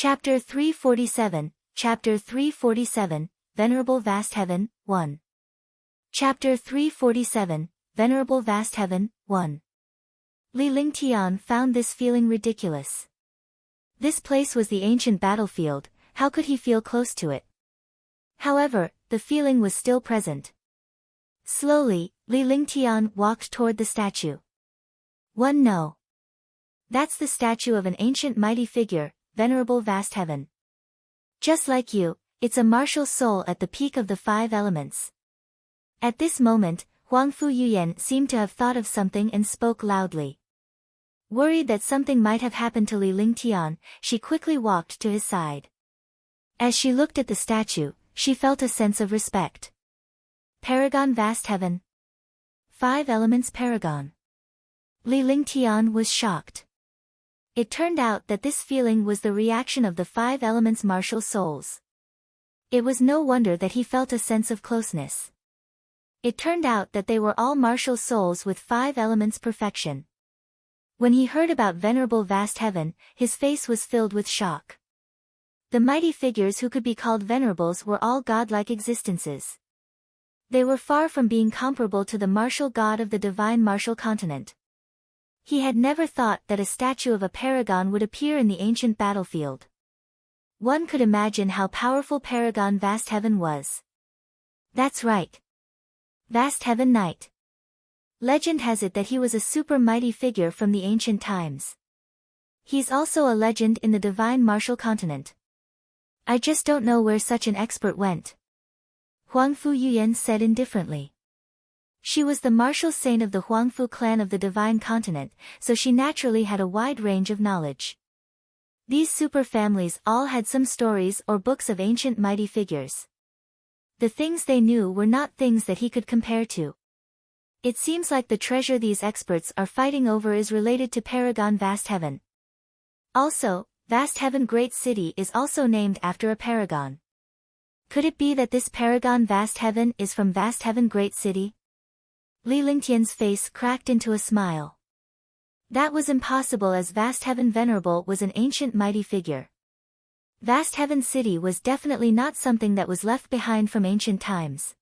Chapter 347, Chapter 347, Venerable Vastheaven, 1. Chapter 347, Venerable Vastheaven, 1. Li Lingtian found this feeling ridiculous. This place was the ancient battlefield, how could he feel close to it? However, the feeling was still present. Slowly, Li Lingtian walked toward the statue. No. That's the statue of an ancient mighty figure, Venerable Vastheaven. Just like you, it's a martial soul at the peak of the 5 elements. At this moment, Huangfu Yuyan seemed to have thought of something and spoke loudly. Worried that something might have happened to Li Lingtian, she quickly walked to his side. As she looked at the statue, she felt a sense of respect. Paragon Vastheaven. 5 elements paragon. Li Lingtian was shocked. It turned out that this feeling was the reaction of the 5 elements martial souls. It was no wonder that he felt a sense of closeness. It turned out that they were all martial souls with 5 elements perfection. When he heard about Venerable Vastheaven, his face was filled with shock. The mighty figures who could be called venerables were all godlike existences. They were far from being comparable to the martial god of the divine martial continent. He had never thought that a statue of a paragon would appear in the ancient battlefield. One could imagine how powerful Paragon Vastheaven was. That's right. Vastheaven Knight. Legend has it that he was a super mighty figure from the ancient times. He's also a legend in the divine martial continent. I just don't know where such an expert went. Huangfu Yuyan said indifferently. She was the martial saint of the Huangfu clan of the divine continent, so she naturally had a wide range of knowledge. These super families all had some stories or books of ancient mighty figures. The things they knew were not things that he could compare to. It seems like the treasure these experts are fighting over is related to Paragon Vastheaven. Also, Vastheaven Great City is also named after a paragon. Could it be that this Paragon Vastheaven is from Vastheaven Great City? Li Lingtian's face cracked into a smile. That was impossible as Vastheaven Venerable was an ancient mighty figure. Vastheaven City was definitely not something that was left behind from ancient times.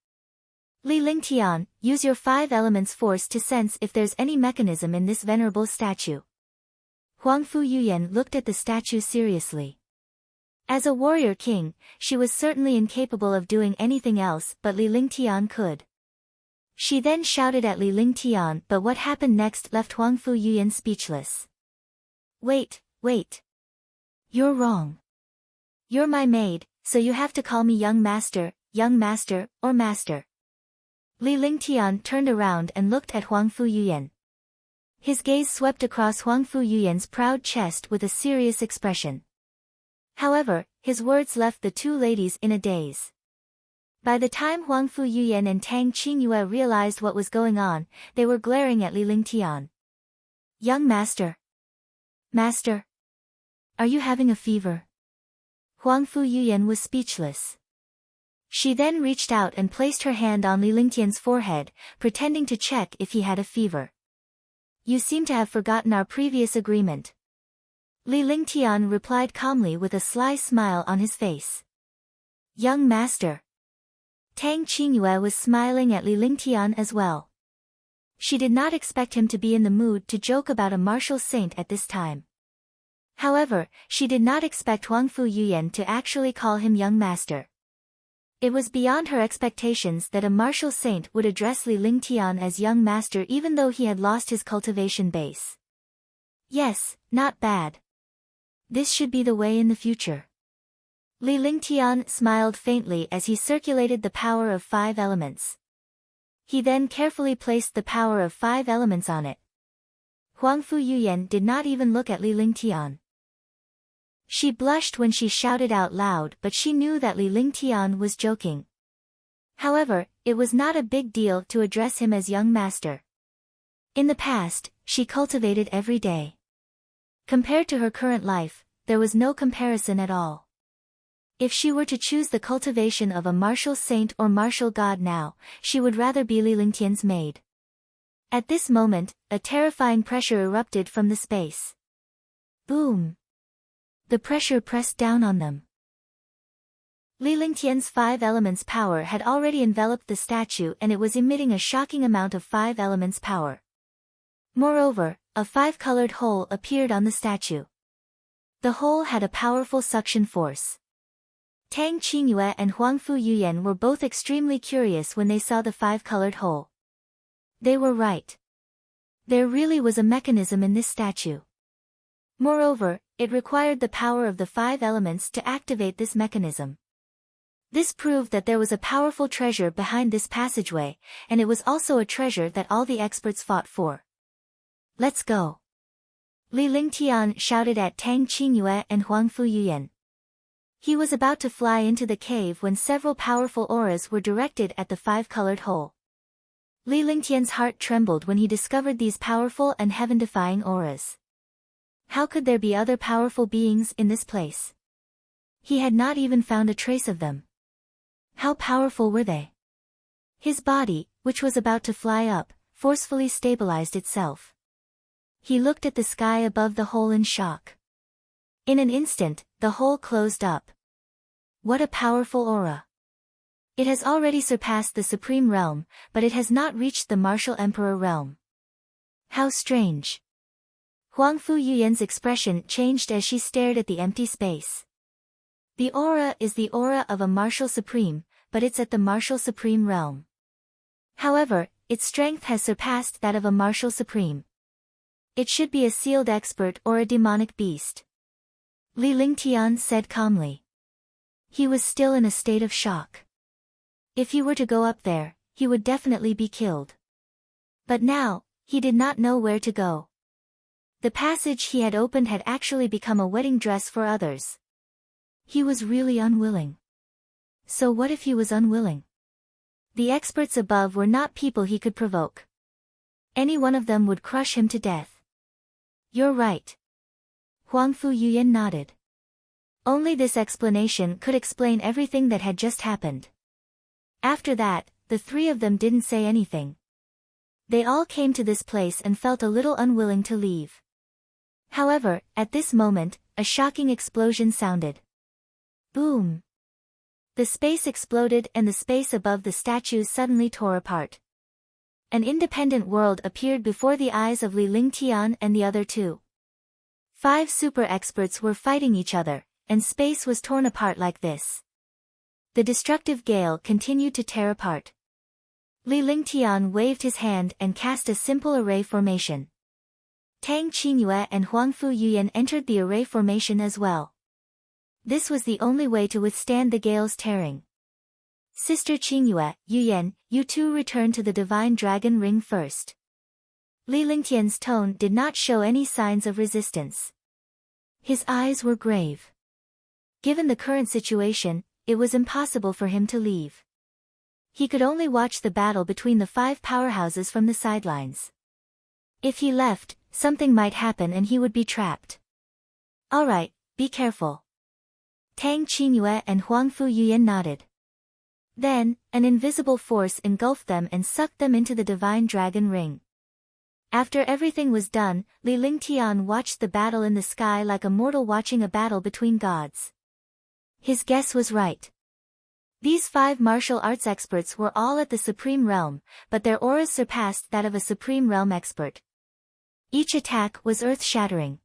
Li Lingtian, use your 5 elements force to sense if there's any mechanism in this venerable statue. Huangfu Yuyan looked at the statue seriously. As a warrior king, she was certainly incapable of doing anything else but Li Lingtian could. She then shouted at Li Lingtian, but what happened next left Huangfu Yuyan speechless. Wait. You're wrong. You're my maid, so you have to call me young master, or master. Li Lingtian turned around and looked at Huangfu Yuyan. His gaze swept across Huangfu Yuyan's proud chest with a serious expression. However, his words left the 2 ladies in a daze. By the time Huangfu Yuyan and Tang Qingyue realized what was going on, they were glaring at Li Lingtian. Young master. Master. Are you having a fever? Huangfu Yuyan was speechless. She then reached out and placed her hand on Li Lingtian's forehead, pretending to check if he had a fever. You seem to have forgotten our previous agreement. Li Lingtian replied calmly with a sly smile on his face. Young master. Tang Qingyue was smiling at Li Lingtian as well. She did not expect him to be in the mood to joke about a martial saint at this time. However, she did not expect Huangfu Yuyan to actually call him young master. It was beyond her expectations that a martial saint would address Li Lingtian as young master even though he had lost his cultivation base. Yes, not bad. This should be the way in the future. Li Lingtian smiled faintly as he circulated the power of 5 elements. He then carefully placed the power of 5 elements on it. Huangfu Yuyan did not even look at Li Lingtian. She blushed when she shouted out loud, but she knew that Li Lingtian was joking. However, it was not a big deal to address him as young master. In the past, she cultivated every day. Compared to her current life, there was no comparison at all. If she were to choose the cultivation of a martial saint or martial god now, she would rather be Li Lingtian's maid. At this moment, a terrifying pressure erupted from the space. Boom! The pressure pressed down on them. Li Lingtian's 5 elements power had already enveloped the statue and it was emitting a shocking amount of 5 elements power. Moreover, a 5-colored hole appeared on the statue. The hole had a powerful suction force. Tang Qingyue and Huangfu Yuyan were both extremely curious when they saw the 5-colored hole. They were right. There really was a mechanism in this statue. Moreover, it required the power of the 5 elements to activate this mechanism. This proved that there was a powerful treasure behind this passageway, and it was also a treasure that all the experts fought for. Let's go. Li Lingtian shouted at Tang Qingyue and Huangfu Yuyan. He was about to fly into the cave when several powerful auras were directed at the 5-colored hole. Li Lingtian's heart trembled when he discovered these powerful and heaven-defying auras. How could there be other powerful beings in this place? He had not even found a trace of them. How powerful were they? His body, which was about to fly up, forcefully stabilized itself. He looked at the sky above the hole in shock. In an instant, the hole closed up. What a powerful aura! It has already surpassed the Supreme Realm, but it has not reached the Martial Emperor realm. How strange! Huangfu Yuyan's expression changed as she stared at the empty space. The aura is the aura of a Martial Supreme, but it's at the Martial Supreme realm. However, its strength has surpassed that of a Martial Supreme. It should be a sealed expert or a demonic beast. Li Lingtian said calmly. He was still in a state of shock. If he were to go up there, he would definitely be killed. But now, he did not know where to go. The passage he had opened had actually become a wedding dress for others. He was really unwilling. So what if he was unwilling? The experts above were not people he could provoke. Any one of them would crush him to death. You're right. Huangfu Yuyan nodded. Only this explanation could explain everything that had just happened. After that, the 3 of them didn't say anything. They all came to this place and felt a little unwilling to leave. However, at this moment, a shocking explosion sounded. Boom! The space exploded and the space above the statues suddenly tore apart. An independent world appeared before the eyes of Li Lingtian and the other 2. 5 super experts were fighting each other, and space was torn apart like this. The destructive gale continued to tear apart. Li Lingtian waved his hand and cast a simple array formation. Tang Qingyue and Huangfu Yuyan entered the array formation as well. This was the only way to withstand the gale's tearing. Sister Qingyue, Yuyan, you 2 return to the Divine Dragon Ring first. Li Lingtian's tone did not show any signs of resistance. His eyes were grave. Given the current situation, it was impossible for him to leave. He could only watch the battle between the 5 powerhouses from the sidelines. If he left, something might happen and he would be trapped. Alright, be careful. Tang Qingyue and Huangfu Yuyan nodded. Then, an invisible force engulfed them and sucked them into the Divine Dragon Ring. After everything was done, Li Lingtian watched the battle in the sky like a mortal watching a battle between gods. His guess was right. These 5 martial arts experts were all at the Supreme Realm, but their auras surpassed that of a Supreme Realm expert. Each attack was earth-shattering.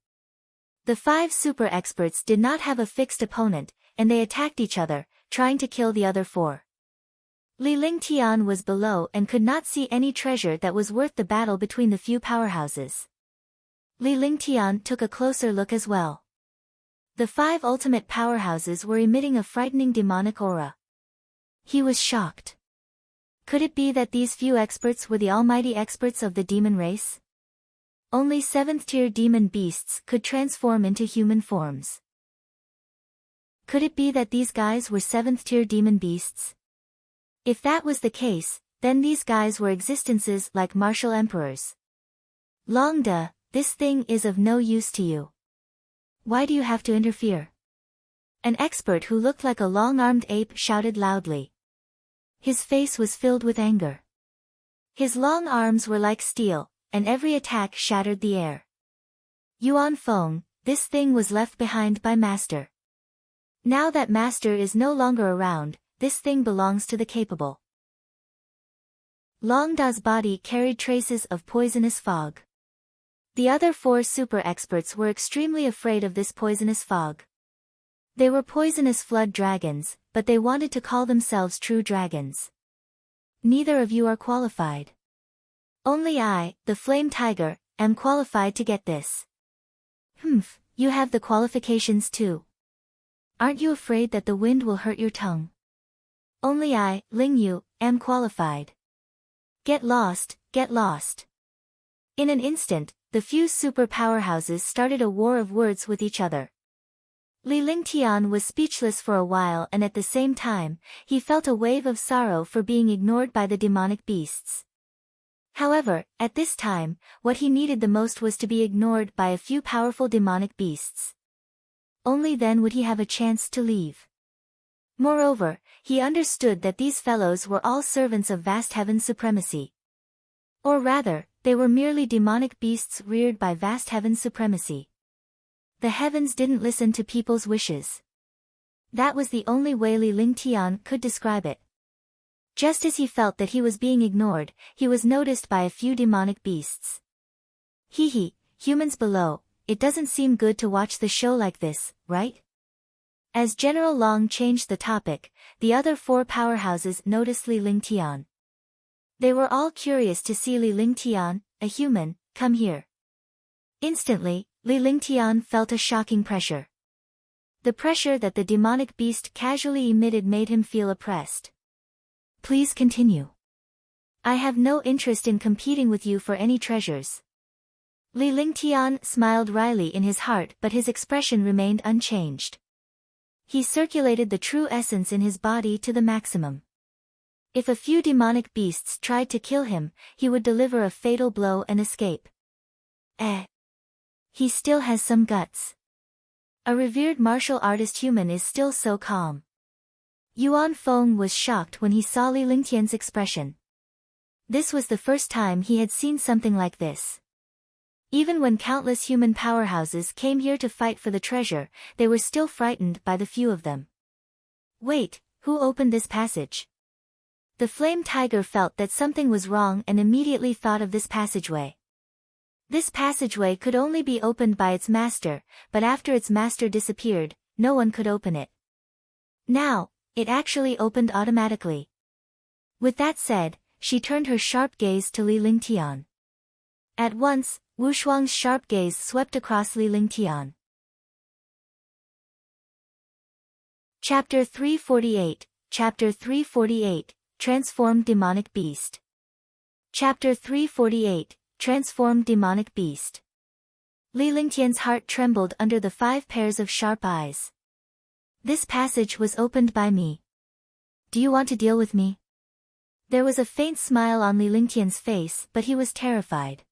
The 5 super experts did not have a fixed opponent, and they attacked each other, trying to kill the other 4. Li Lingtian was below and could not see any treasure that was worth the battle between the few powerhouses. Li Lingtian took a closer look as well. The 5 ultimate powerhouses were emitting a frightening demonic aura. He was shocked. Could it be that these few experts were the almighty experts of the demon race? Only 7th-tier demon beasts could transform into human forms. Could it be that these guys were 7th-tier demon beasts? If that was the case, then these guys were existences like martial emperors. Longda, this thing is of no use to you. Why do you have to interfere? An expert who looked like a long-armed ape shouted loudly. His face was filled with anger. His long arms were like steel, and every attack shattered the air. Yuan Feng, this thing was left behind by Master. Now that Master is no longer around, this thing belongs to the capable. Long Da's body carried traces of poisonous fog. The other 4 super experts were extremely afraid of this poisonous fog. They were poisonous flood dragons, but they wanted to call themselves true dragons. Neither of you are qualified. Only I, the Flame Tiger, am qualified to get this. You have the qualifications too. Aren't you afraid that the wind will hurt your tongue? Only I, Ling Yu, am qualified. Get lost, get lost. In an instant, the few super powerhouses started a war of words with each other. Li Lingtian was speechless for a while, and at the same time, he felt a wave of sorrow for being ignored by the demonic beasts. However, at this time, what he needed the most was to be ignored by a few powerful demonic beasts. Only then would he have a chance to leave. Moreover, he understood that these fellows were all servants of Vastheaven's supremacy. Or rather, they were merely demonic beasts reared by Vastheaven's supremacy. The heavens didn't listen to people's wishes. That was the only way Li Lingtian could describe it. Just as he felt that he was being ignored, he was noticed by a few demonic beasts. Humans below, it doesn't seem good to watch the show like this, right? As General Long changed the topic, the other 4 powerhouses noticed Li Lingtian. They were all curious to see Li Lingtian, a human, come here. Instantly, Li Lingtian felt a shocking pressure. The pressure that the demonic beast casually emitted made him feel oppressed. Please continue. I have no interest in competing with you for any treasures. Li Lingtian smiled wryly in his heart, but his expression remained unchanged. He circulated the true essence in his body to the maximum. If a few demonic beasts tried to kill him, he would deliver a fatal blow and escape. He still has some guts. A revered martial artist human is still so calm. Yuan Feng was shocked when he saw Li Lingtian's expression. This was the first time he had seen something like this. Even when countless human powerhouses came here to fight for the treasure, they were still frightened by the few of them. Wait, who opened this passage? The Flame Tiger felt that something was wrong and immediately thought of this passageway. This passageway could only be opened by its master, but after its master disappeared, no one could open it. Now, it actually opened automatically. With that said, she turned her sharp gaze to Li Lingtian. At once, Wu Shuang's sharp gaze swept across Li Lingtian. Chapter 348, Chapter 348, Transformed Demonic Beast. Chapter 348, Transformed Demonic Beast. Li Lingtian's heart trembled under the 5 pairs of sharp eyes. This passage was opened by me. Do you want to deal with me? There was a faint smile on Li Lingtian's face, but he was terrified.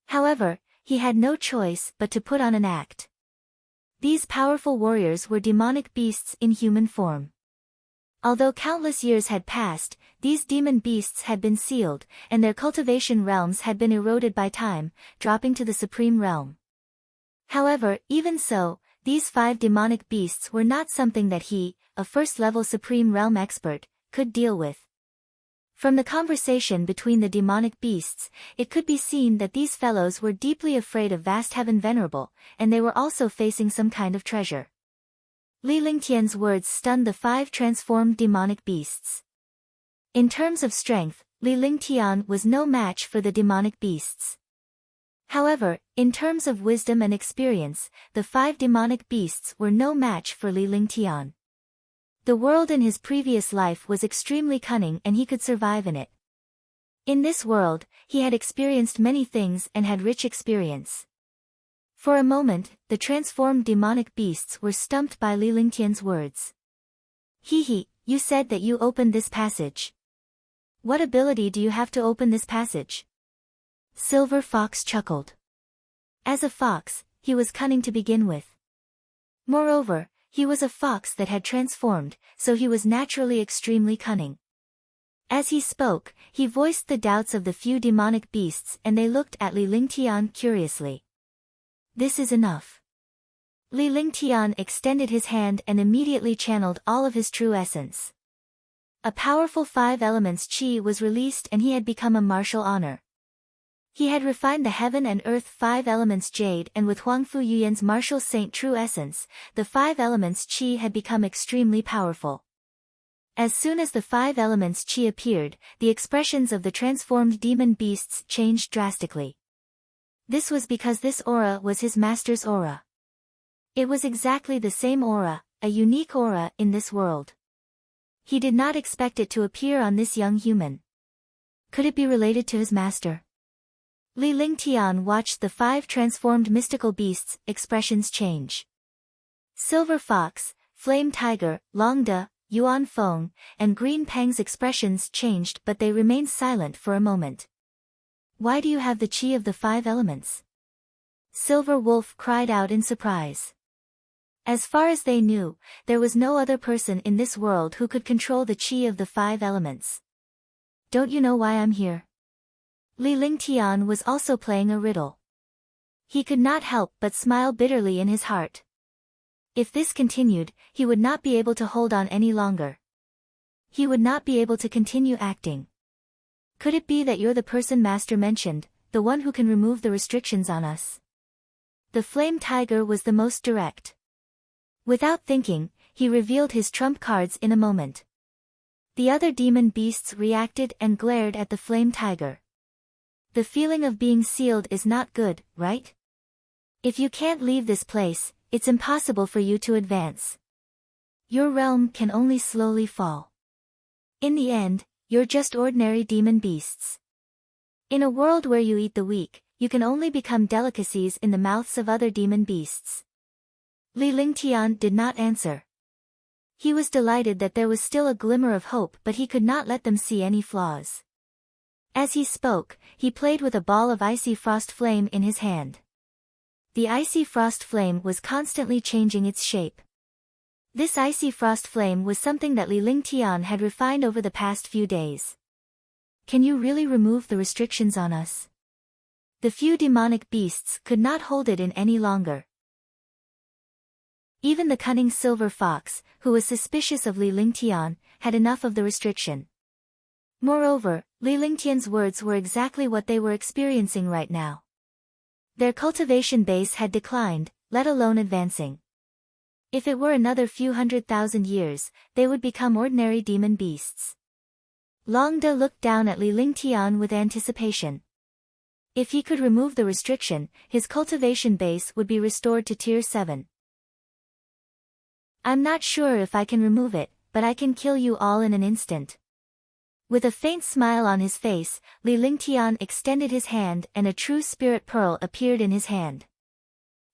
However, he had no choice but to put on an act. These powerful warriors were demonic beasts in human form. Although countless years had passed, these demon beasts had been sealed, and their cultivation realms had been eroded by time, dropping to the supreme realm. However, even so, these 5 demonic beasts were not something that he, a first-level supreme realm expert, could deal with. From the conversation between the demonic beasts, it could be seen that these fellows were deeply afraid of Vastheaven Venerable, and they were also facing some kind of treasure. Li Lingtian's words stunned the 5 transformed demonic beasts. In terms of strength, Li Lingtian was no match for the demonic beasts. However, in terms of wisdom and experience, the 5 demonic beasts were no match for Li Lingtian. The world in his previous life was extremely cunning and he could survive in it. In this world, he had experienced many things and had rich experience. For a moment, the transformed demonic beasts were stumped by Li Lingtian's words. You said that you opened this passage. What ability do you have to open this passage? Silver Fox chuckled. As a fox, he was cunning to begin with. Moreover, he was a fox that had transformed, so he was naturally extremely cunning. As he spoke, he voiced the doubts of the few demonic beasts and they looked at Li Lingtian curiously. This is enough. Li Lingtian extended his hand and immediately channeled all of his true essence. A powerful 5 elements chi was released and he had become a martial honor. He had refined the heaven and earth 5 elements jade, and with Huangfu Yuyan's martial saint true essence, the 5 elements chi had become extremely powerful. As soon as the 5 elements chi appeared, the expressions of the transformed demon beasts changed drastically. This was because this aura was his master's aura. It was exactly the same aura, a unique aura in this world. He did not expect it to appear on this young human. Could it be related to his master? Li Lingtian watched the 5 transformed mystical beasts' expressions change. Silver Fox, Flame Tiger, Longda, Yuan Feng, and Green Pang's expressions changed, but they remained silent for a moment. Why do you have the chi of the 5 elements? Silver Wolf cried out in surprise. As far as they knew, there was no other person in this world who could control the chi of the 5 elements. Don't you know why I'm here? Li Lingtian was also playing a riddle. He could not help but smile bitterly in his heart. If this continued, he would not be able to hold on any longer. He would not be able to continue acting. Could it be that you're the person Master mentioned, the one who can remove the restrictions on us? The Flame Tiger was the most direct. Without thinking, he revealed his trump cards in a moment. The other demon beasts reacted and glared at the Flame Tiger. The feeling of being sealed is not good, right? If you can't leave this place, it's impossible for you to advance. Your realm can only slowly fall. In the end, you're just ordinary demon beasts. In a world where you eat the weak, you can only become delicacies in the mouths of other demon beasts. Li Lingtian did not answer. He was delighted that there was still a glimmer of hope, but he could not let them see any flaws. As he spoke, he played with a ball of icy frost flame in his hand. The icy frost flame was constantly changing its shape. This icy frost flame was something that Li Lingtian had refined over the past few days. Can you really remove the restrictions on us? The few demonic beasts could not hold it in any longer. Even the cunning Silver Fox, who was suspicious of Li Lingtian, had enough of the restriction. Moreover, Li Lingtian's words were exactly what they were experiencing right now. Their cultivation base had declined, let alone advancing. If it were another few 100,000 years, they would become ordinary demon beasts. Longda looked down at Li Lingtian with anticipation. If he could remove the restriction, his cultivation base would be restored to Tier 7. I'm not sure if I can remove it, but I can kill you all in an instant. With a faint smile on his face, Li Lingtian extended his hand and a true spirit pearl appeared in his hand.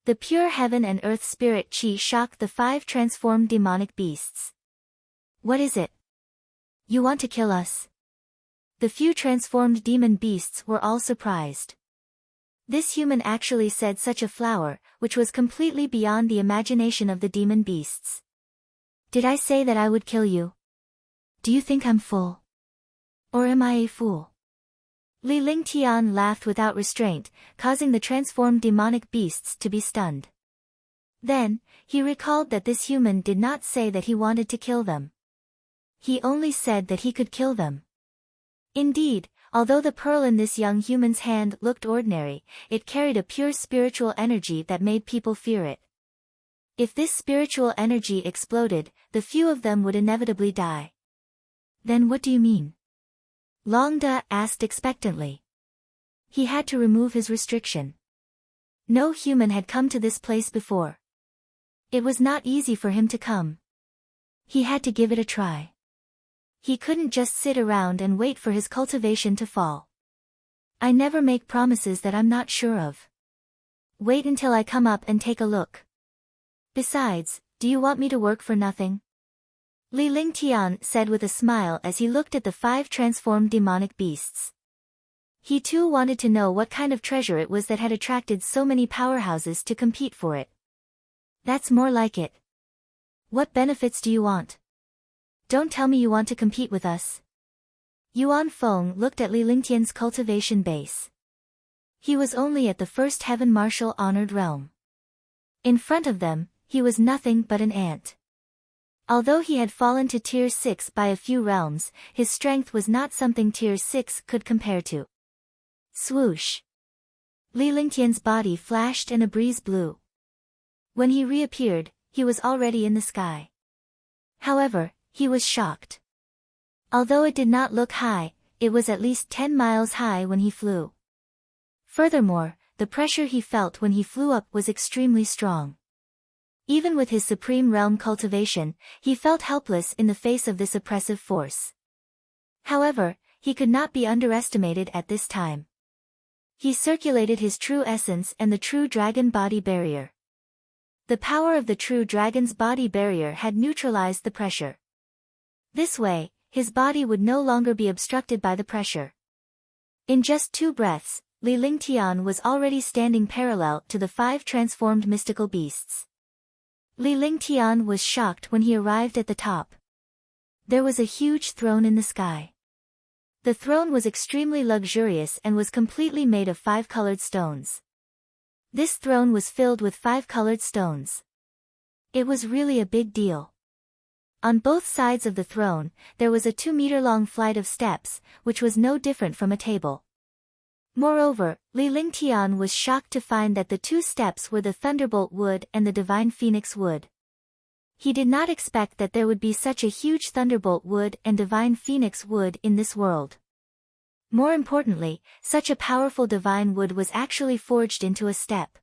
The pure heaven and earth spirit chi shocked the 5 transformed demonic beasts. What is it? You want to kill us? The few transformed demon beasts were all surprised. This human actually said such a flower, which was completely beyond the imagination of the demon beasts. Did I say that I would kill you? Do you think I'm full? Or am I a fool? Li Lingtian laughed without restraint, causing the transformed demonic beasts to be stunned. Then, he recalled that this human did not say that he wanted to kill them. He only said that he could kill them. Indeed, although the pearl in this young human's hand looked ordinary, it carried a pure spiritual energy that made people fear it. If this spiritual energy exploded, the few of them would inevitably die. Then what do you mean? Longda asked expectantly. He had to remove his restriction. No human had come to this place before. It was not easy for him to come. He had to give it a try. He couldn't just sit around and wait for his cultivation to fall. I never make promises that I'm not sure of. Wait until I come up and take a look. Besides, do you want me to work for nothing? Li Lingtian said with a smile as he looked at the 5 transformed demonic beasts. He too wanted to know what kind of treasure it was that had attracted so many powerhouses to compete for it. That's more like it. What benefits do you want? Don't tell me you want to compete with us. Yuan Feng looked at Li Lingtian's cultivation base. He was only at the first heaven martial honored realm. In front of them, he was nothing but an ant. Although he had fallen to Tier 6 by a few realms, his strength was not something Tier 6 could compare to. Swoosh! Yuntian's body flashed and a breeze blew. When he reappeared, he was already in the sky. However, he was shocked. Although it did not look high, it was at least 10 miles high when he flew. Furthermore, the pressure he felt when he flew up was extremely strong. Even with his supreme realm cultivation, he felt helpless in the face of this oppressive force. However, he could not be underestimated at this time. He circulated his true essence and the true dragon body barrier. The power of the true dragon's body barrier had neutralized the pressure. This way, his body would no longer be obstructed by the pressure. In just 2 breaths, Yuntian was already standing parallel to the 5 transformed mystical beasts. Yuntian was shocked when he arrived at the top. There was a huge throne in the sky. The throne was extremely luxurious and was completely made of 5 colored stones. This throne was filled with 5 colored stones. It was really a big deal. On both sides of the throne, there was a 2-meter-long flight of steps, which was no different from a table. Moreover, Yuntian was shocked to find that the 2 steps were the Thunderbolt wood and the Divine Phoenix wood. He did not expect that there would be such a huge Thunderbolt wood and Divine Phoenix wood in this world. More importantly, such a powerful divine wood was actually forged into a step.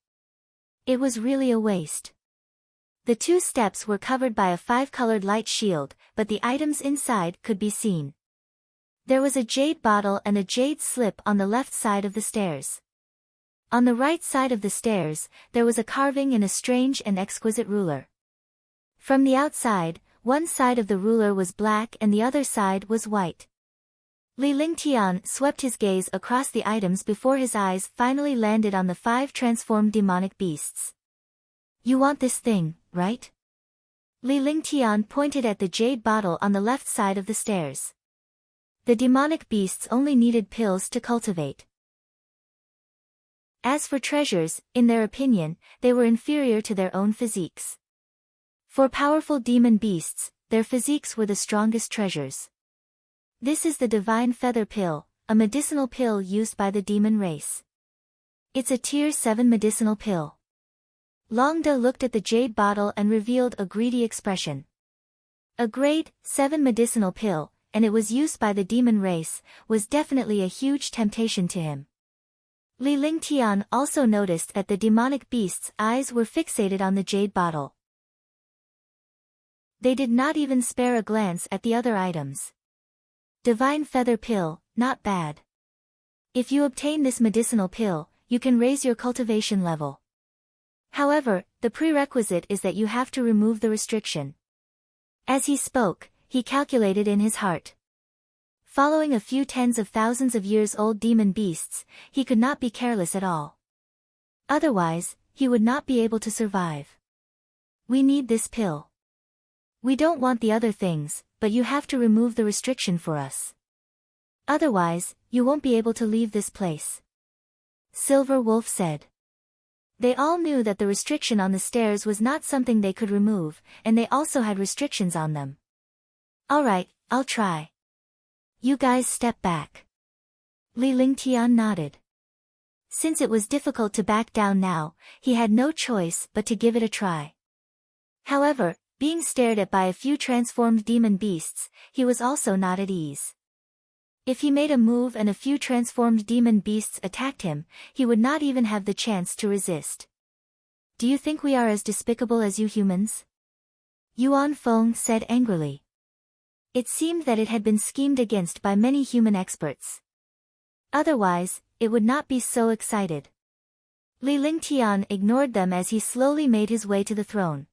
It was really a waste. The 2 steps were covered by a 5-colored light shield, but the items inside could be seen. There was a jade bottle and a jade slip on the left side of the stairs. On the right side of the stairs, there was a carving in a strange and exquisite ruler. From the outside, one side of the ruler was black and the other side was white. Yuntian swept his gaze across the items before his eyes finally landed on the 5 transformed demonic beasts. You want this thing, right? Yuntian pointed at the jade bottle on the left side of the stairs. The demonic beasts only needed pills to cultivate. As for treasures, in their opinion, they were inferior to their own physiques. For powerful demon beasts, their physiques were the strongest treasures. This is the Divine Feather Pill, a medicinal pill used by the demon race. It's a Tier 7 medicinal pill. Longda looked at the jade bottle and revealed a greedy expression. A Grade 7 medicinal pill, and it was used by the demon race, was definitely a huge temptation to him. Yuntian also noticed that the demonic beast's eyes were fixated on the jade bottle. They did not even spare a glance at the other items. Divine Feather Pill, not bad. If you obtain this medicinal pill, you can raise your cultivation level. However, the prerequisite is that you have to remove the restriction. As he spoke, he calculated in his heart. Following a few tens of thousands of years old demon beasts, he could not be careless at all. Otherwise, he would not be able to survive. We need this pill. We don't want the other things, but you have to remove the restriction for us. Otherwise, you won't be able to leave this place. Silver Wolf said. They all knew that the restriction on the stairs was not something they could remove, and they also had restrictions on them. Alright, I'll try. You guys step back. Yuntian nodded. Since it was difficult to back down now, he had no choice but to give it a try. However, being stared at by a few transformed demon beasts, he was also not at ease. If he made a move and a few transformed demon beasts attacked him, he would not even have the chance to resist. Do you think we are as despicable as you humans? Yuan Feng said angrily. It seemed that it had been schemed against by many human experts. Otherwise, it would not be so excited. Yuntian ignored them as he slowly made his way to the throne.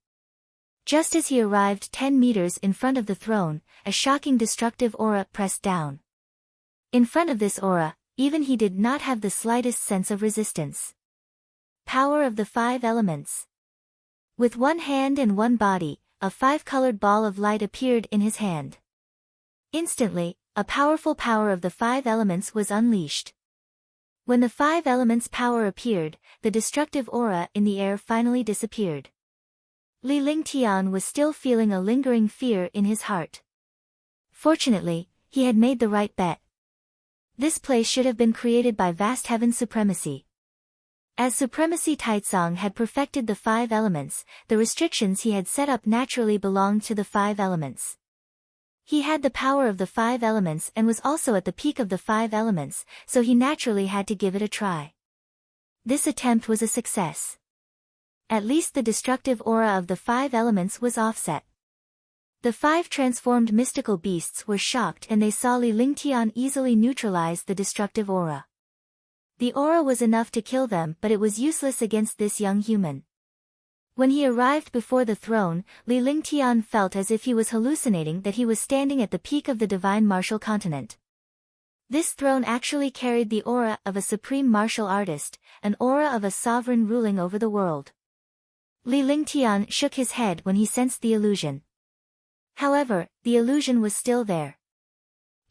Just as he arrived 10 meters in front of the throne, a shocking destructive aura pressed down. In front of this aura, even he did not have the slightest sense of resistance. Power of the 5 elements. With one hand and one body, a 5-colored ball of light appeared in his hand. Instantly, a powerful power of the 5 elements was unleashed. When the 5 elements' power appeared, the destructive aura in the air finally disappeared. Li Lingtian was still feeling a lingering fear in his heart. Fortunately, he had made the right bet. This place should have been created by Vastheaven supremacy. As Supremacy Taitsong had perfected the 5 elements, the restrictions he had set up naturally belonged to the 5 elements. He had the power of the 5 elements and was also at the peak of the 5 elements, so he naturally had to give it a try. This attempt was a success. At least the destructive aura of the 5 elements was offset. The 5 transformed mystical beasts were shocked and they saw Li Lingtian easily neutralize the destructive aura. The aura was enough to kill them, but it was useless against this young human. When he arrived before the throne, Li Lingtian felt as if he was hallucinating that he was standing at the peak of the divine martial continent. This throne actually carried the aura of a supreme martial artist, an aura of a sovereign ruling over the world. Li Lingtian shook his head when he sensed the illusion. However, the illusion was still there.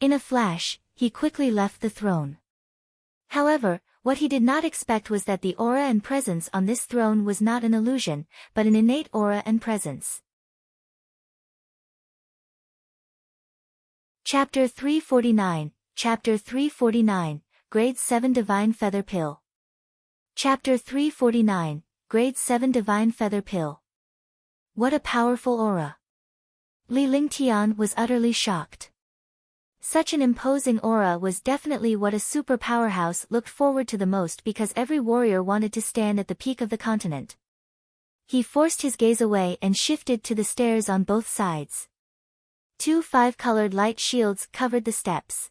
In a flash, he quickly left the throne. However, what he did not expect was that the aura and presence on this throne was not an illusion, but an innate aura and presence. Chapter 349, Chapter 349, Grade 7 Divine Feather Pill. Chapter 349, Grade 7 Divine Feather Pill. What a powerful aura! Li Lingtian was utterly shocked. Such an imposing aura was definitely what a super powerhouse looked forward to the most because every warrior wanted to stand at the peak of the continent. He forced his gaze away and shifted to the stairs on both sides. 2 5-colored light shields covered the steps.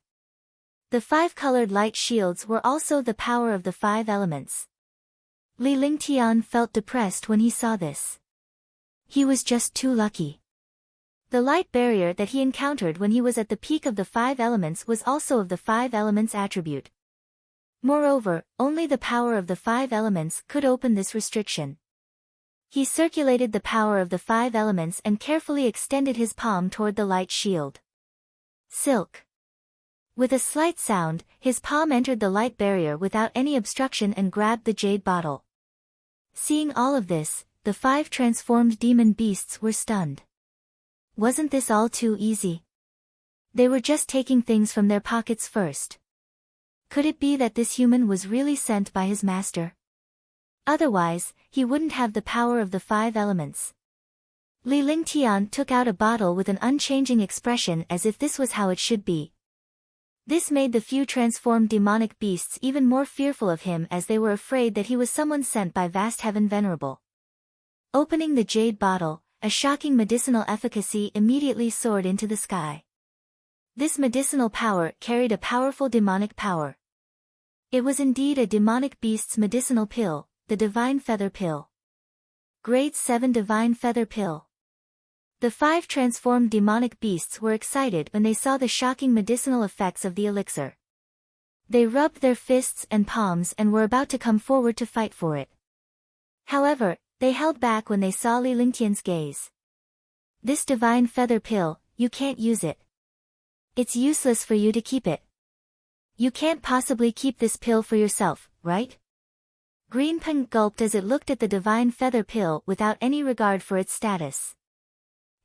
The 5-colored light shields were also the power of the 5 elements. Li Lingtian felt depressed when he saw this. He was just too lucky. The light barrier that he encountered when he was at the peak of the 5 elements was also of the 5 elements attribute. Moreover, only the power of the 5 elements could open this restriction. He circulated the power of the 5 elements and carefully extended his palm toward the light shield. Silk. With a slight sound, his palm entered the light barrier without any obstruction and grabbed the jade bottle. Seeing all of this, the 5 transformed demon beasts were stunned. Wasn't this all too easy? They were just taking things from their pockets first. Could it be that this human was really sent by his master? Otherwise, he wouldn't have the power of the 5 elements. Li Lingtian took out a bottle with an unchanging expression as if this was how it should be. This made the few transformed demonic beasts even more fearful of him as they were afraid that he was someone sent by Vastheaven Venerable. Opening the jade bottle, a shocking medicinal efficacy immediately soared into the sky. This medicinal power carried a powerful demonic power. It was indeed a demonic beast's medicinal pill, the Divine Feather Pill. Grade 7 Divine Feather Pill. The 5 transformed demonic beasts were excited when they saw the shocking medicinal effects of the elixir. They rubbed their fists and palms and were about to come forward to fight for it. However, they held back when they saw Li Lingtian's gaze. This divine feather pill, you can't use it. It's useless for you to keep it. You can't possibly keep this pill for yourself, right? Greenpeng gulped as it looked at the divine feather pill without any regard for its status.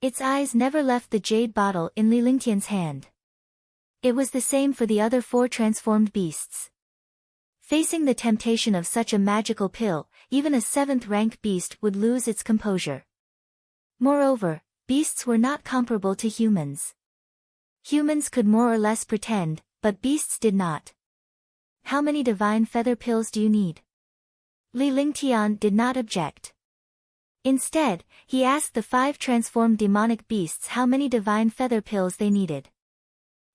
Its eyes never left the jade bottle in Li Lingtian's hand. It was the same for the other 4 transformed beasts. Facing the temptation of such a magical pill, even a 7th-rank beast would lose its composure. Moreover, beasts were not comparable to humans. Humans could more or less pretend, but beasts did not. How many divine feather pills do you need? Li Lingtian did not object. Instead, he asked the 5 transformed demonic beasts how many divine feather pills they needed.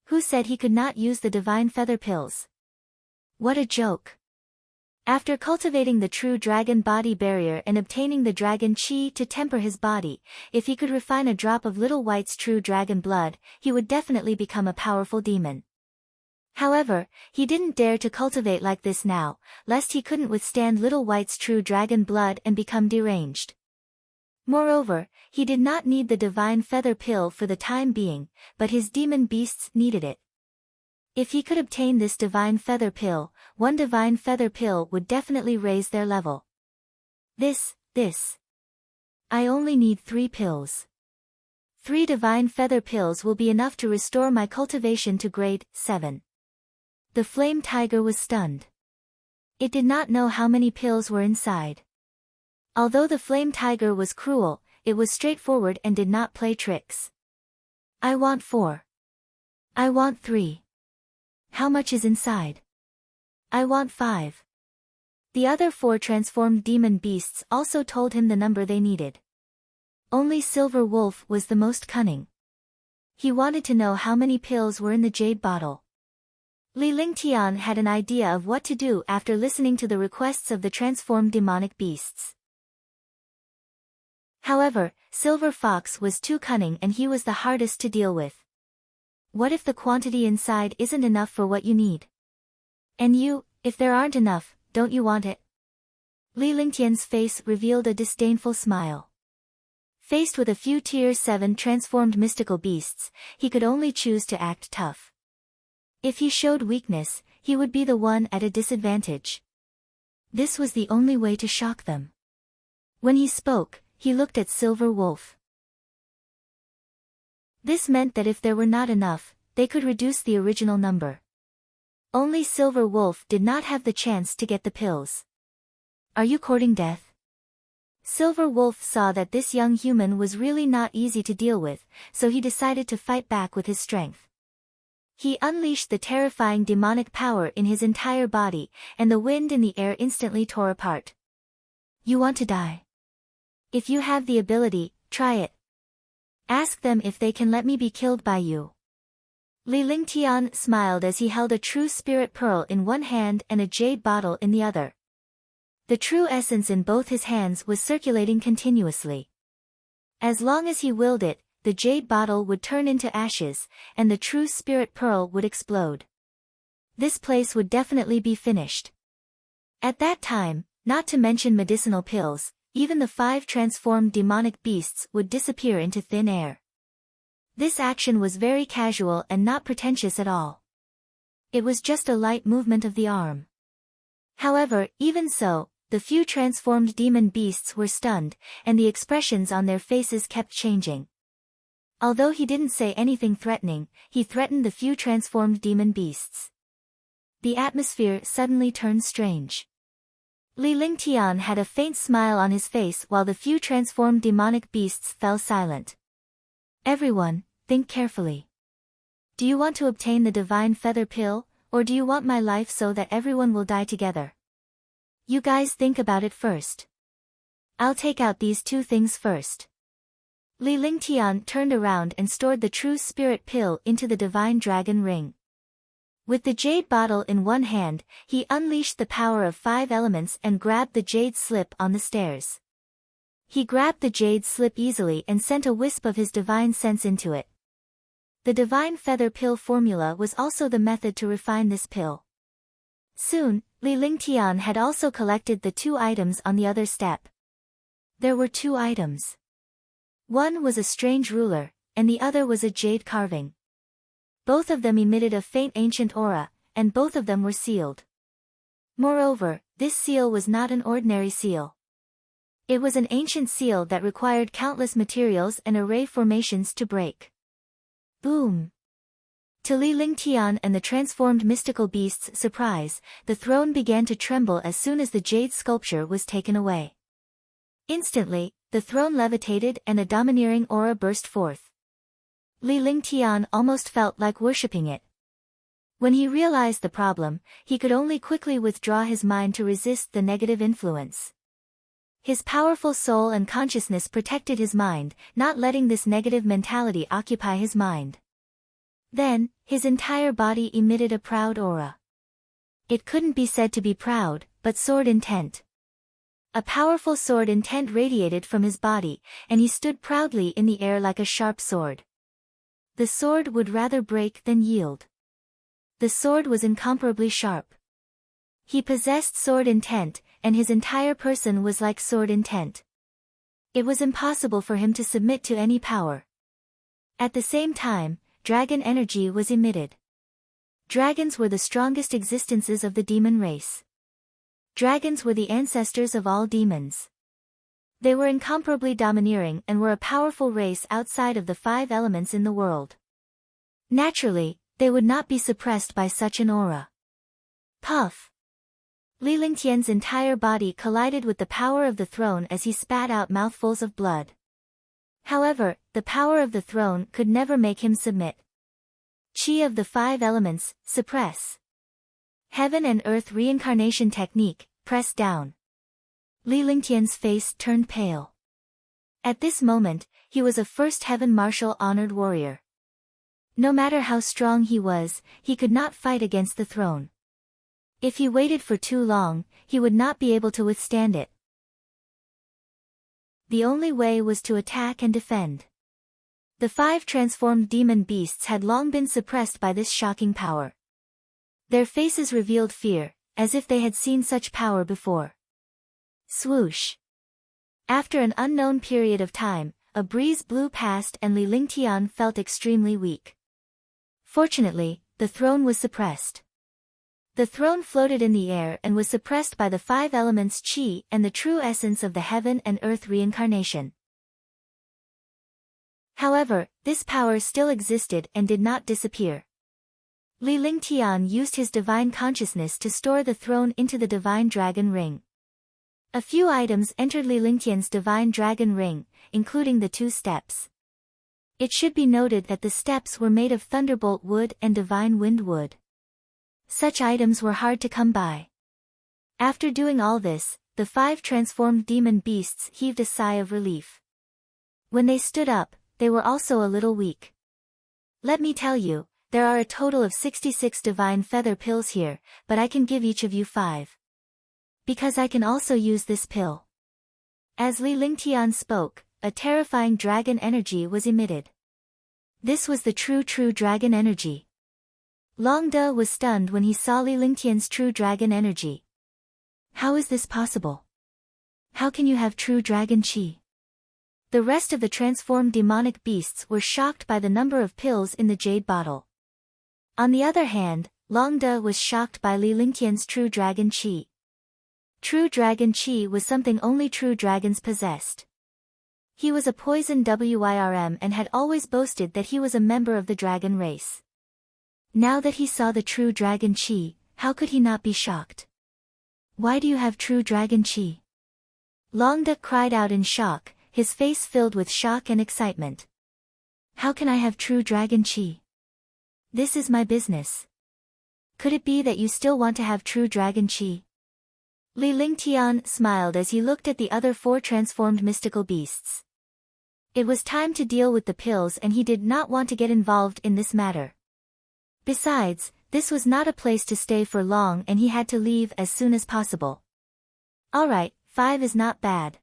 Who said he could not use the divine feather pills? What a joke. After cultivating the true dragon body barrier and obtaining the dragon chi to temper his body, if he could refine a drop of Little White's true dragon blood, he would definitely become a powerful demon. However, he didn't dare to cultivate like this now, lest he couldn't withstand Little White's true dragon blood and become deranged. Moreover, he did not need the divine feather pill for the time being, but his demon beasts needed it. If he could obtain this divine feather pill, one divine feather pill would definitely raise their level. This. I only need 3 pills. 3 divine feather pills will be enough to restore my cultivation to grade 7. The flame tiger was stunned. It did not know how many pills were inside. Although the flame tiger was cruel, it was straightforward and did not play tricks. I want 4. I want 3. How much is inside? I want 5. The other 4 transformed demon beasts also told him the number they needed. Only Silver Wolf was the most cunning. He wanted to know how many pills were in the jade bottle. Yuntian had an idea of what to do after listening to the requests of the transformed demonic beasts. However, Silver Fox was too cunning and he was the hardest to deal with. What if the quantity inside isn't enough for what you need? And you, if there aren't enough, don't you want it? Yuntian's face revealed a disdainful smile. Faced with a few Tier 7 transformed mystical beasts, he could only choose to act tough. If he showed weakness, he would be the one at a disadvantage. This was the only way to shock them. When he spoke, he looked at Silver Wolf. This meant that if there were not enough, they could reduce the original number. Only Silver Wolf did not have the chance to get the pills. Are you courting death? Silver Wolf saw that this young human was really not easy to deal with, so he decided to fight back with his strength. He unleashed the terrifying demonic power in his entire body, and the wind in the air instantly tore apart. You want to die? If you have the ability, try it. Ask them if they can let me be killed by you. Yuntian smiled as he held a true spirit pearl in one hand and a jade bottle in the other. The true essence in both his hands was circulating continuously. As long as he willed it, the jade bottle would turn into ashes, and the true spirit pearl would explode. This place would definitely be finished. At that time, not to mention medicinal pills, even the 5 transformed demonic beasts would disappear into thin air. This action was very casual and not pretentious at all. It was just a light movement of the arm. However, even so, the few transformed demon beasts were stunned, and the expressions on their faces kept changing. Although he didn't say anything threatening, he threatened the few transformed demon beasts. The atmosphere suddenly turned strange. Yuntian had a faint smile on his face while the few transformed demonic beasts fell silent. Everyone, think carefully. Do you want to obtain the divine feather pill, or do you want my life so that everyone will die together? You guys think about it first. I'll take out these 2 things first. Yuntian turned around and stored the true spirit pill into the divine dragon ring. With the jade bottle in one hand, he unleashed the power of 5 elements and grabbed the jade slip on the stairs. He grabbed the jade slip easily and sent a wisp of his divine sense into it. The divine feather pill formula was also the method to refine this pill. Soon, Yuntian had also collected the 2 items on the other step. There were 2 items. One was a strange ruler, and the other was a jade carving. Both of them emitted a faint ancient aura, and both of them were sealed. Moreover, this seal was not an ordinary seal. It was an ancient seal that required countless materials and array formations to break. Boom! To Yuntian and the transformed mystical beast's surprise, the throne began to tremble as soon as the jade sculpture was taken away. Instantly, the throne levitated and a domineering aura burst forth. Yuntian almost felt like worshipping it. When he realized the problem, he could only quickly withdraw his mind to resist the negative influence. His powerful soul and consciousness protected his mind, not letting this negative mentality occupy his mind. Then, his entire body emitted a proud aura. It couldn't be said to be proud, but sword intent. A powerful sword intent radiated from his body, and he stood proudly in the air like a sharp sword. The sword would rather break than yield. The sword was incomparably sharp. He possessed sword intent, and his entire person was like sword intent. It was impossible for him to submit to any power. At the same time, dragon energy was emitted. Dragons were the strongest existences of the demon race. Dragons were the ancestors of all demons. They were incomparably domineering and were a powerful race outside of the 5 elements in the world. Naturally, they would not be suppressed by such an aura. Puff! Li Lingtian's entire body collided with the power of the throne as he spat out mouthfuls of blood. However, the power of the throne could never make him submit. Qi of the 5 elements, suppress. Heaven and earth reincarnation technique, press down. Li Lingtian's face turned pale. At this moment, he was a first heaven martial honored warrior. No matter how strong he was, he could not fight against the throne. If he waited for too long, he would not be able to withstand it. The only way was to attack and defend. The 5 transformed demon beasts had long been suppressed by this shocking power. Their faces revealed fear, as if they had seen such power before. Swoosh! After an unknown period of time, a breeze blew past and Li Lingtian felt extremely weak. Fortunately, the throne was suppressed. The throne floated in the air and was suppressed by the 5 elements Qi and the true essence of the heaven and earth reincarnation. However, this power still existed and did not disappear. Li Lingtian used his divine consciousness to store the throne into the divine dragon ring. A few items entered Li Lingtian's divine dragon ring, including the 2 steps. It should be noted that the steps were made of thunderbolt wood and divine wind wood. Such items were hard to come by. After doing all this, the 5 transformed demon beasts heaved a sigh of relief. When they stood up, they were also a little weak. Let me tell you, there are a total of 66 divine feather pills here, but I can give each of you 5. Because I can also use this pill. As Li Lingtian spoke, a terrifying dragon energy was emitted. This was the true dragon energy. Long De was stunned when he saw Li Lingtian's true dragon energy. How is this possible? How can you have true dragon qi? The rest of the transformed demonic beasts were shocked by the number of pills in the jade bottle. On the other hand, Long De was shocked by Li Lingtian's true dragon qi. True dragon qi was something only true dragons possessed. He was a poison Wyrm and had always boasted that he was a member of the dragon race. Now that he saw the true dragon qi, how could he not be shocked? Why do you have true dragon qi? Long De cried out in shock, his face filled with shock and excitement. How can I have true dragon qi? This is my business. Could it be that you still want to have true dragon qi? Li Lingtian smiled as he looked at the other 4 transformed mystical beasts. It was time to deal with the pills and he did not want to get involved in this matter. Besides, this was not a place to stay for long and he had to leave as soon as possible. Alright, 5 is not bad.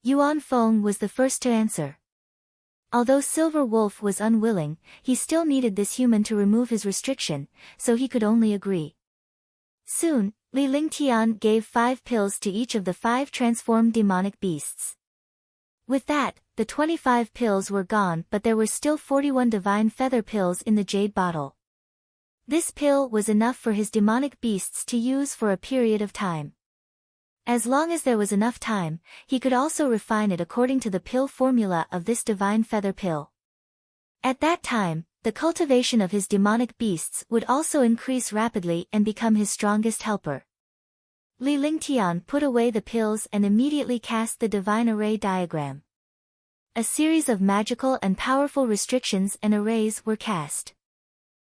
Yuan Feng was the first to answer. Although Silver Wolf was unwilling, he still needed this human to remove his restriction, so he could only agree. Soon, Li Lingtian gave 5 pills to each of the 5 transformed demonic beasts. With that, the 25 pills were gone but there were still 41 divine feather pills in the jade bottle. This pill was enough for his demonic beasts to use for a period of time. As long as there was enough time, he could also refine it according to the pill formula of this divine feather pill. At that time, the cultivation of his demonic beasts would also increase rapidly and become his strongest helper. Li Lingtian put away the pills and immediately cast the divine array diagram. A series of magical and powerful restrictions and arrays were cast.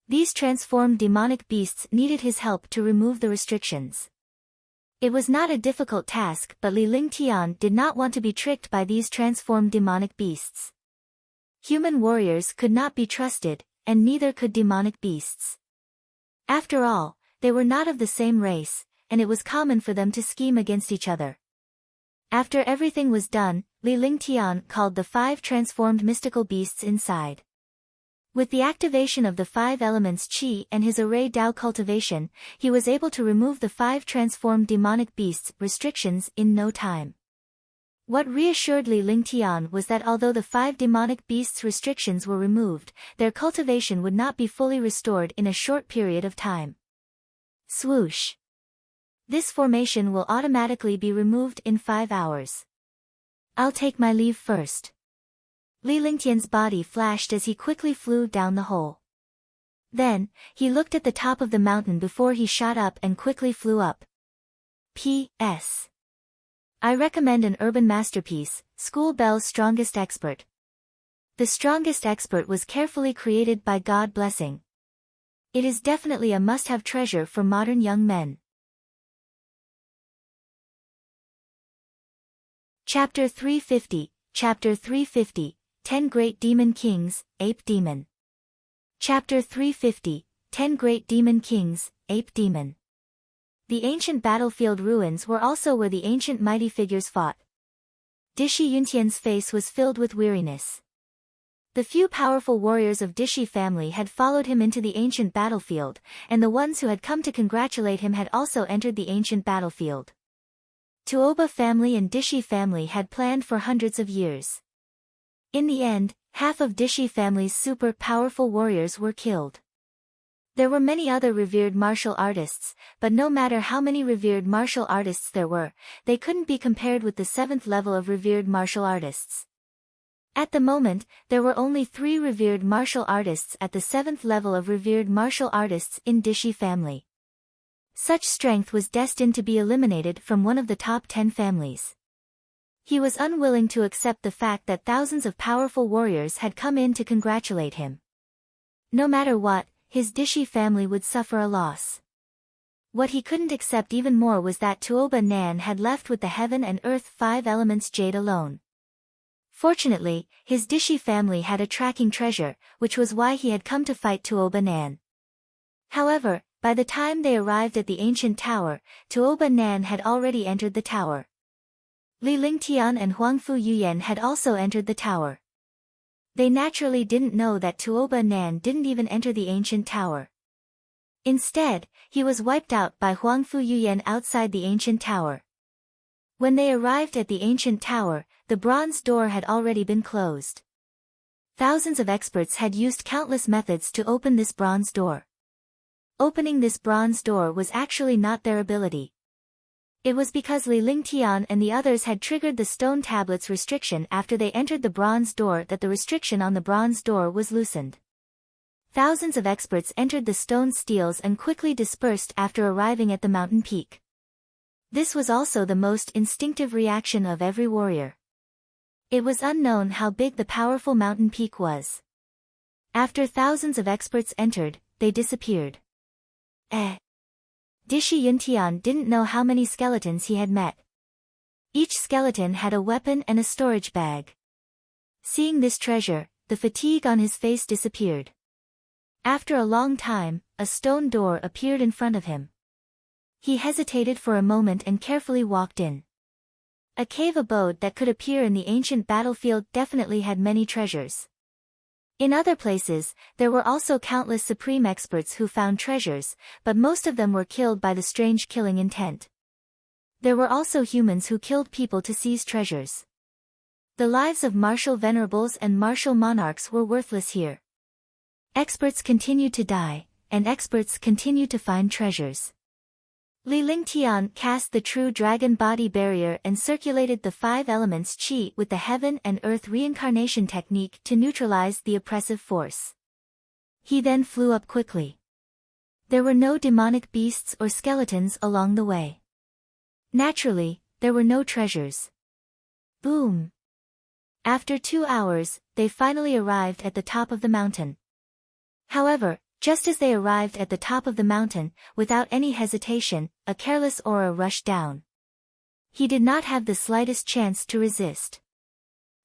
These transformed demonic beasts needed his help to remove the restrictions. It was not a difficult task but Li Lingtian did not want to be tricked by these transformed demonic beasts. Human warriors could not be trusted, and neither could demonic beasts. After all, they were not of the same race, and it was common for them to scheme against each other. After everything was done, Li Lingtian called the 5 transformed mystical beasts inside. With the activation of the 5 elements Qi and his array Dao cultivation, he was able to remove the 5 transformed demonic beasts' restrictions in no time. What reassured Li Lingtian was that although the 5 demonic beasts' restrictions were removed, their cultivation would not be fully restored in a short period of time. Swoosh. This formation will automatically be removed in 5 hours. I'll take my leave first. Li Lingtian's body flashed as he quickly flew down the hole. Then, he looked at the top of the mountain before he shot up and quickly flew up. P.S. I recommend an urban masterpiece, School Bell's Strongest Expert. The Strongest Expert was carefully created by God Blessing. It is definitely a must-have treasure for modern young men. Chapter 350, 10 Great Demon Kings, Ape Demon. Chapter 350, 10 Great Demon Kings, Ape Demon. The ancient battlefield ruins were also where the ancient mighty figures fought. Dishi Yuntian's face was filled with weariness. The few powerful warriors of Dishi family had followed him into the ancient battlefield, and the ones who had come to congratulate him had also entered the ancient battlefield. Tuoba family and Dishi family had planned for hundreds of years. In the end, half of Dishi family's super powerful warriors were killed. There were many other revered martial artists, but no matter how many revered martial artists there were, they couldn't be compared with the 7th level of revered martial artists. At the moment, there were only 3 revered martial artists at the 7th level of revered martial artists in Dishi family. Such strength was destined to be eliminated from one of the top 10 families. He was unwilling to accept the fact that thousands of powerful warriors had come in to congratulate him. No matter what, his Dishi family would suffer a loss. What he couldn't accept even more was that Tuoba Nan had left with the heaven and earth 5 elements jade alone. Fortunately, his Dishi family had a tracking treasure, which was why he had come to fight Tuoba Nan. However, by the time they arrived at the ancient tower, Tuoba Nan had already entered the tower. Li Lingtian and Huangfu Yuyan had also entered the tower. They naturally didn't know that Tuoba Nan didn't even enter the ancient tower. Instead, he was wiped out by Huangfu Yuyan outside the ancient tower. When they arrived at the ancient tower, the bronze door had already been closed. Thousands of experts had used countless methods to open this bronze door. Opening this bronze door was actually not their ability. It was because Li Lingtian and the others had triggered the stone tablet's restriction after they entered the bronze door that the restriction on the bronze door was loosened. Thousands of experts entered the stone steels and quickly dispersed after arriving at the mountain peak. This was also the most instinctive reaction of every warrior. It was unknown how big the powerful mountain peak was. After thousands of experts entered, they disappeared. Dishi Yuntian didn't know how many skeletons he had met. Each skeleton had a weapon and a storage bag. Seeing this treasure, the fatigue on his face disappeared. After a long time, a stone door appeared in front of him. He hesitated for a moment and carefully walked in. A cave abode that could appear in the ancient battlefield definitely had many treasures. In other places, there were also countless supreme experts who found treasures, but most of them were killed by the strange killing intent. There were also humans who killed people to seize treasures. The lives of martial venerables and martial monarchs were worthless here. Experts continued to die, and experts continued to find treasures. Li Lingtian cast the true dragon body barrier and circulated the 5 elements qi with the heaven and earth reincarnation technique to neutralize the oppressive force. He then flew up quickly. There were no demonic beasts or skeletons along the way. Naturally, there were no treasures. Boom! After 2 hours, they finally arrived at the top of the mountain. However, just as they arrived at the top of the mountain, without any hesitation, a careless aura rushed down. He did not have the slightest chance to resist.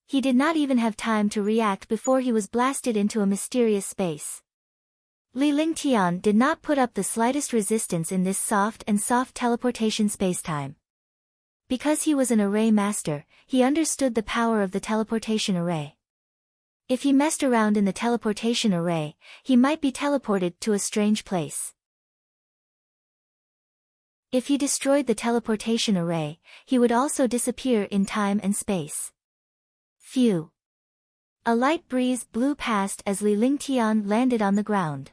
He did not even have time to react before he was blasted into a mysterious space. Li Lingtian did not put up the slightest resistance in this soft teleportation spacetime. Because he was an array master, he understood the power of the teleportation array. If he messed around in the teleportation array, he might be teleported to a strange place. If he destroyed the teleportation array, he would also disappear in time and space. Phew. A light breeze blew past as Li Lingtian landed on the ground.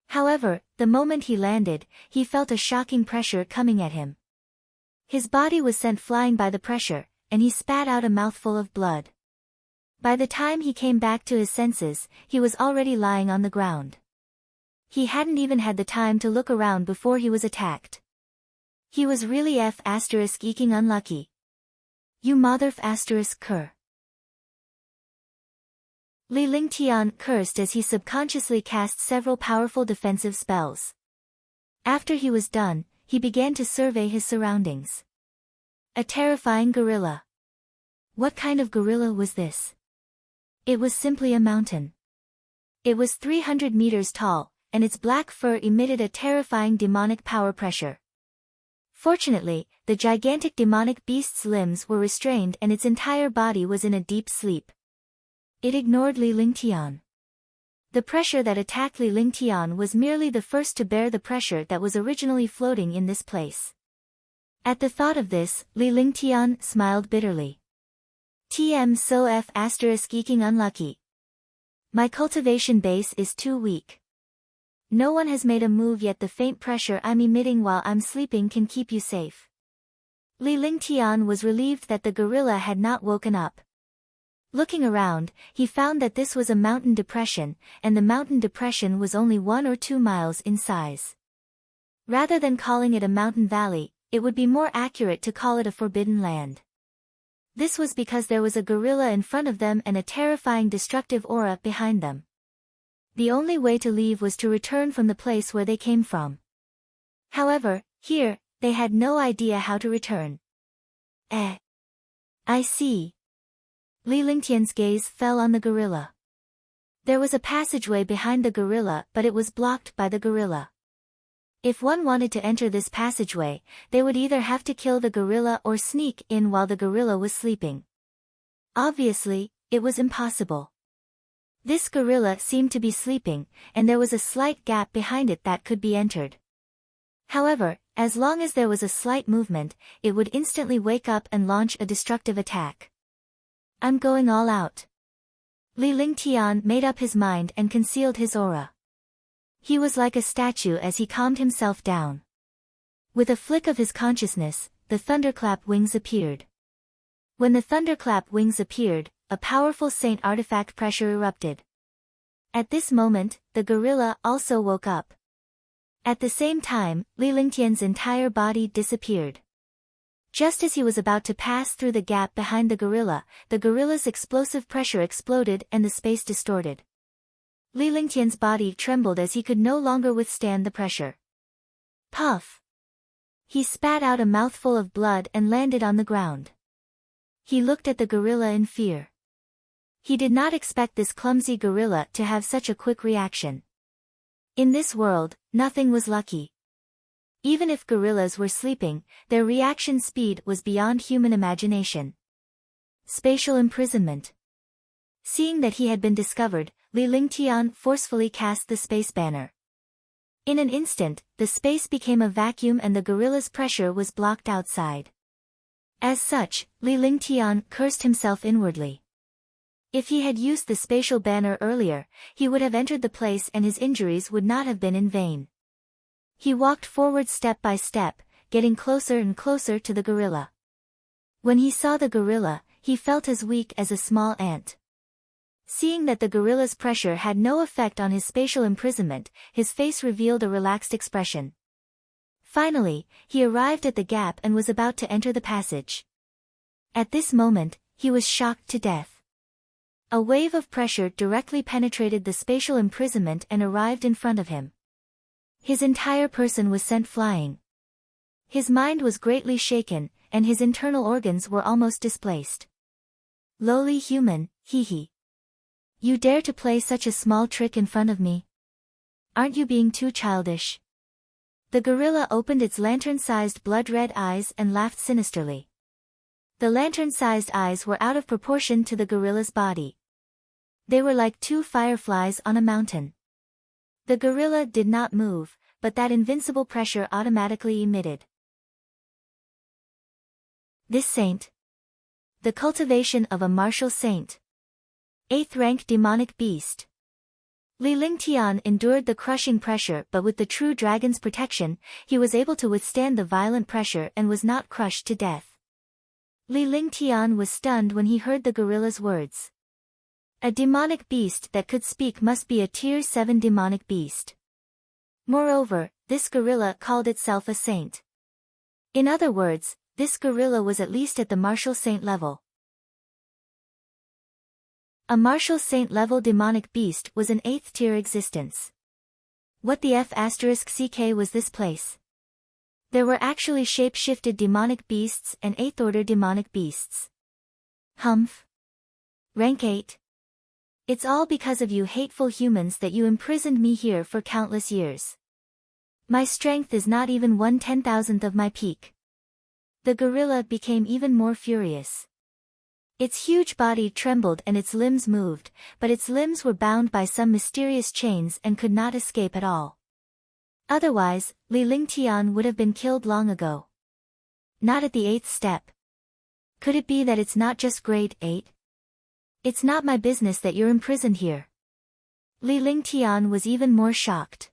However, the moment he landed, he felt a shocking pressure coming at him. His body was sent flying by the pressure, and he spat out a mouthful of blood. By the time he came back to his senses, he was already lying on the ground. He hadn't even had the time to look around before he was attacked. He was really f***ing unlucky. You motherf***cur. Li Lingtian cursed as he subconsciously cast several powerful defensive spells. After he was done, he began to survey his surroundings. A terrifying gorilla. What kind of gorilla was this? It was simply a mountain. It was 300 meters tall, and its black fur emitted a terrifying demonic power pressure. Fortunately, the gigantic demonic beast's limbs were restrained and its entire body was in a deep sleep. It ignored Li Lingtian. The pressure that attacked Li Lingtian was merely the first to bear the pressure that was originally floating in this place. At the thought of this, Li Lingtian smiled bitterly. TM so f***ing unlucky. My cultivation base is too weak. No one has made a move yet. The faint pressure I'm emitting while I'm sleeping can keep you safe. Li Lingtian was relieved that the gorilla had not woken up. Looking around, he found that this was a mountain depression, and the mountain depression was only 1 or 2 miles in size. Rather than calling it a mountain valley, it would be more accurate to call it a forbidden land. This was because there was a gorilla in front of them and a terrifying destructive aura behind them. The only way to leave was to return from the place where they came from. However, here, they had no idea how to return. I see. Li Lingtian's gaze fell on the gorilla. There was a passageway behind the gorilla, but it was blocked by the gorilla. If one wanted to enter this passageway, they would either have to kill the gorilla or sneak in while the gorilla was sleeping. Obviously, it was impossible. This gorilla seemed to be sleeping, and there was a slight gap behind it that could be entered. However, as long as there was a slight movement, it would instantly wake up and launch a destructive attack. I'm going all out. Li Lingtian made up his mind and concealed his aura. He was like a statue as he calmed himself down. With a flick of his consciousness, the thunderclap wings appeared. When the thunderclap wings appeared, a powerful saint artifact pressure erupted. At this moment, the gorilla also woke up. At the same time, Li Lingtian's entire body disappeared. Just as he was about to pass through the gap behind the gorilla's explosive pressure exploded and the space distorted. Li Lingtian's body trembled as he could no longer withstand the pressure. Puff! He spat out a mouthful of blood and landed on the ground. He looked at the gorilla in fear. He did not expect this clumsy gorilla to have such a quick reaction. In this world, nothing was lucky. Even if gorillas were sleeping, their reaction speed was beyond human imagination. Spatial imprisonment. Seeing that he had been discovered, Li Lingtian forcefully cast the space banner. In an instant, the space became a vacuum and the gorilla's pressure was blocked outside. As such, Li Lingtian cursed himself inwardly. If he had used the spatial banner earlier, he would have entered the place and his injuries would not have been in vain. He walked forward step by step, getting closer and closer to the gorilla. When he saw the gorilla, he felt as weak as a small ant. Seeing that the gorilla's pressure had no effect on his spatial imprisonment, his face revealed a relaxed expression. Finally, he arrived at the gap and was about to enter the passage. At this moment, he was shocked to death. A wave of pressure directly penetrated the spatial imprisonment and arrived in front of him. His entire person was sent flying. His mind was greatly shaken, and his internal organs were almost displaced. Lowly human, hee. You dare to play such a small trick in front of me? Aren't you being too childish? The gorilla opened its lantern-sized blood-red eyes and laughed sinisterly. The lantern-sized eyes were out of proportion to the gorilla's body. They were like 2 fireflies on a mountain. The gorilla did not move, but that invincible pressure automatically emitted. This saint. The cultivation of a martial saint. 8th rank demonic beast. Yuntian endured the crushing pressure, but with the true dragon's protection, he was able to withstand the violent pressure and was not crushed to death. Yuntian was stunned when he heard the gorilla's words. A demonic beast that could speak must be a tier 7 demonic beast. Moreover, this gorilla called itself a saint. In other words, this gorilla was at least at the martial saint level. A martial saint level demonic beast was an 8th tier existence. What the F***ck was this place? There were actually shape-shifted demonic beasts and 8th order demonic beasts. Humph. Rank 8. It's all because of you hateful humans that you imprisoned me here for countless years. My strength is not even 1/10,000th of my peak. The gorilla became even more furious. Its huge body trembled and its limbs moved, but its limbs were bound by some mysterious chains and could not escape at all. Otherwise, Yuntian would have been killed long ago. Not at the 8th step. Could it be that it's not just grade 8? It's not my business that you're imprisoned here. Yuntian was even more shocked.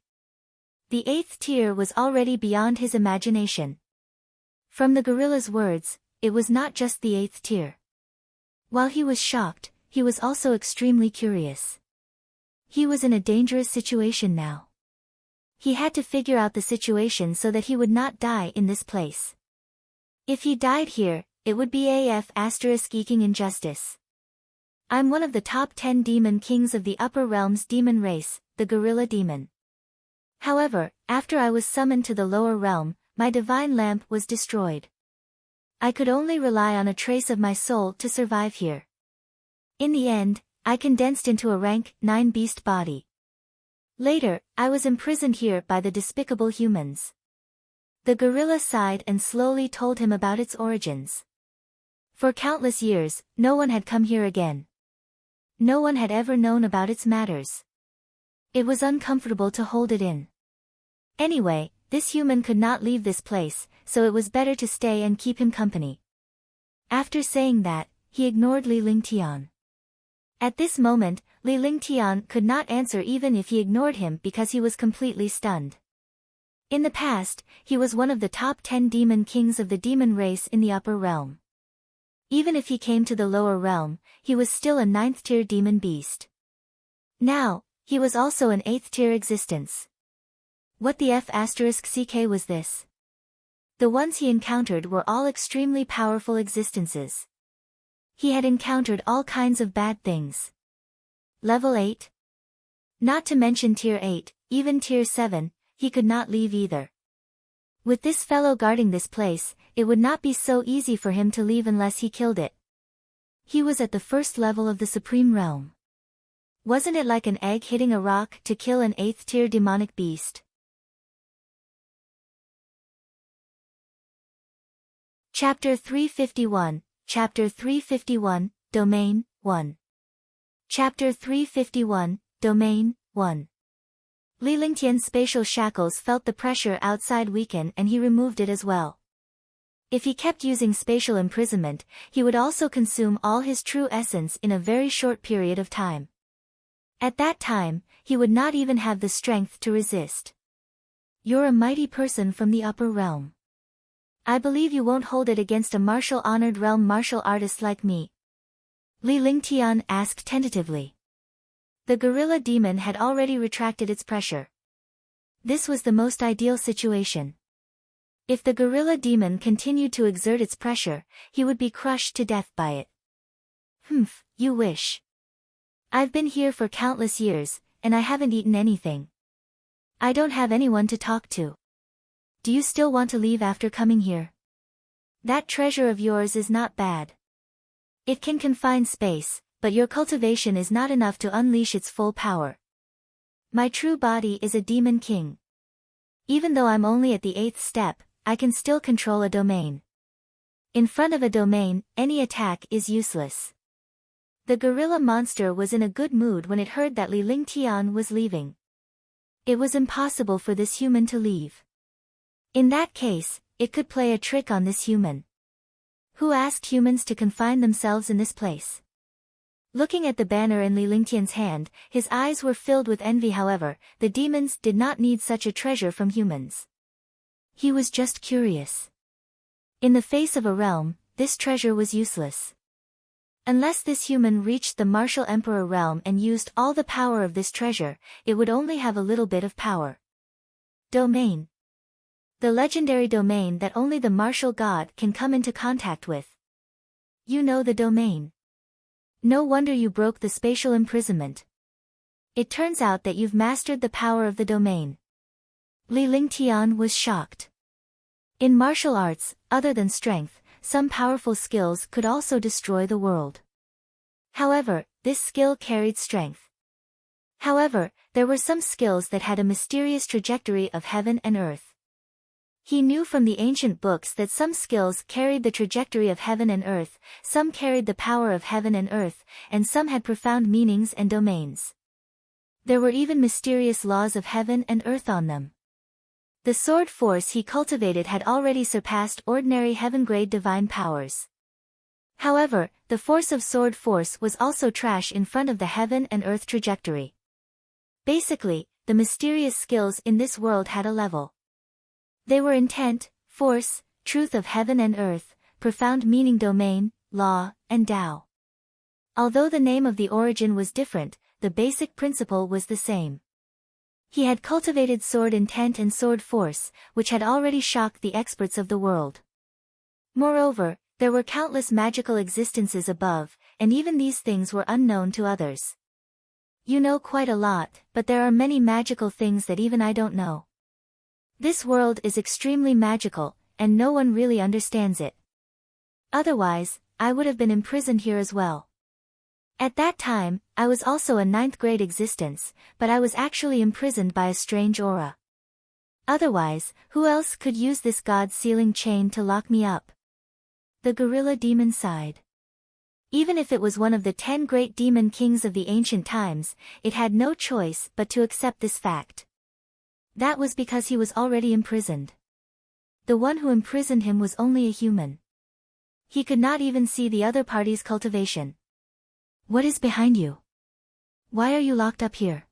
The 8th tier was already beyond his imagination. From the gorilla's words, it was not just the 8th tier. While he was shocked, he was also extremely curious. He was in a dangerous situation now. He had to figure out the situation so that he would not die in this place. If he died here, it would be eking injustice. I'm one of the top 10 demon kings of the upper realms demon race, the gorilla demon. However, after I was summoned to the lower realm, my divine lamp was destroyed. I could only rely on a trace of my soul to survive here. In the end, I condensed into a rank 9 beast body. Later, I was imprisoned here by the despicable humans. The gorilla sighed and slowly told him about its origins. For countless years, no one had come here again. No one had ever known about its matters. It was uncomfortable to hold it in. Anyway, this human could not leave this place, so it was better to stay and keep him company. After saying that, he ignored Yuntian. At this moment, Yuntian could not answer even if he ignored him because he was completely stunned. In the past, he was one of the top 10 demon kings of the demon race in the upper realm. Even if he came to the lower realm, he was still a 9th tier demon beast. Now, he was also an 8th tier existence. What the F***ck was this? The ones he encountered were all extremely powerful existences. He had encountered all kinds of bad things. Level 8? Not to mention tier 8, even tier 7, he could not leave either. With this fellow guarding this place, it would not be so easy for him to leave unless he killed it. He was at the first level of the Supreme Realm. Wasn't it like an egg hitting a rock to kill an 8th tier demonic beast? Chapter 351, Chapter 351, Domain 1. Chapter 351, Domain 1. Yuntian's spatial shackles felt the pressure outside weaken and he removed it as well. If he kept using spatial imprisonment, he would also consume all his true essence in a very short period of time. At that time, he would not even have the strength to resist. You're a mighty person from the upper realm. I believe you won't hold it against a martial honored realm martial artist like me. Yuntian asked tentatively. The gorilla demon had already retracted its pressure. This was the most ideal situation. If the gorilla demon continued to exert its pressure, he would be crushed to death by it. You wish. I've been here for countless years, and I haven't eaten anything. I don't have anyone to talk to. Do you still want to leave after coming here? That treasure of yours is not bad. It can confine space, but your cultivation is not enough to unleash its full power. My true body is a demon king. Even though I'm only at the 8th step, I can still control a domain. In front of a domain, any attack is useless. The gorilla monster was in a good mood when it heard that Yuntian was leaving. It was impossible for this human to leave. In that case, it could play a trick on this human. Who asked humans to confine themselves in this place? Looking at the banner in Li Lingtian's hand, his eyes were filled with envy. However, the demons did not need such a treasure from humans. He was just curious. In the face of a realm, this treasure was useless. Unless this human reached the martial emperor realm and used all the power of this treasure, it would only have a little bit of power. Domain. The legendary domain that only the martial god can come into contact with. You know the domain. No wonder you broke the spatial imprisonment. It turns out that you've mastered the power of the domain. Li Lingtian was shocked. In martial arts, other than strength, some powerful skills could also destroy the world. However, this skill carried strength. However, there were some skills that had a mysterious trajectory of heaven and earth. He knew from the ancient books that some skills carried the trajectory of heaven and earth, some carried the power of heaven and earth, and some had profound meanings and domains. There were even mysterious laws of heaven and earth on them. The sword force he cultivated had already surpassed ordinary heaven-grade divine powers. However, the force of sword force was also trash in front of the heaven and earth trajectory. Basically, the mysterious skills in this world had a level. They were intent, force, truth of heaven and earth, profound meaning, domain, law, and Tao. Although the name of the origin was different, the basic principle was the same. He had cultivated sword intent and sword force, which had already shocked the experts of the world. Moreover, there were countless magical existences above, and even these things were unknown to others. You know quite a lot, but there are many magical things that even I don't know. This world is extremely magical, and no one really understands it. Otherwise, I would have been imprisoned here as well. At that time, I was also a 9th grade existence, but I was actually imprisoned by a strange aura. Otherwise, who else could use this god's sealing chain to lock me up? The gorilla demon sighed. Even if it was one of the 10 great demon kings of the ancient times, it had no choice but to accept this fact. That was because he was already imprisoned. The one who imprisoned him was only a human. He could not even see the other party's cultivation. What is behind you? Why are you locked up here?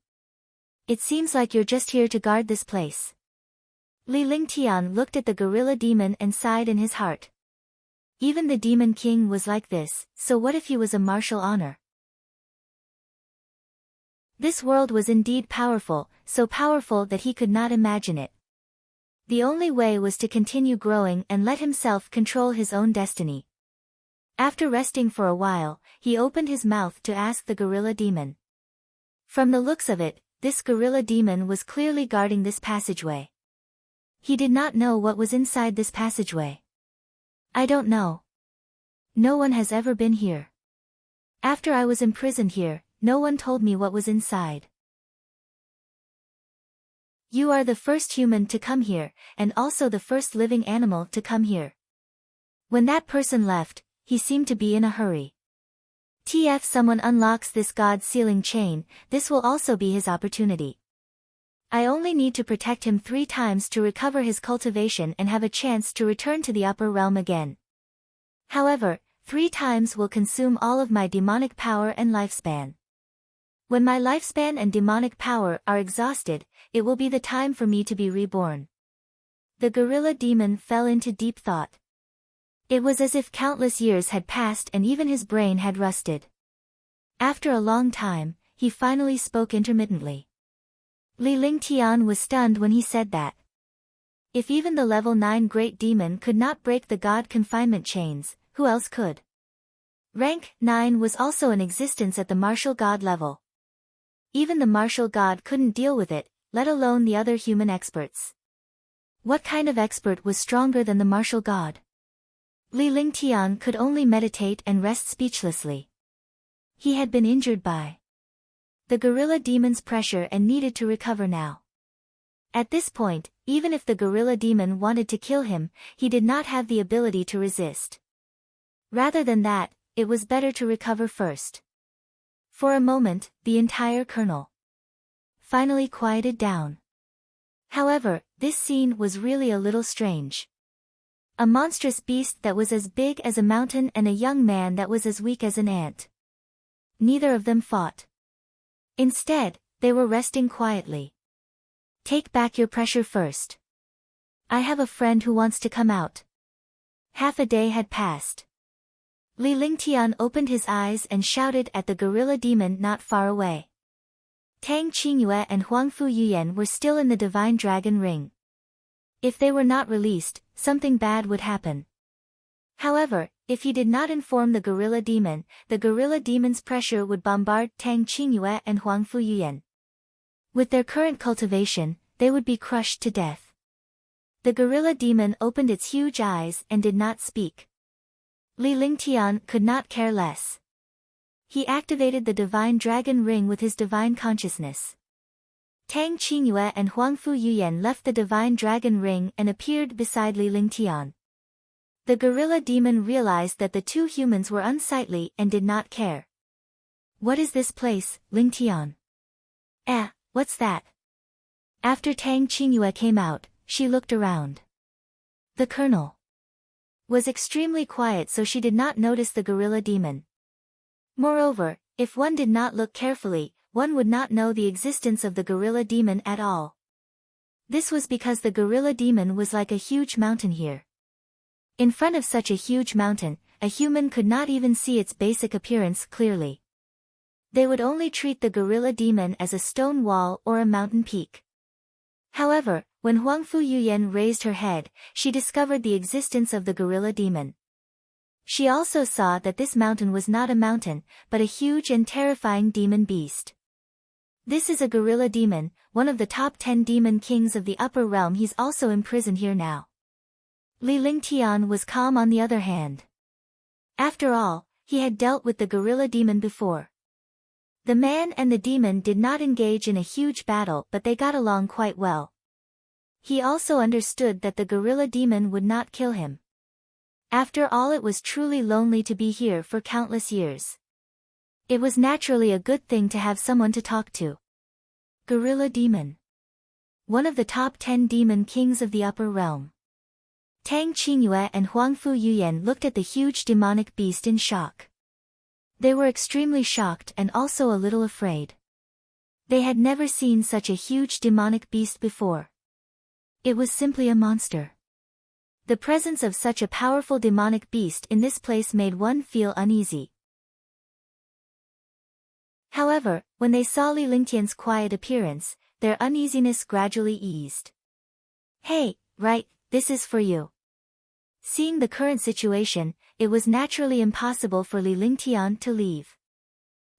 It seems like you're just here to guard this place. Li Lingtian looked at the gorilla demon and sighed in his heart. Even the demon king was like this, so what if he was a martial honor? This world was indeed powerful, so powerful that he could not imagine it. The only way was to continue growing and let himself control his own destiny. After resting for a while, he opened his mouth to ask the gorilla demon. From the looks of it, this gorilla demon was clearly guarding this passageway. He did not know what was inside this passageway. I don't know. No one has ever been here. After I was imprisoned here, no one told me what was inside. You are the first human to come here, and also the first living animal to come here. When that person left, he seemed to be in a hurry. If someone unlocks this god's sealing chain, this will also be his opportunity. I only need to protect him 3 times to recover his cultivation and have a chance to return to the upper realm again. However, 3 times will consume all of my demonic power and lifespan. When my lifespan and demonic power are exhausted, it will be the time for me to be reborn. The gorilla demon fell into deep thought. It was as if countless years had passed and even his brain had rusted. After a long time, he finally spoke intermittently. Li Lingtian was stunned when he said that. If even the level 9 great demon could not break the god confinement chains, who else could? Rank 9 was also in existence at the martial god level. Even the martial god couldn't deal with it, let alone the other human experts. What kind of expert was stronger than the martial god? Li Lingtian could only meditate and rest speechlessly. He had been injured by the gorilla demon's pressure and needed to recover now. At this point, even if the gorilla demon wanted to kill him, he did not have the ability to resist. Rather than that, it was better to recover first. For a moment, the entire kernel finally quieted down. However, this scene was really a little strange. A monstrous beast that was as big as a mountain and a young man that was as weak as an ant. Neither of them fought. Instead, they were resting quietly. Take back your pressure first. I have a friend who wants to come out. Half a day had passed. Li Lingtian opened his eyes and shouted at the gorilla demon not far away. Tang Qingyue and Huangfu Yuyan were still in the divine dragon ring. If they were not released, something bad would happen. However, if he did not inform the gorilla demon's pressure would bombard Tang Qingyue and Huangfu Yuyan. With their current cultivation, they would be crushed to death. The gorilla demon opened its huge eyes and did not speak. Li Lingtian could not care less. He activated the divine dragon ring with his divine consciousness. Tang Qingyue and Huangfu Yuyan left the divine dragon ring and appeared beside Li Lingtian. The gorilla demon realized that the two humans were unsightly and did not care. What is this place, Lingtian? What's that? After Tang Qingyue came out, she looked around. The colonel was extremely quiet, so she did not notice the gorilla demon. Moreover, if one did not look carefully, one would not know the existence of the gorilla demon at all. This was because the gorilla demon was like a huge mountain here. In front of such a huge mountain, a human could not even see its basic appearance clearly. They would only treat the gorilla demon as a stone wall or a mountain peak. However, when Huangfu Yuyan raised her head, she discovered the existence of the gorilla demon. She also saw that this mountain was not a mountain, but a huge and terrifying demon beast. This is a gorilla demon, one of the top 10 demon kings of the upper realm. He's also imprisoned here now. Li Lingtian was calm on the other hand. After all, he had dealt with the gorilla demon before. The man and the demon did not engage in a huge battle, but they got along quite well. He also understood that the gorilla demon would not kill him. After all, it was truly lonely to be here for countless years. It was naturally a good thing to have someone to talk to. Gorilla demon. One of the top 10 demon kings of the upper realm. Tang Qingyue and Huangfu Yuyan looked at the huge demonic beast in shock. They were extremely shocked and also a little afraid. They had never seen such a huge demonic beast before. It was simply a monster. The presence of such a powerful demonic beast in this place made one feel uneasy. However, when they saw Li Lingtian's quiet appearance, their uneasiness gradually eased. Hey, right, this is for you. Seeing the current situation, it was naturally impossible for Li Lingtian to leave.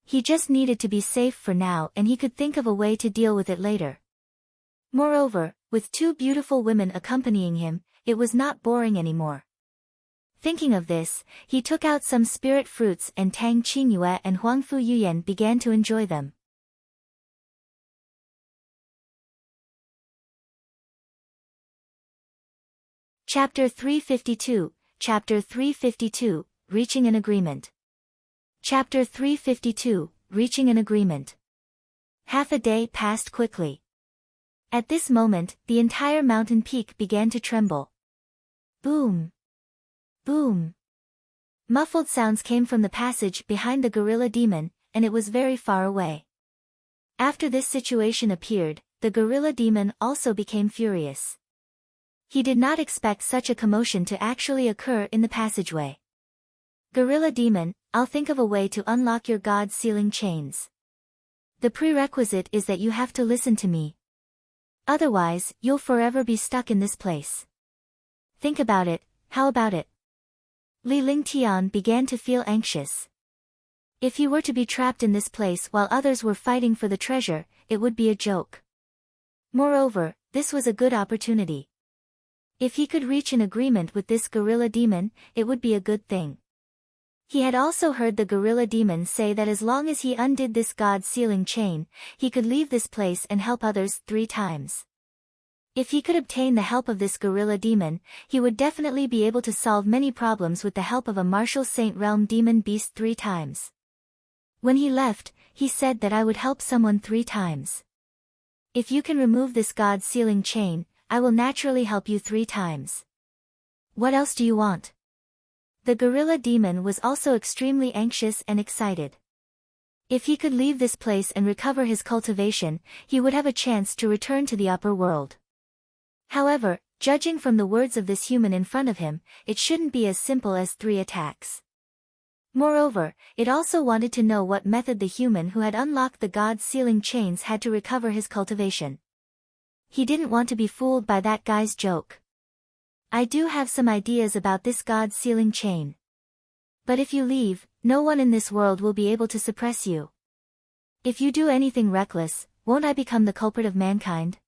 He just needed to be safe for now, and he could think of a way to deal with it later. Moreover, with two beautiful women accompanying him, it was not boring anymore. Thinking of this, he took out some spirit fruits and Tang Qingyue and Huangfu Yuyan began to enjoy them. Chapter 352, Chapter 352, Reaching an Agreement. Chapter 352, Reaching an Agreement. Half a day passed quickly. At this moment, the entire mountain peak began to tremble. Boom! Boom! Muffled sounds came from the passage behind the gorilla demon, and it was very far away. After this situation appeared, the gorilla demon also became furious. He did not expect such a commotion to actually occur in the passageway. Gorilla demon, I'll think of a way to unlock your god's sealing chains. The prerequisite is that you have to listen to me. Otherwise, you'll forever be stuck in this place. Think about it, how about it? Li Lingtian began to feel anxious. If he were to be trapped in this place while others were fighting for the treasure, it would be a joke. Moreover, this was a good opportunity. If he could reach an agreement with this gorilla demon, it would be a good thing. He had also heard the gorilla demon say that as long as he undid this god sealing chain, he could leave this place and help others 3 times. If he could obtain the help of this gorilla demon, he would definitely be able to solve many problems with the help of a martial saint realm demon beast 3 times. When he left, he said that I would help someone 3 times. If you can remove this God sealing chain, I will naturally help you 3 times. What else do you want? The gorilla demon was also extremely anxious and excited. If he could leave this place and recover his cultivation, he would have a chance to return to the upper world. However, judging from the words of this human in front of him, it shouldn't be as simple as 3 attacks. Moreover, it also wanted to know what method the human who had unlocked the God sealing chains had to recover his cultivation. He didn't want to be fooled by that guy's joke. I do have some ideas about this God sealing chain. But if you leave, no one in this world will be able to suppress you. If you do anything reckless, won't I become the culprit of mankind?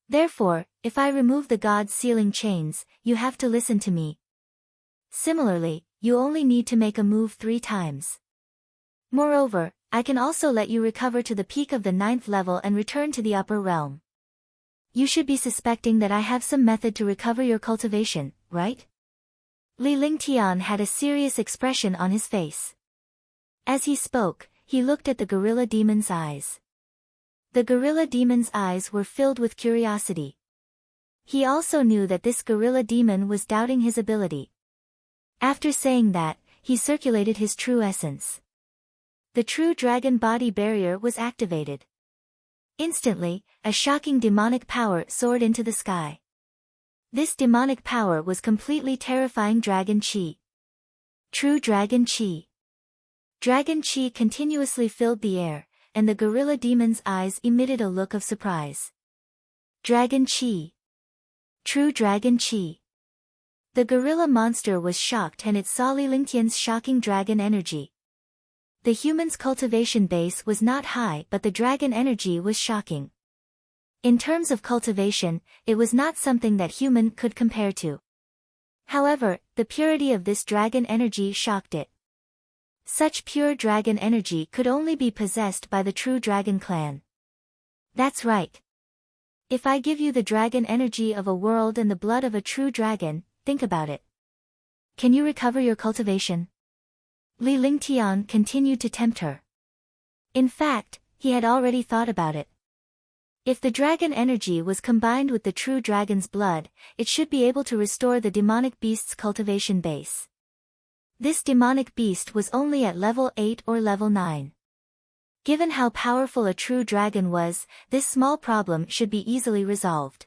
Therefore, if I remove the God sealing chains, you have to listen to me. Similarly, you only need to make a move 3 times. Moreover, I can also let you recover to the peak of the 9th level and return to the upper realm. You should be suspecting that I have some method to recover your cultivation, right? Yuntian had a serious expression on his face. As he spoke, he looked at the gorilla demon's eyes. The gorilla demon's eyes were filled with curiosity. He also knew that this gorilla demon was doubting his ability. After saying that, he circulated his true essence. The true dragon body barrier was activated. Instantly, a shocking demonic power soared into the sky. This demonic power was completely terrifying dragon chi. True dragon chi. Dragon chi continuously filled the air, and the gorilla demon's eyes emitted a look of surprise. Dragon chi. True dragon chi. The gorilla monster was shocked and it saw Yuntian's shocking dragon energy. The human's cultivation base was not high, but the dragon energy was shocking. In terms of cultivation, it was not something that human could compare to. However, the purity of this dragon energy shocked it. Such pure dragon energy could only be possessed by the true dragon clan. That's right. If I give you the dragon energy of a world and the blood of a true dragon, think about it. Can you recover your cultivation? Yuntian continued to tempt her. In fact, he had already thought about it. If the dragon energy was combined with the true dragon's blood, it should be able to restore the demonic beast's cultivation base. This demonic beast was only at level 8 or level 9. Given how powerful a true dragon was, this small problem should be easily resolved.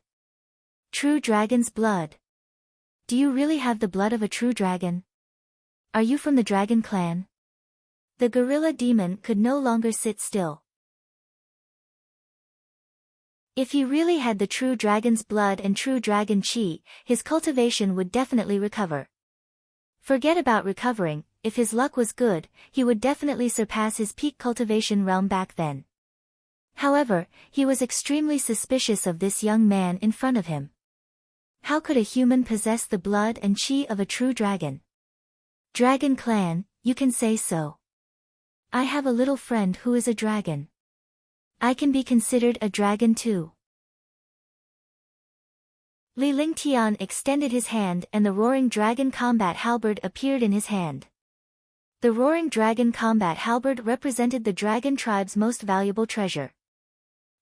True dragon's blood. Do you really have the blood of a true dragon? Are you from the dragon clan? The gorilla demon could no longer sit still. If he really had the true dragon's blood and true dragon chi, his cultivation would definitely recover. Forget about recovering, if his luck was good, he would definitely surpass his peak cultivation realm back then. However, he was extremely suspicious of this young man in front of him. How could a human possess the blood and chi of a true dragon? Dragon clan, you can say so. I have a little friend who is a dragon. I can be considered a dragon too. Yuntian extended his hand and the roaring dragon combat halberd appeared in his hand. The roaring dragon combat halberd represented the dragon tribe's most valuable treasure.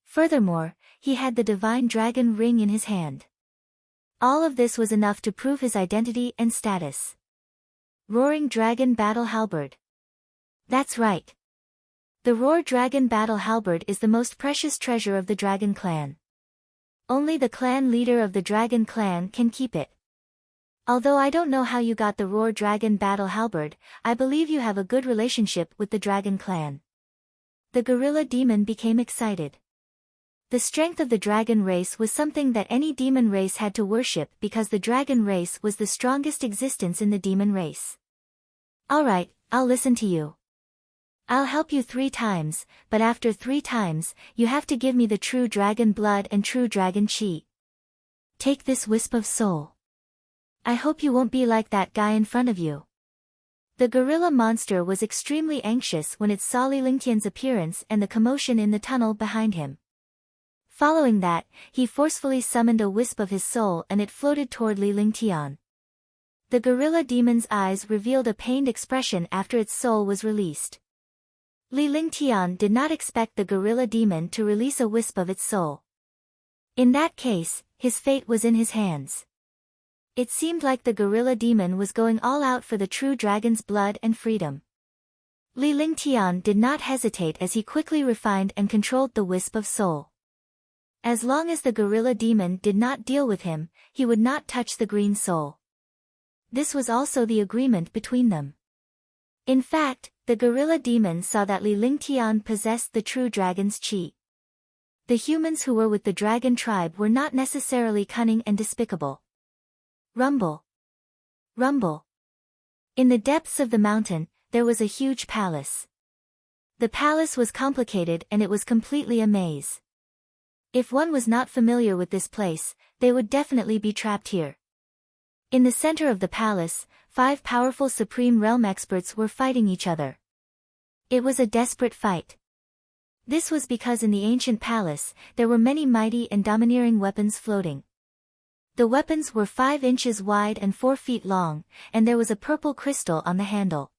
Furthermore, he had the divine dragon ring in his hand. All of this was enough to prove his identity and status. Roaring dragon battle halberd. That's right. The roar dragon battle halberd is the most precious treasure of the dragon clan. Only the clan leader of the dragon clan can keep it. Although I don't know how you got the roar dragon battle halberd, I believe you have a good relationship with the dragon clan. The gorilla demon became excited. The strength of the dragon race was something that any demon race had to worship because the dragon race was the strongest existence in the demon race. Alright, I'll listen to you. I'll help you 3 times, but after 3 times, you have to give me the true dragon blood and true dragon chi. Take this wisp of soul. I hope you won't be like that guy in front of you. The gorilla monster was extremely anxious when it saw Yuntian's appearance and the commotion in the tunnel behind him. Following that, he forcefully summoned a wisp of his soul and it floated toward Yuntian. The gorilla demon's eyes revealed a pained expression after its soul was released. Li Lingtian did not expect the gorilla demon to release a wisp of its soul. In that case, his fate was in his hands. It seemed like the gorilla demon was going all out for the true dragon's blood and freedom. Li Lingtian did not hesitate as he quickly refined and controlled the wisp of soul. As long as the gorilla demon did not deal with him, he would not touch the green soul. This was also the agreement between them. In fact, the gorilla demon saw that Li Lingtian possessed the true dragon's chi. The humans who were with the dragon tribe were not necessarily cunning and despicable. Rumble. Rumble. In the depths of the mountain, there was a huge palace. The palace was complicated and it was completely a maze. If one was not familiar with this place, they would definitely be trapped here. In the center of the palace, 5 powerful Supreme Realm experts were fighting each other. It was a desperate fight. This was because in the ancient palace, there were many mighty and domineering weapons floating. The weapons were 5 inches wide and 4 feet long, and there was a purple crystal on the handle.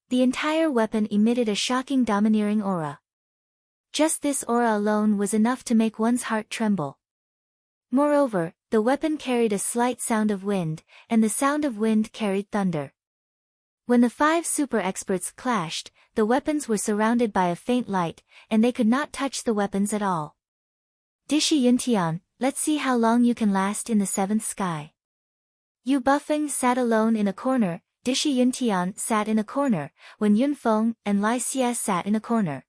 The entire weapon emitted a shocking domineering aura. Just this aura alone was enough to make one's heart tremble. Moreover, the weapon carried a slight sound of wind, and the sound of wind carried thunder. When the 5 super experts clashed, the weapons were surrounded by a faint light, and they could not touch the weapons at all. Dishi Yuntian, let's see how long you can last in the 7th sky. Yu Bufeng sat alone in a corner, Dishi Yuntian sat in a corner, when Yunfeng and Lai Xie sat in a corner.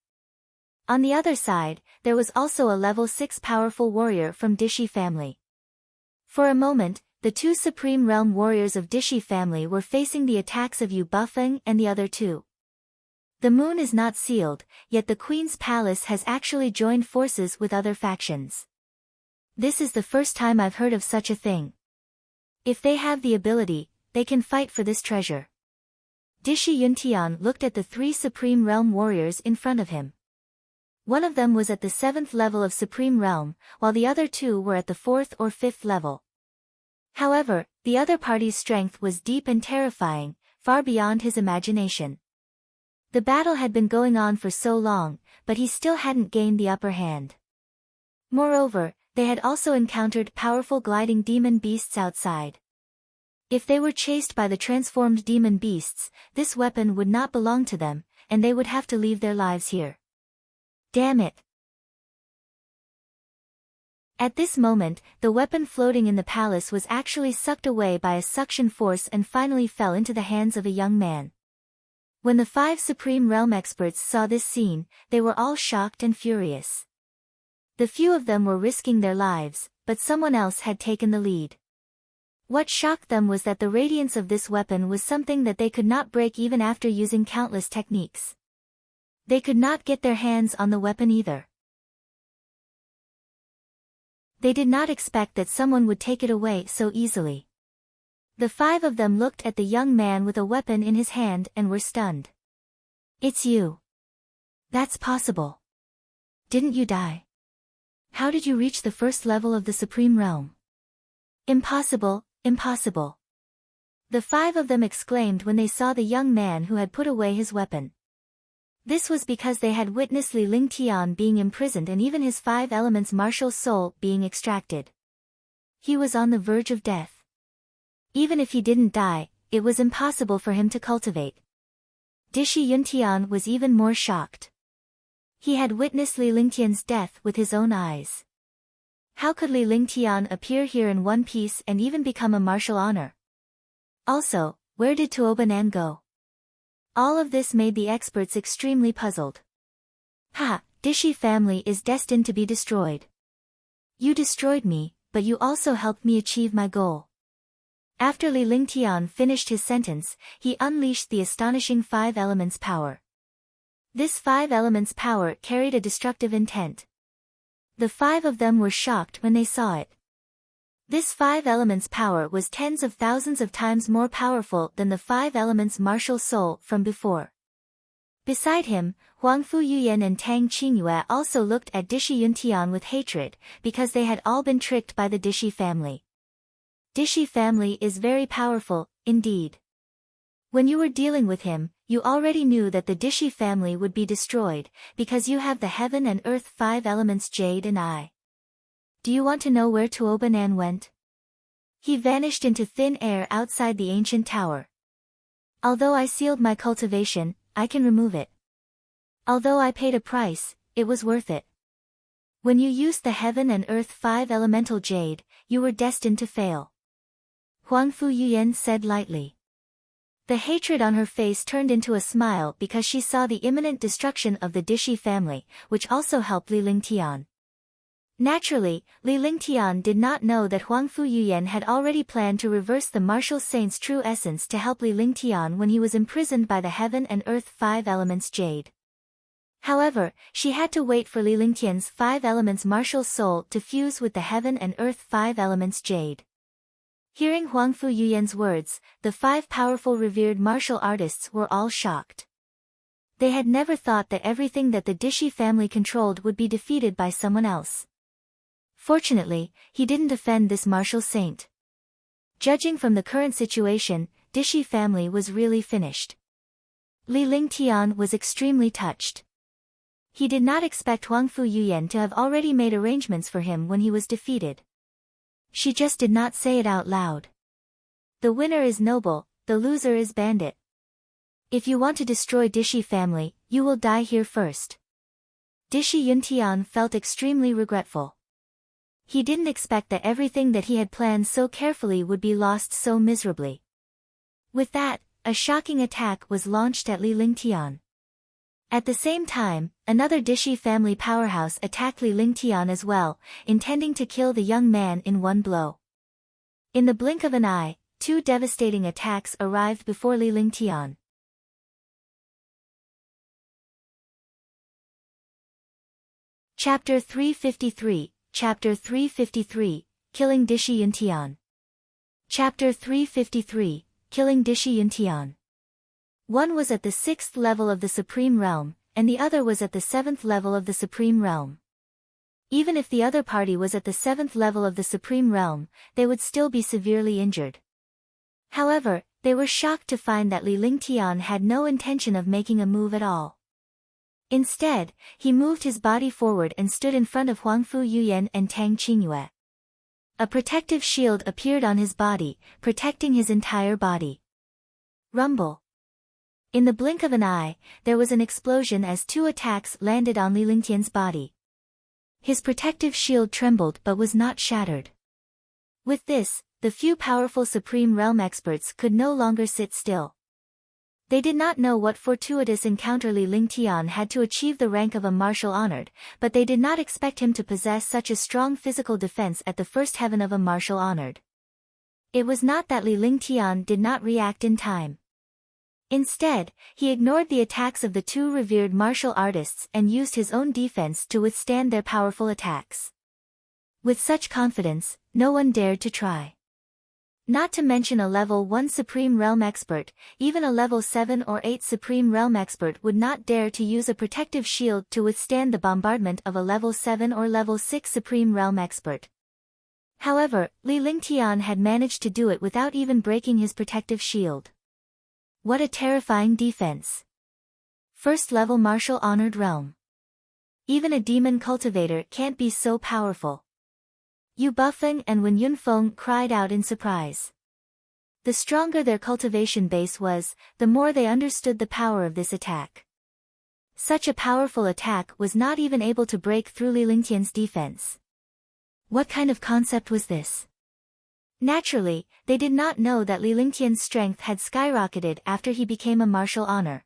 On the other side, there was also a level 6 powerful warrior from Dishi family. For a moment, the 2 Supreme Realm warriors of Dishi family were facing the attacks of Yu Bufeng and the other 2. The moon is not sealed, yet the Queen's palace has actually joined forces with other factions. This is the first time I've heard of such a thing. If they have the ability, they can fight for this treasure. Dishi Yuntian looked at the 3 Supreme Realm warriors in front of him. One of them was at the 7th level of Supreme Realm, while the other 2 were at the 4th or 5th level. However, the other party's strength was deep and terrifying, far beyond his imagination. The battle had been going on for so long, but he still hadn't gained the upper hand. Moreover, they had also encountered powerful gliding demon beasts outside. If they were chased by the transformed demon beasts, this weapon would not belong to them, and they would have to leave their lives here. Damn it! At this moment, the weapon floating in the palace was actually sucked away by a suction force and finally fell into the hands of a young man. When the 5 Supreme Realm experts saw this scene, they were all shocked and furious. The few of them were risking their lives, but someone else had taken the lead. What shocked them was that the radiance of this weapon was something that they could not break even after using countless techniques. They could not get their hands on the weapon either. They did not expect that someone would take it away so easily. The 5 of them looked at the young man with a weapon in his hand and were stunned. It's you. That's possible. Didn't you die? How did you reach the 1st level of the Supreme Realm? Impossible, impossible. The 5 of them exclaimed when they saw the young man who had put away his weapon. This was because they had witnessed Li Lingtian being imprisoned and even his 5 elements martial soul being extracted. He was on the verge of death. Even if he didn't die, it was impossible for him to cultivate. Dishi Yuntian was even more shocked. He had witnessed Li Lingtian's death with his own eyes. How could Li Lingtian appear here in one piece and even become a martial honor? Also, where did Tuobanan go? All of this made the experts extremely puzzled. Ha, Dishi family is destined to be destroyed. You destroyed me, but you also helped me achieve my goal. After Li Lingtian finished his sentence, he unleashed the astonishing 5 elements power. This 5 elements power carried a destructive intent. The 5 of them were shocked when they saw it. This 5 elements power was tens of thousands of times more powerful than the 5 elements martial soul from before. Beside him, Huangfu Yuyan and Tang Qingyue also looked at Dishi Yuntian with hatred, because they had all been tricked by the Dishi family. Dishi family is very powerful, indeed. When you were dealing with him, you already knew that the Dishi family would be destroyed, because you have the heaven and earth 5 elements jade and I. Do you want to know where Tuobanan went? He vanished into thin air outside the ancient tower. Although I sealed my cultivation, I can remove it. Although I paid a price, it was worth it. When you used the heaven and earth 5 elemental jade, you were destined to fail. Huangfu Yuyan said lightly. The hatred on her face turned into a smile because she saw the imminent destruction of the Dishi family, which also helped Li Lingtian. Naturally, Li Lingtian did not know that Huangfu Yuyan had already planned to reverse the martial saint's true essence to help Li Lingtian when he was imprisoned by the heaven and earth 5 elements jade. However, she had to wait for Li Lingtian's 5 elements martial soul to fuse with the heaven and earth 5 elements jade. Hearing Huangfu Yuyan's words, the 5 powerful revered martial artists were all shocked. They had never thought that everything that the Dishi family controlled would be defeated by someone else. Fortunately, he didn't offend this martial saint. Judging from the current situation, Dishi family was really finished. Li Lingtian was extremely touched. He did not expect Huangfu Yuyan to have already made arrangements for him when he was defeated. She just did not say it out loud. The winner is noble, the loser is bandit. If you want to destroy Dishi family, you will die here first. Dishi Yuntian felt extremely regretful. He didn't expect that everything that he had planned so carefully would be lost so miserably. With that, a shocking attack was launched at Li Lingtian. At the same time, another Dishi family powerhouse attacked Li Lingtian as well, intending to kill the young man in one blow. In the blink of an eye, 2 devastating attacks arrived before Li Lingtian. Chapter 353, Chapter 353, Killing Dishi Yuntian. Chapter 353, Killing Dishi Yuntian. One was at the 6th level of the Supreme Realm, and the other was at the 7th level of the Supreme Realm. Even if the other party was at the 7th level of the Supreme Realm, they would still be severely injured. However, they were shocked to find that Li Lingtian had no intention of making a move at all. Instead, he moved his body forward and stood in front of Huangfu Yuyan and Tang Qingyue. A protective shield appeared on his body, protecting his entire body. Rumble. In the blink of an eye, there was an explosion as 2 attacks landed on Li Lingtian's body. His protective shield trembled but was not shattered. With this, the few powerful Supreme Realm experts could no longer sit still. They did not know what fortuitous encounter Li Lingtian had to achieve the rank of a martial honored, but they did not expect him to possess such a strong physical defense at the first heaven of a martial honored. It was not that Li Lingtian did not react in time. Instead, he ignored the attacks of the 2 revered martial artists and used his own defense to withstand their powerful attacks. With such confidence, no one dared to try. Not to mention a level 1 Supreme Realm expert, even a level 7 or 8 Supreme Realm expert would not dare to use a protective shield to withstand the bombardment of a level 7 or level 6 Supreme Realm expert. However, Li Lingtian had managed to do it without even breaking his protective shield. What a terrifying defense. First level martial honored realm. Even a demon cultivator can't be so powerful. Yu Bufeng and Wen Yunfeng cried out in surprise. The stronger their cultivation base was, the more they understood the power of this attack. Such a powerful attack was not even able to break through Li Lingtian's defense. What kind of concept was this? Naturally, they did not know that Li Lingtian's strength had skyrocketed after he became a martial honor.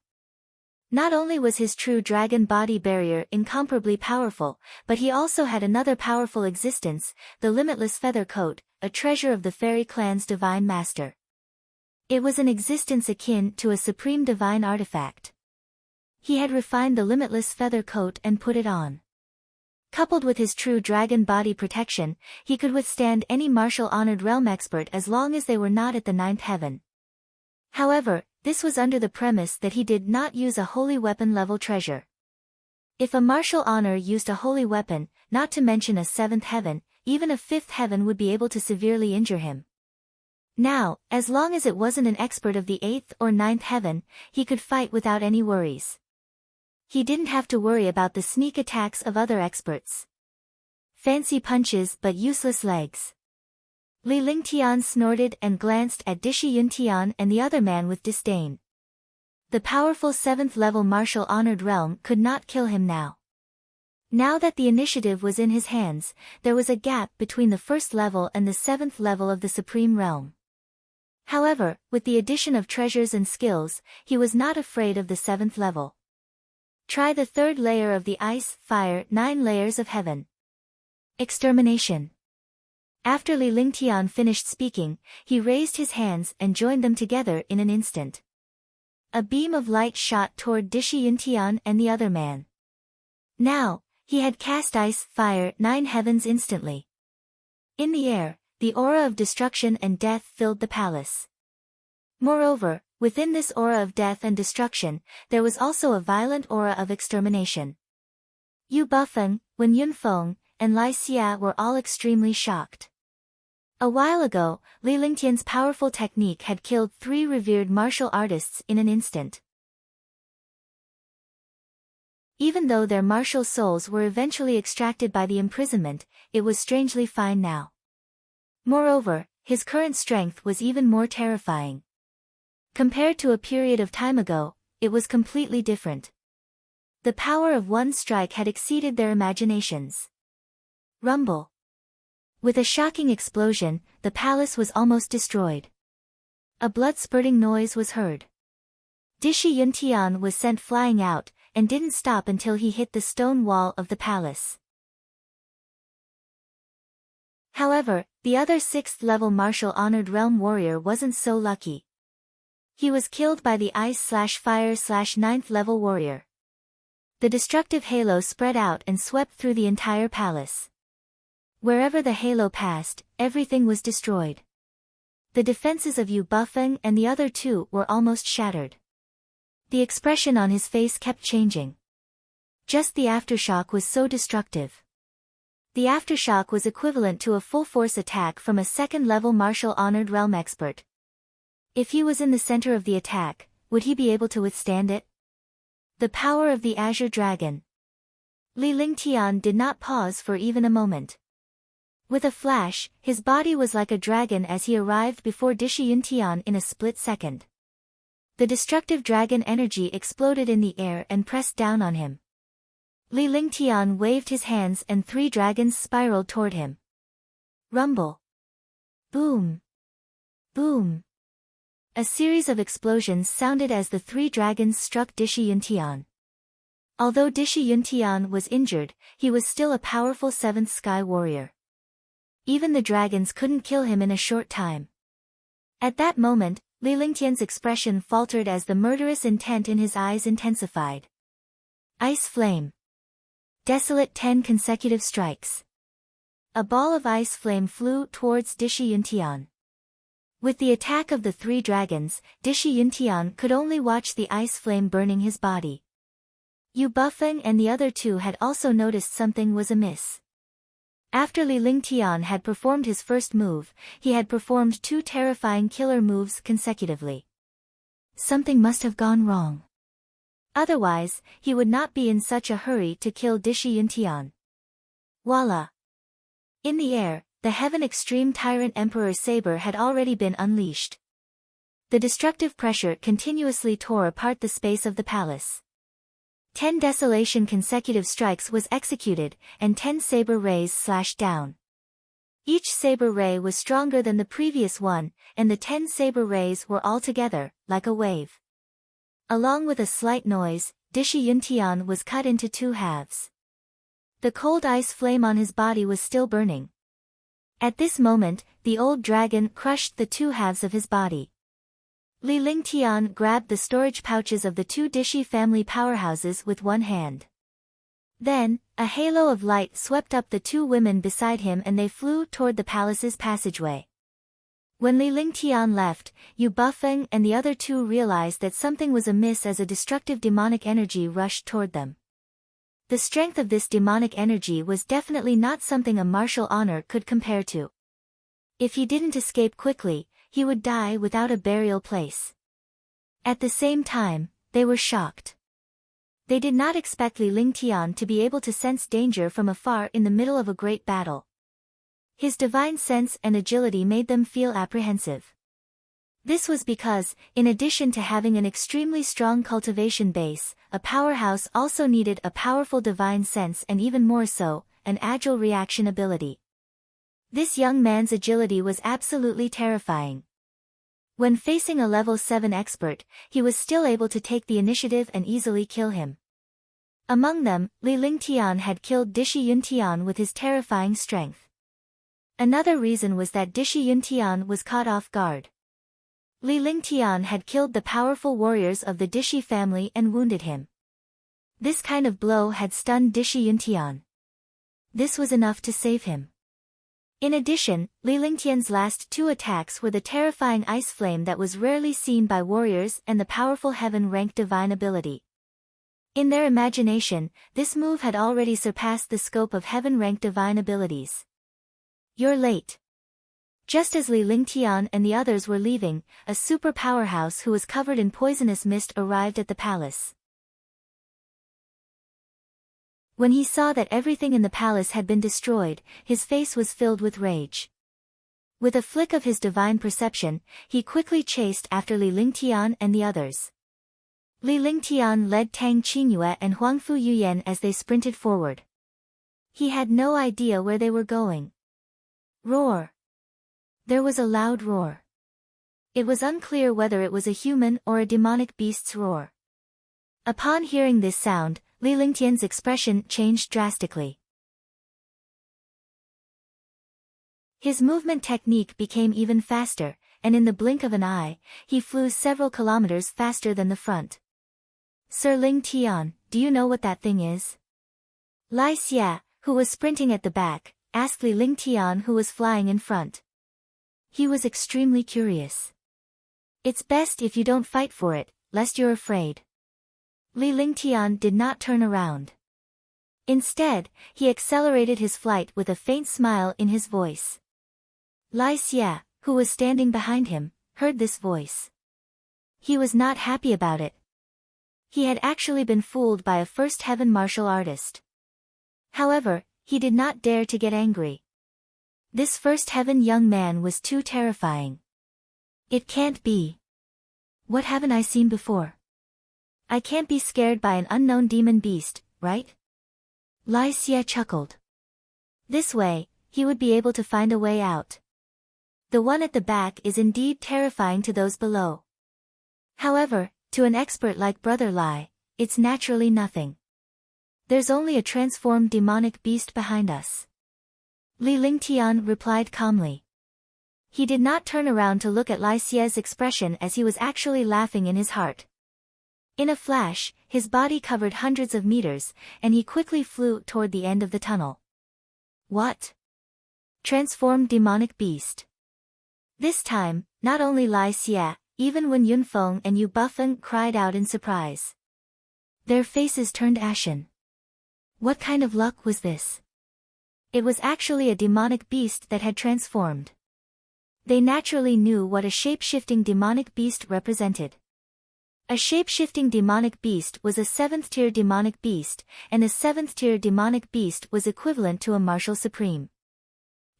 Not only was his true dragon body barrier incomparably powerful, but he also had another powerful existence, the limitless feather coat, a treasure of the fairy clan's divine master. It was an existence akin to a supreme divine artifact. He had refined the limitless feather coat and put it on. Coupled with his true dragon body protection, he could withstand any martial honored realm expert as long as they were not at the 9th heaven. However, this was under the premise that he did not use a holy weapon level treasure. If a martial honor used a holy weapon, not to mention a 7th heaven, even a 5th heaven would be able to severely injure him. Now, as long as it wasn't an expert of the 8th or 9th heaven, he could fight without any worries. He didn't have to worry about the sneak attacks of other experts. Fancy punches but useless legs. Li Lingtian snorted and glanced at Dishi Yuntian and the other man with disdain. The powerful 7th level martial honored realm could not kill him now. Now that the initiative was in his hands, there was a gap between the 1st level and the 7th level of the Supreme Realm. However, with the addition of treasures and skills, he was not afraid of the 7th level. Try the 3rd layer of the ice, fire, 9 layers of heaven. Extermination. After Li Lingtian finished speaking, he raised his hands and joined them together in an instant. A beam of light shot toward Dishi Yuntian and the other man. Now, he had cast ice, fire, 9 heavens instantly. In the air, the aura of destruction and death filled the palace. Moreover, within this aura of death and destruction, there was also a violent aura of extermination. Yu Bufeng, Wen Yunfeng, and Lai Xia were all extremely shocked. A while ago, Li Lingtian's powerful technique had killed 3 revered martial artists in an instant. Even though their martial souls were eventually extracted by the imprisonment, it was strangely fine now. Moreover, his current strength was even more terrifying. Compared to a period of time ago, it was completely different. The power of one strike had exceeded their imaginations. Rumble. With a shocking explosion, the palace was almost destroyed. A blood-spurting noise was heard. Dishi Yuntian was sent flying out, and didn't stop until he hit the stone wall of the palace. However, the other 6th level martial honored realm warrior wasn't so lucky. He was killed by the ice/fire/9th level warrior. The destructive halo spread out and swept through the entire palace. Wherever the halo passed, everything was destroyed. The defenses of Yu Bufeng and the other 2 were almost shattered. The expression on his face kept changing. Just the aftershock was so destructive. The aftershock was equivalent to a full-force attack from a 2nd level martial honored realm expert. If he was in the center of the attack, would he be able to withstand it? The power of the Azure Dragon. Li Lingtian did not pause for even a moment. With a flash, his body was like a dragon as he arrived before Dishi Yuntian in a split second. The destructive dragon energy exploded in the air and pressed down on him. Li Lingtian waved his hands and 3 dragons spiraled toward him. Rumble. Boom. Boom. A series of explosions sounded as the 3 dragons struck Dishi Yuntian. Although Dishi Yuntian was injured, he was still a powerful 7th sky warrior. Even the dragons couldn't kill him in a short time. At that moment, Li Lingtian's expression faltered as the murderous intent in his eyes intensified. Ice flame. Desolate 10 consecutive strikes. A ball of ice flame flew towards Dishi Yuntian. With the attack of the 3 dragons, Dishi Yuntian could only watch the ice flame burning his body. Yu Bufeng and the other 2 had also noticed something was amiss. After Li Lingtian had performed his first move, he had performed 2 terrifying killer moves consecutively. Something must have gone wrong. Otherwise, he would not be in such a hurry to kill Dishi Yuntian. Voila! In the air, the Heaven Extreme Tyrant Emperor Saber had already been unleashed. The destructive pressure continuously tore apart the space of the palace. 10 desolation consecutive strikes was executed, and 10 saber rays slashed down. Each saber ray was stronger than the previous one, and the 10 saber rays were all together, like a wave. Along with a slight noise, Dishi Yuntian was cut into 2 halves. The cold ice flame on his body was still burning. At this moment, the old dragon crushed the 2 halves of his body. Li Lingtian grabbed the storage pouches of the 2 Dishi family powerhouses with one hand. Then, a halo of light swept up the 2 women beside him and they flew toward the palace's passageway. When Li Lingtian left, Yu Bufeng and the other 2 realized that something was amiss as a destructive demonic energy rushed toward them. The strength of this demonic energy was definitely not something a martial honor could compare to. If he didn't escape quickly, he would die without a burial place. At the same time, they were shocked. They did not expect Lingtian to be able to sense danger from afar in the middle of a great battle. His divine sense and agility made them feel apprehensive. This was because, in addition to having an extremely strong cultivation base, a powerhouse also needed a powerful divine sense and even more so, an agile reaction ability. This young man's agility was absolutely terrifying. When facing a level 7 expert, he was still able to take the initiative and easily kill him. Among them, Lingtian had killed Dishi Yuntian with his terrifying strength. Another reason was that Dishi Yuntian was caught off guard. Lingtian had killed the powerful warriors of the Dishi family and wounded him. This kind of blow had stunned Dishi Yuntian. This was enough to save him. In addition, Lingtian's last 2 attacks were the terrifying ice flame that was rarely seen by warriors and the powerful heaven-ranked divine ability. In their imagination, this move had already surpassed the scope of heaven-ranked divine abilities. "You're late." Just as Lingtian and the others were leaving, a super powerhouse who was covered in poisonous mist arrived at the palace. When he saw that everything in the palace had been destroyed, his face was filled with rage. With a flick of his divine perception, he quickly chased after Lingtian and the others. Lingtian led Tang Qingyue and Huangfu Yuyan as they sprinted forward. He had no idea where they were going. Roar! There was a loud roar. It was unclear whether it was a human or a demonic beast's roar. Upon hearing this sound, Lingtian's expression changed drastically. His movement technique became even faster, and in the blink of an eye, he flew several kilometers faster than the front. "Sir Lingtian, do you know what that thing is?" Lai Xia, who was sprinting at the back, asked Lingtian, who was flying in front. He was extremely curious. "It's best if you don't fight for it, lest you're afraid." Lingtian did not turn around. Instead, he accelerated his flight with a faint smile in his voice. Lai Xia, who was standing behind him, heard this voice. He was not happy about it. He had actually been fooled by a first heaven martial artist. However, he did not dare to get angry. This first heaven young man was too terrifying. "It can't be. What haven't I seen before? I can't be scared by an unknown demon beast, right?" Lai Xia chuckled. This way, he would be able to find a way out. The one at the back is indeed terrifying to those below. However, to an expert like Brother Lai, it's naturally nothing. There's only a transformed demonic beast behind us. Lingtian replied calmly. He did not turn around to look at Lai Xia's expression as he was actually laughing in his heart. In a flash, his body covered hundreds of meters, and he quickly flew toward the end of the tunnel. "What? Transformed demonic beast." This time, not only Lai Xia, even Wen Yunfeng and Yu Bufeng cried out in surprise. Their faces turned ashen. What kind of luck was this? It was actually a demonic beast that had transformed. They naturally knew what a shape-shifting demonic beast represented. A shape-shifting demonic beast was a 7th-tier demonic beast, and a 7th-tier demonic beast was equivalent to a martial supreme.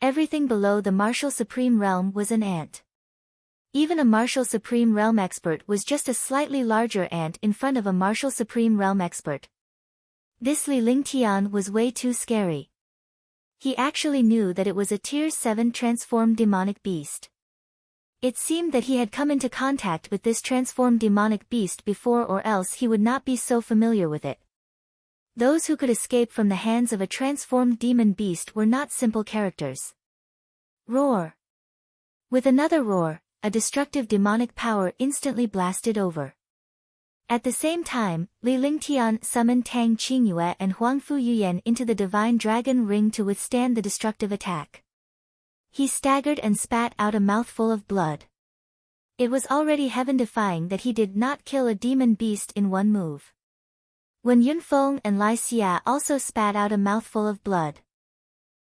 Everything below the martial supreme realm was an ant. Even a martial supreme realm expert was just a slightly larger ant in front of a martial supreme realm expert. This Lingtian was way too scary. He actually knew that it was a tier 7 transformed demonic beast. It seemed that he had come into contact with this transformed demonic beast before, or else he would not be so familiar with it. Those who could escape from the hands of a transformed demon beast were not simple characters. Roar! With another roar, a destructive demonic power instantly blasted over. At the same time, Lingtian summoned Tang Qingyue and Huangfu Yuyan into the divine dragon ring to withstand the destructive attack. He staggered and spat out a mouthful of blood. It was already heaven-defying that he did not kill a demon beast in one move. When Yunfeng and Lai Xia also spat out a mouthful of blood.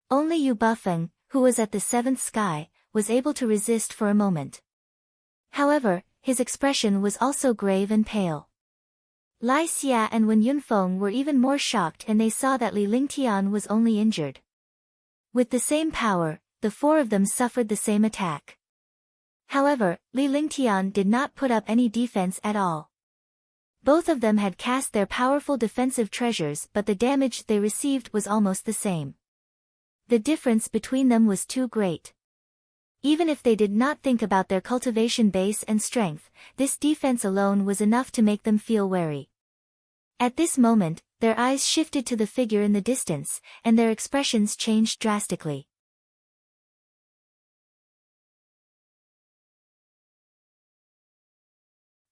Only Yu Bufeng, who was at the 7th sky, was able to resist for a moment. However, his expression was also grave and pale. Lai Xia and Wen Yunfeng were even more shocked, and they saw that Li Lingtian was only injured. With the same power, the four of them suffered the same attack. However, Li Lingtian did not put up any defense at all. Both of them had cast their powerful defensive treasures, but the damage they received was almost the same. The difference between them was too great. Even if they did not think about their cultivation base and strength, this defense alone was enough to make them feel wary. At this moment, their eyes shifted to the figure in the distance, and their expressions changed drastically.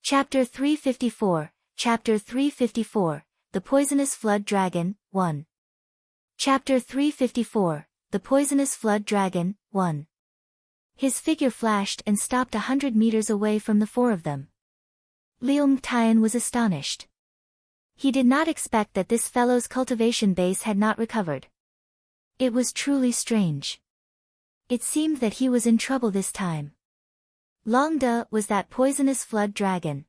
Chapter 354, Chapter 354, The Poisonous Flood Dragon, 1. Chapter 354, The Poisonous Flood Dragon, 1. His figure flashed and stopped 100 meters away from the four of them. Liu Mengtian was astonished. He did not expect that this fellow's cultivation base had not recovered. It was truly strange. It seemed that he was in trouble this time. Longda was that poisonous flood dragon.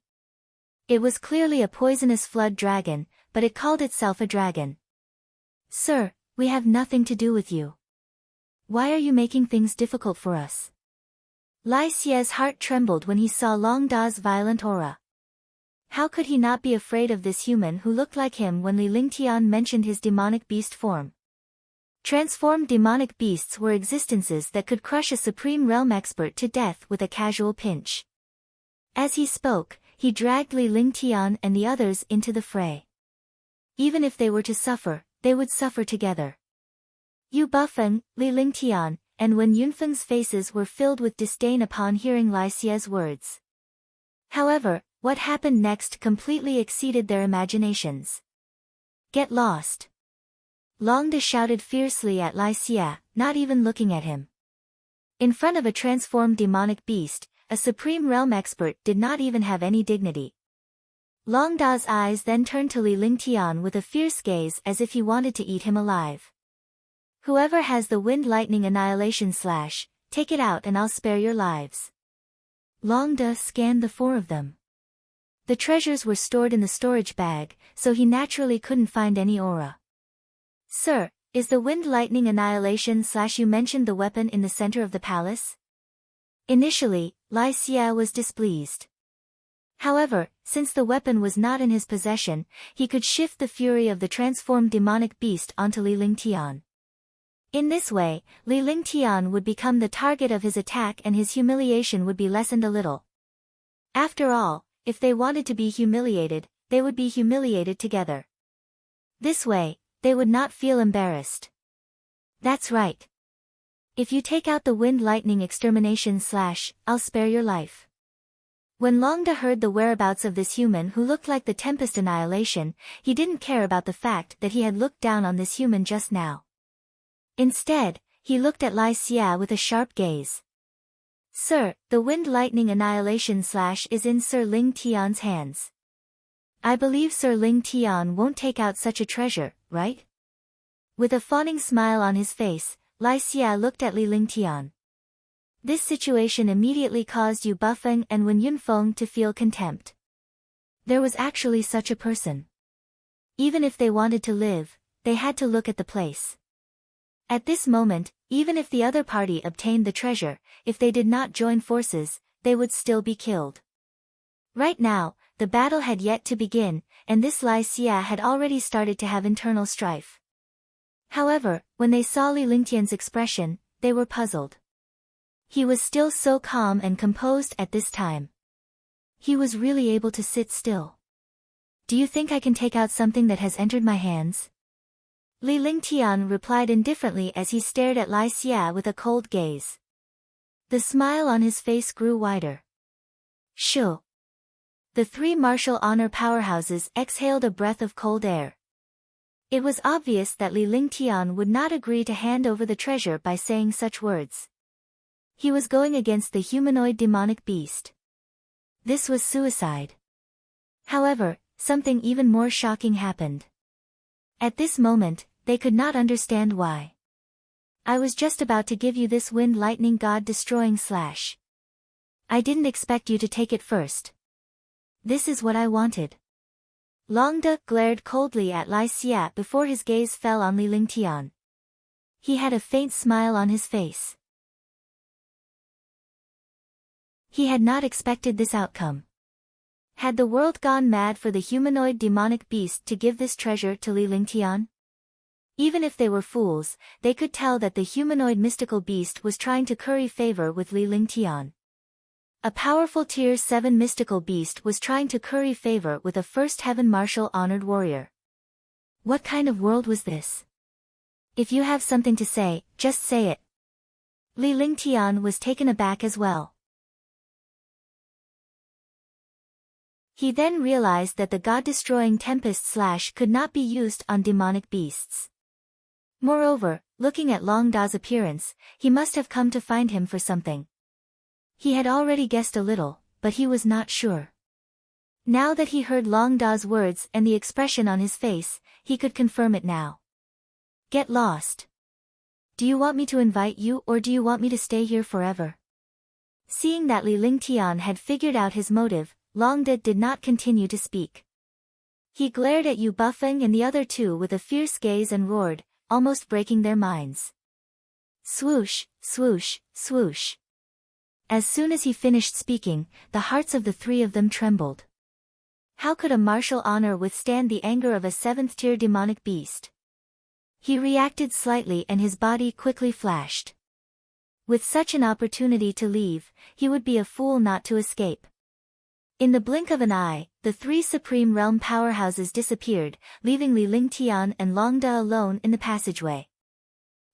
It was clearly a poisonous flood dragon, but it called itself a dragon. Sir, we have nothing to do with you. Why are you making things difficult for us? Lai Xia's heart trembled when he saw Longda's violent aura. How could he not be afraid of this human who looked like him when Li Lingtian mentioned his demonic beast form? Transformed demonic beasts were existences that could crush a supreme realm expert to death with a casual pinch. As he spoke, he dragged Li Lingtian and the others into the fray. Even if they were to suffer, they would suffer together. Yu Bufeng, Li Lingtian, and Wen Yunfeng's faces were filled with disdain upon hearing Lai Xia's words. However, what happened next completely exceeded their imaginations. Get lost! Longda shouted fiercely at Lai Xia, not even looking at him. In front of a transformed demonic beast, a supreme realm expert did not even have any dignity. Longda's eyes then turned to Li Lingtian with a fierce gaze as if he wanted to eat him alive. Whoever has the Wind Lightning Annihilation Slash, take it out and I'll spare your lives. Longda scanned the four of them. The treasures were stored in the storage bag, so he naturally couldn't find any aura. Sir, is the Wind Lightning Annihilation Slash you mentioned the weapon in the center of the palace? Initially, Lai Xia was displeased. However, since the weapon was not in his possession, he could shift the fury of the transformed demonic beast onto Li Lingtian. In this way, Li Lingtian would become the target of his attack and his humiliation would be lessened a little. After all, if they wanted to be humiliated, they would be humiliated together. This way, they would not feel embarrassed. That's right. If you take out the Wind Lightning Extermination Slash, I'll spare your life. When Longda heard the whereabouts of this human who looked like the Tempest Annihilation, he didn't care about the fact that he had looked down on this human just now. Instead, he looked at Lai Xia with a sharp gaze. Sir, the Wind Lightning Annihilation Slash is in Sir Lingtian's hands. I believe Sir Lingtian won't take out such a treasure, right? With a fawning smile on his face, Lai Xia looked at Li Lingtian. This situation immediately caused Yu Bufeng and Wen Yunfeng to feel contempt. There was actually such a person. Even if they wanted to live, they had to look at the place. At this moment, even if the other party obtained the treasure, if they did not join forces, they would still be killed. Right now, the battle had yet to begin, and this Lai Xia had already started to have internal strife. However, when they saw Li Lingtian's expression, they were puzzled. He was still so calm and composed at this time. He was really able to sit still. Do you think I can take out something that has entered my hands? Li Lingtian replied indifferently as he stared at Lai Xia with a cold gaze. The smile on his face grew wider. Shoo! The three martial honor powerhouses exhaled a breath of cold air. It was obvious that Li Lingtian would not agree to hand over the treasure by saying such words. He was going against the humanoid demonic beast. This was suicide. However, something even more shocking happened. At this moment, they could not understand why. I was just about to give you this Wind Lightning God Destroying Slash. I didn't expect you to take it first. This is what I wanted. Long De glared coldly at Lai Xia before his gaze fell on Li Lingtian. He had a faint smile on his face. He had not expected this outcome. Had the world gone mad for the humanoid demonic beast to give this treasure to Li Lingtian? Even if they were fools, they could tell that the humanoid mystical beast was trying to curry favor with Li Lingtian. A powerful Tier 7 mystical beast was trying to curry favor with a first heaven martial honored warrior. What kind of world was this? If you have something to say, just say it. Li Lingtian was taken aback as well. He then realized that the god-destroying tempest slash could not be used on demonic beasts. Moreover, looking at Long Da's appearance, he must have come to find him for something. He had already guessed a little, but he was not sure. Now that he heard Long Da's words and the expression on his face, he could confirm it now. Get lost. Do you want me to invite you or do you want me to stay here forever? Seeing that Li Lingtian had figured out his motive, Long De did not continue to speak. He glared at Yu Bufeng and the other two with a fierce gaze and roared, almost breaking their minds. Swoosh, swoosh, swoosh. As soon as he finished speaking, the hearts of the three of them trembled. How could a martial honor withstand the anger of a 7th-tier demonic beast? He reacted slightly and his body quickly flashed. With such an opportunity to leave, he would be a fool not to escape. In the blink of an eye, the three Supreme Realm powerhouses disappeared, leaving Li Lingtian and Long De alone in the passageway.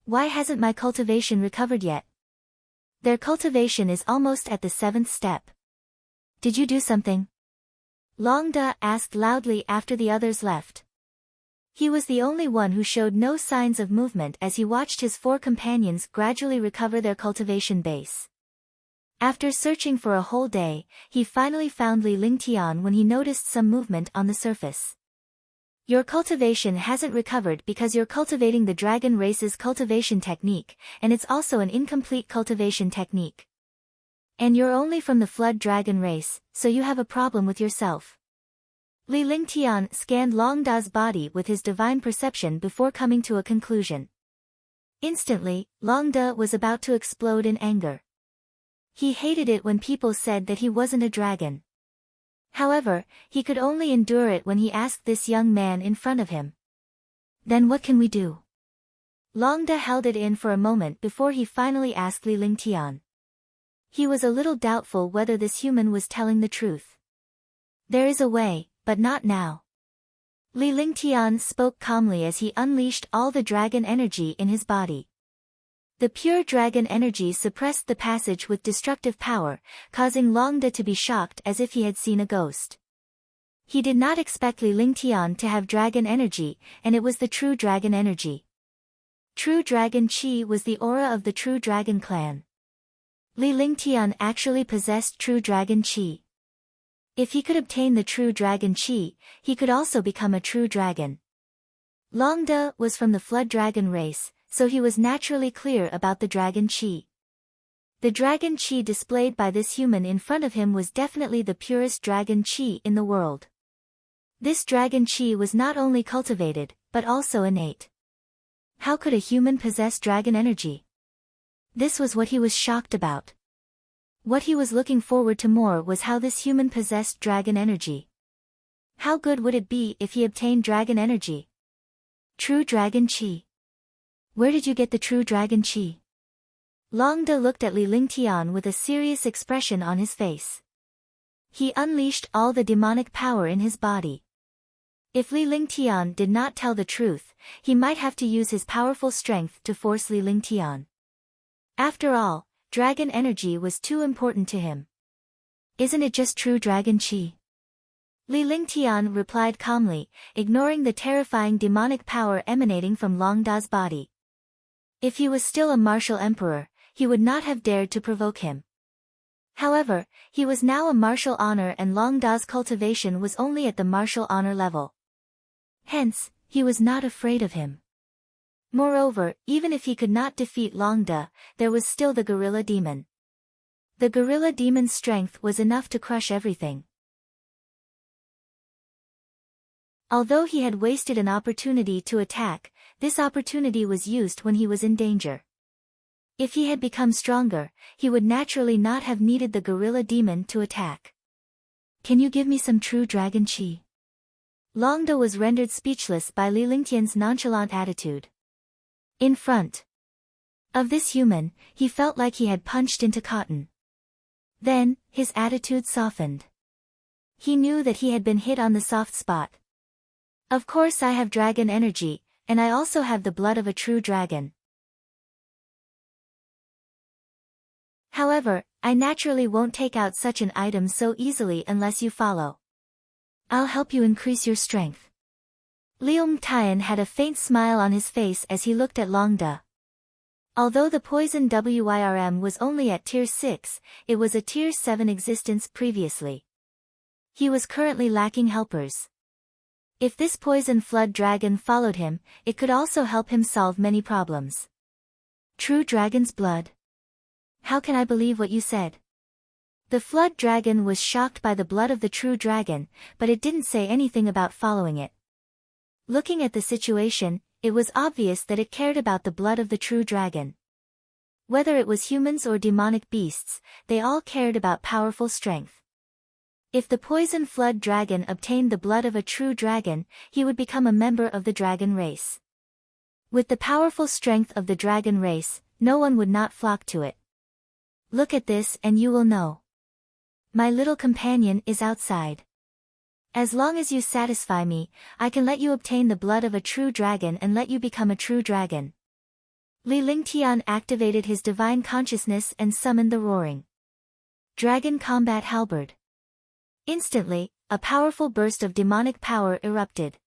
Why hasn't my cultivation recovered yet? Their cultivation is almost at the 7th step. Did you do something? Long De asked loudly after the others left. He was the only one who showed no signs of movement as he watched his 4 companions gradually recover their cultivation base. After searching for a whole day, he finally found Li Lingtian when he noticed some movement on the surface. Your cultivation hasn't recovered because you're cultivating the dragon race's cultivation technique, and it's also an incomplete cultivation technique. And you're only from the Flood Dragon race, so you have a problem with yourself. Li Lingtian scanned Long Da's body with his divine perception before coming to a conclusion. Instantly, Long Da was about to explode in anger. He hated it when people said that he wasn't a dragon. However, he could only endure it when he asked this young man in front of him. Then what can we do? Long Da held it in for a moment before he finally asked Li Lingtian. He was a little doubtful whether this human was telling the truth. There is a way, but not now. Li Lingtian spoke calmly as he unleashed all the dragon energy in his body. The pure dragon energy suppressed the passage with destructive power, causing Long De to be shocked as if he had seen a ghost. He did not expect Li Lingtian to have dragon energy, and it was the true dragon energy. True dragon chi was the aura of the true dragon clan. Li Lingtian actually possessed true dragon chi. If he could obtain the true dragon chi, he could also become a true dragon. Long De was from the Flood Dragon race, so he was naturally clear about the dragon chi. The dragon chi displayed by this human in front of him was definitely the purest dragon chi in the world. This dragon chi was not only cultivated, but also innate. How could a human possess dragon energy? This was what he was shocked about. What he was looking forward to more was how this human possessed dragon energy. How good would it be if he obtained dragon energy? True dragon chi. Where did you get the true dragon chi? Long De looked at Li Lingtian with a serious expression on his face. He unleashed all the demonic power in his body. If Li Lingtian did not tell the truth, he might have to use his powerful strength to force Li Lingtian. After all, dragon energy was too important to him. Isn't it just true dragon chi? Li Lingtian replied calmly, ignoring the terrifying demonic power emanating from Long Da's body. If he was still a martial emperor, he would not have dared to provoke him. However, he was now a martial honor and Long Da's cultivation was only at the martial honor level. Hence, he was not afraid of him. Moreover, even if he could not defeat Long Da, there was still the gorilla demon. The gorilla demon's strength was enough to crush everything. Although he had wasted an opportunity to attack, this opportunity was used when he was in danger. If he had become stronger, he would naturally not have needed the gorilla demon to attack. Can you give me some true dragon chi? Longda was rendered speechless by Li Lingtian's nonchalant attitude. In front of this human, he felt like he had punched into cotton. Then, his attitude softened. He knew that he had been hit on the soft spot. Of course I have dragon energy, and I also have the blood of a true dragon. However, I naturally won't take out such an item so easily unless you follow. I'll help you increase your strength. Yuntian had a faint smile on his face as he looked at Longda. Although the poison Wyrm was only at tier 6, it was a tier 7 existence previously. He was currently lacking helpers. If this poison flood dragon followed him, it could also help him solve many problems. True dragon's blood. How can I believe what you said? The flood dragon was shocked by the blood of the true dragon, but it didn't say anything about following it. Looking at the situation, it was obvious that it cared about the blood of the true dragon. Whether it was humans or demonic beasts, they all cared about powerful strength. If the poison flood dragon obtained the blood of a true dragon, he would become a member of the dragon race. With the powerful strength of the dragon race, no one would not flock to it. Look at this and you will know. My little companion is outside. As long as you satisfy me, I can let you obtain the blood of a true dragon and let you become a true dragon. Li Lingtian activated his divine consciousness and summoned the roaring dragon combat halberd. Instantly, a powerful burst of demonic power erupted.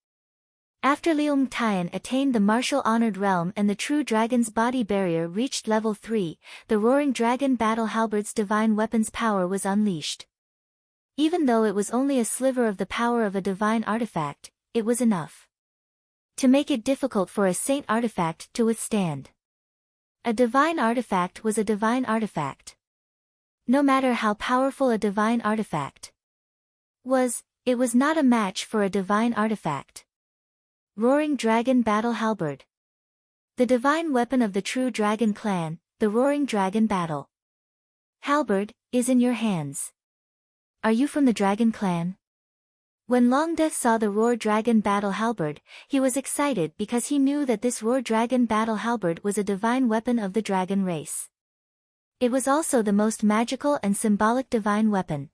After Yuntian attained the martial honored realm and the true dragon's body barrier reached level 3, the roaring dragon battle halberd's divine weapon's power was unleashed. Even though it was only a sliver of the power of a divine artifact, it was enough to make it difficult for a saint artifact to withstand. A divine artifact was a divine artifact. No matter how powerful a divine artifact was, it was not a match for a divine artifact. Roaring Dragon Battle Halberd. The divine weapon of the true dragon clan, the Roaring Dragon Battle Halberd, is in your hands. Are you from the dragon clan? When Longda saw the Roar Dragon Battle Halberd, he was excited because he knew that this Roar Dragon Battle Halberd was a divine weapon of the dragon race. It was also the most magical and symbolic divine weapon.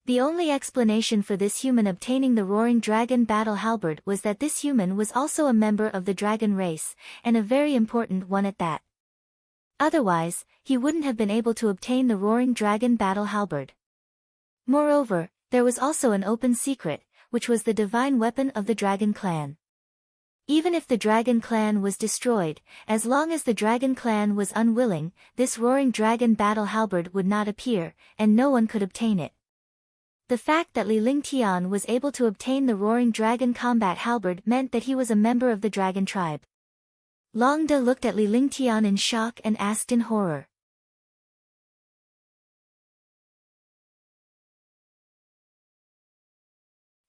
The only explanation for this human obtaining the Roaring Dragon Battle Halberd was that this human was also a member of the dragon race, and a very important one at that. Otherwise, he wouldn't have been able to obtain the Roaring Dragon Battle Halberd. Moreover, there was also an open secret, which was the divine weapon of the dragon clan. Even if the dragon clan was destroyed, as long as the dragon clan was unwilling, this Roaring Dragon Battle Halberd would not appear, and no one could obtain it. The fact that Li Lingtian was able to obtain the Roaring Dragon Combat Halberd meant that he was a member of the dragon tribe. Longda looked at Li Lingtian in shock and asked in horror.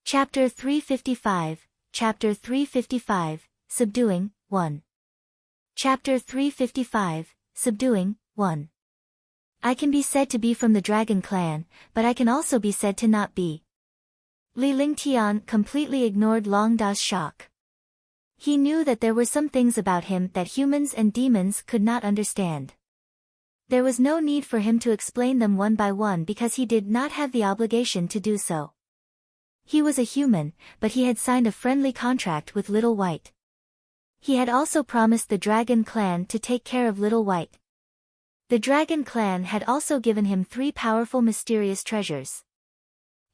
Chapter 355, Chapter 355, Subduing, 1. Chapter 355, Subduing, 1. I can be said to be from the dragon clan, but I can also be said to not be. Li Lingtian completely ignored Longda's shock. He knew that there were some things about him that humans and demons could not understand. There was no need for him to explain them one by one because he did not have the obligation to do so. He was a human, but he had signed a friendly contract with Little White. He had also promised the dragon clan to take care of Little White. The dragon clan had also given him 3 powerful mysterious treasures.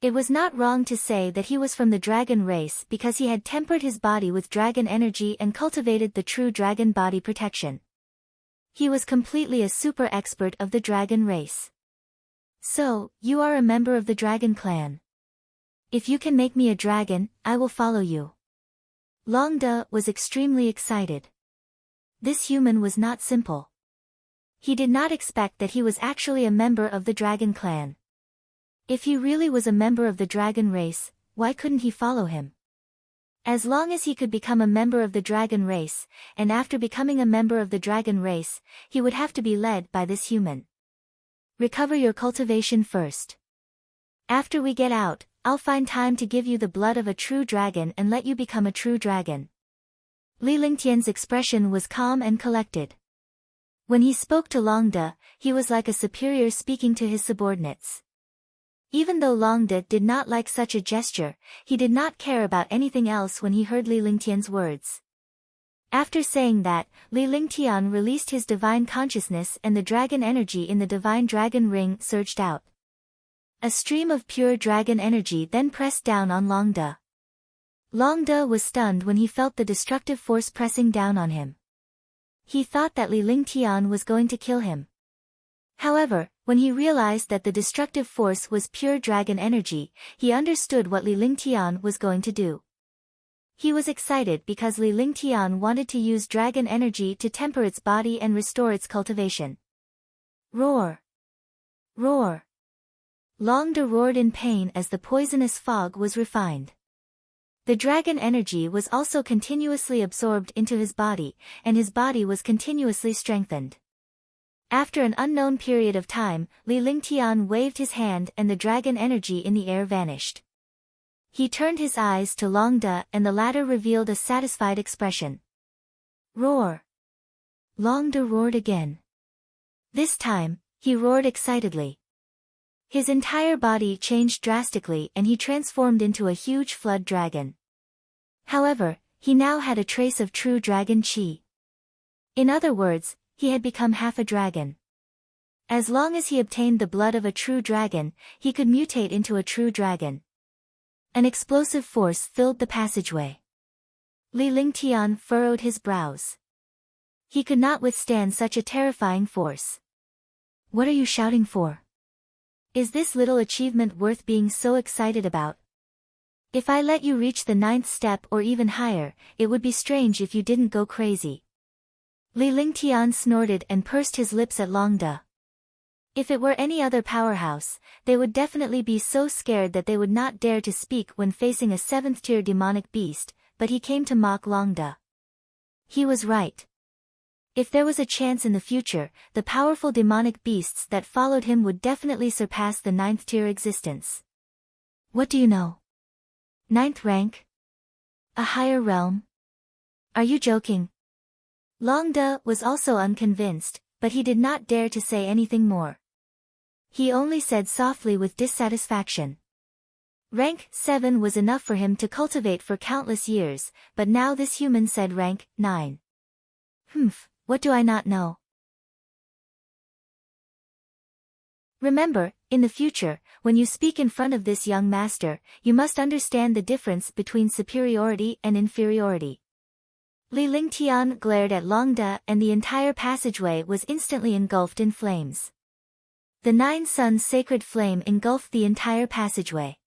It was not wrong to say that he was from the dragon race because he had tempered his body with dragon energy and cultivated the true dragon body protection. He was completely a super expert of the dragon race. So, you are a member of the dragon clan. If you can make me a dragon, I will follow you. Longda was extremely excited. This human was not simple. He did not expect that he was actually a member of the dragon clan. If he really was a member of the dragon race, why couldn't he follow him? As long as he could become a member of the dragon race, and after becoming a member of the dragon race, he would have to be led by this human. Recover your cultivation first. After we get out, I'll find time to give you the blood of a true dragon and let you become a true dragon. Li Lingtian's expression was calm and collected. When he spoke to Longde, he was like a superior speaking to his subordinates. Even though Longde did not like such a gesture, he did not care about anything else when he heard Li Lingtian's words. After saying that, Li Lingtian released his divine consciousness and the dragon energy in the divine dragon ring surged out. A stream of pure dragon energy then pressed down on Longde. Longde was stunned when he felt the destructive force pressing down on him. He thought that Li Lingtian was going to kill him. However, when he realized that the destructive force was pure dragon energy, he understood what Li Lingtian was going to do. He was excited because Li Lingtian wanted to use dragon energy to temper its body and restore its cultivation. Roar! Roar! Longde roared in pain as the poisonous fog was refined. The dragon energy was also continuously absorbed into his body, and his body was continuously strengthened. After an unknown period of time, Li Lingtian waved his hand and the dragon energy in the air vanished. He turned his eyes to Longde and the latter revealed a satisfied expression. Roar! Longde roared again. This time, he roared excitedly. His entire body changed drastically and he transformed into a huge flood dragon. However, he now had a trace of true dragon chi. In other words, he had become half a dragon. As long as he obtained the blood of a true dragon, he could mutate into a true dragon. An explosive force filled the passageway. Li Lingtian furrowed his brows. He could not withstand such a terrifying force. What are you shouting for? Is this little achievement worth being so excited about? If I let you reach the 9th step or even higher, it would be strange if you didn't go crazy. Li Lingtian snorted and pursed his lips at Longde. If it were any other powerhouse, they would definitely be so scared that they would not dare to speak when facing a 7th-tier demonic beast, but he came to mock Longde. He was right. If there was a chance in the future, the powerful demonic beasts that followed him would definitely surpass the 9th-tier existence. What do you know? 9th rank? A higher realm? Are you joking? Longde was also unconvinced, but he did not dare to say anything more. He only said softly with dissatisfaction. Rank 7 was enough for him to cultivate for countless years, but now this human said rank 9. What do I not know? Remember, in the future, when you speak in front of this young master, you must understand the difference between superiority and inferiority. Li Lingtian glared at Longde and the entire passageway was instantly engulfed in flames. The 9 Suns sacred flame engulfed the entire passageway.